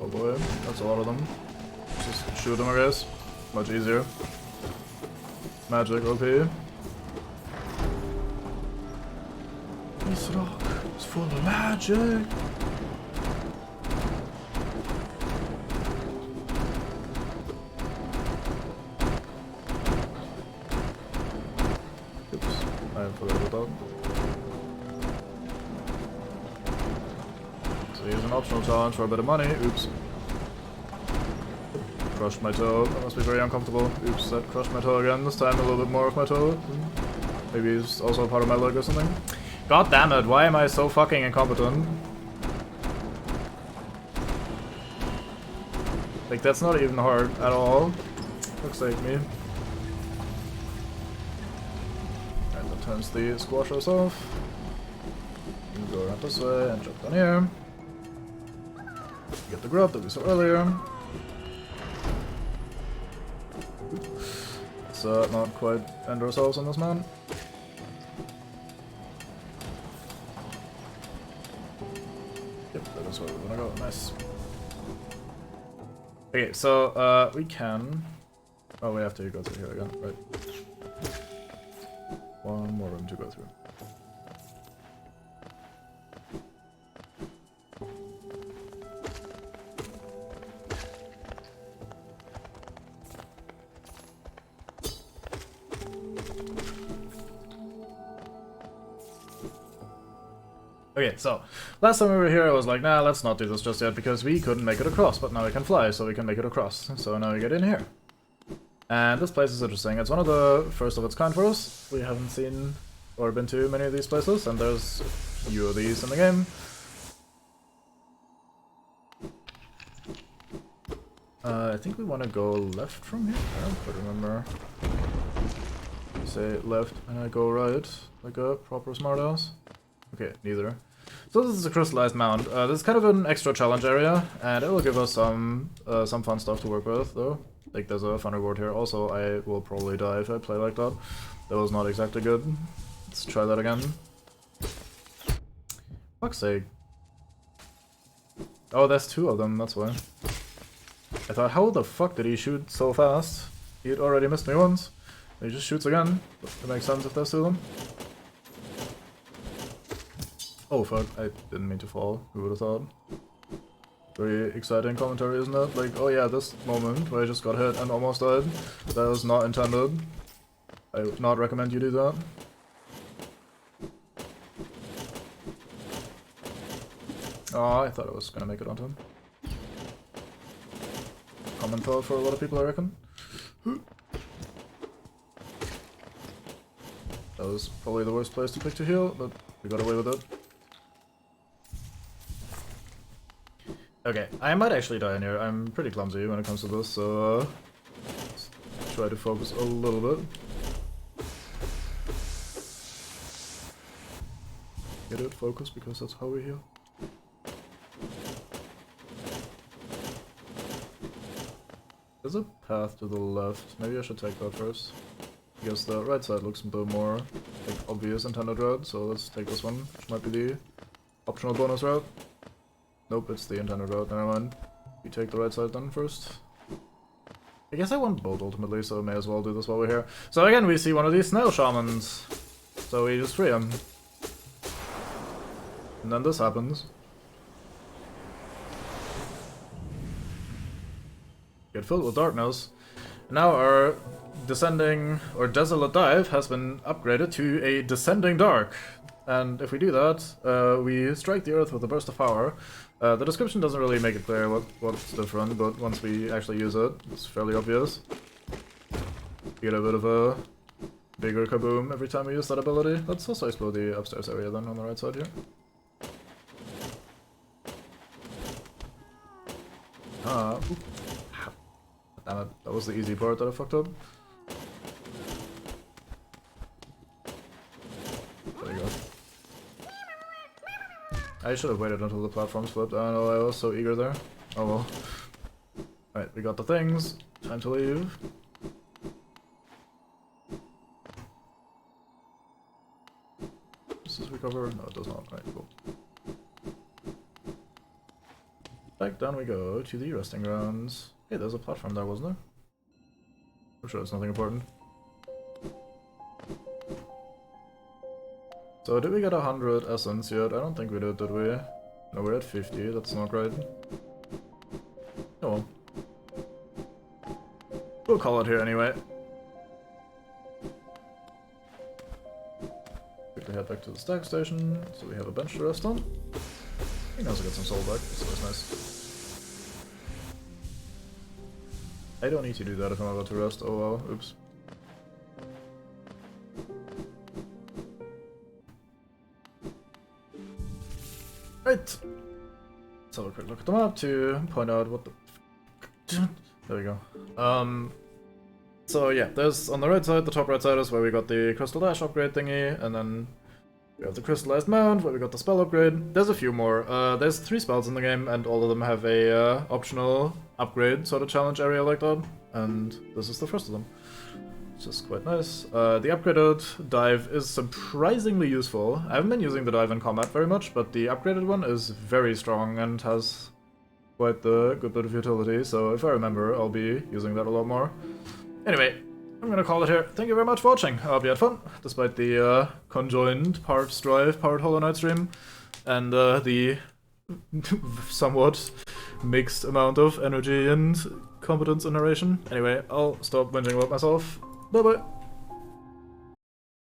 Oh boy, that's a lot of them. Just shoot them, I guess. Much easier. Magic OP. This rock is full of magic. Oops, I forgot about that. So here's an optional challenge for a bit of money. Oops. Crushed my toe. That must be very uncomfortable. Oops, that crushed my toe again. This time a little bit more of my toe. Maybe it's also a part of my leg or something. God damn it, why am I so fucking incompetent? Like, that's not even hard at all. Looks like me. Alright, that turns the squashers off. We go around this way and jump down here. Get the grub that we saw earlier. Let's not quite end ourselves on this man. Yep, that is where we wanna go. Nice. Okay, so we can. Oh, we have to go through here again, right? One more room to go through. Okay, so last time we were here I was like, nah, let's not do this just yet because we couldn't make it across, but now we can fly, so we can make it across. So now we get in here. And this place is interesting. It's one of the first of its kind for us. We haven't seen or been to many of these places, and there's a few of these in the game. I think we want to go left from here. I don't quite remember. Say left and I go right, like a proper smartass. Okay, neither. So this is a Crystallized Mound. This is kind of an extra challenge area, and it will give us some fun stuff to work with, though. Like, there's a fun reward here. Also, I will probably die if I play like that. That was not exactly good. Let's try that again. Fuck's sake. Oh, there's two of them, that's why. I thought, how the fuck did he shoot so fast? He had already missed me once. He just shoots again. It makes sense if there's two of them. Oh fuck, I didn't mean to fall. Who would have thought? Very exciting commentary, isn't it? Like, oh yeah, this moment where I just got hit and almost died. That was not intended. I would not recommend you do that. Oh, I thought I was gonna make it onto him. Common thought for a lot of people, I reckon. That was probably the worst place to pick to heal, but we got away with it. Okay, I might actually die in here. I'm pretty clumsy when it comes to this, so let's try to focus a little bit. Get it? Focus, because that's how we heal. There's a path to the left. Maybe I should take that first. I guess the right side looks a bit more like obvious intended route, so let's take this one, which might be the optional bonus route. Nope, it's the intended route, never mind. We take the right side then first. I guess I want both ultimately, so I may as well do this while we're here. So again, we see one of these snail shamans. So we just free him. And then this happens. Get filled with darkness. And now our descending or desolate dive has been upgraded to a descending dark. And if we do that, we strike the earth with a burst of power. The description doesn't really make it clear what's different, but once we actually use it, it's fairly obvious. You get a bit of a bigger kaboom every time we use that ability. Let's also explore the upstairs area then on the right side here. Oop. Damn it, that was the easy part that I fucked up. There you go. I should have waited until the platforms flipped. I know, I was so eager there. Oh well. Alright, we got the things. Time to leave. Does this recover? No, it does not. Alright, cool. Back down we go to the resting grounds. Hey, there's a platform there, wasn't there? I'm sure it's nothing important. So did we get 100 essence yet? I don't think we did we? No, we're at 50, that's not great. Oh well. We'll call it here anyway. Quickly head back to the stack station, so we have a bench to rest on. We can also get some soul back, so that's nice. I don't need to do that if I'm about to rest, oh well, oops. Right! Let's have a quick look at the map to point out what the... There we go. So yeah, there's on the right side, the top right side is where we got the Crystal Dash upgrade thingy, and then we have the Crystallized Mound, where we got the spell upgrade. There's a few more. There's 3 spells in the game, and all of them have a optional upgrade sort of challenge area like that, and this is the first of them. Which is quite nice. The upgraded dive is surprisingly useful. I haven't been using the dive in combat very much, but the upgraded one is very strong and has quite the good bit of utility, so if I remember, I'll be using that a lot more. Anyway, I'm gonna call it here. Thank you very much for watching. I hope you had fun, despite the conjoined part Strive, part Hollow Knight stream, and the somewhat mixed amount of energy and competence in narration. Anyway, I'll stop whinging about myself. Bye bye!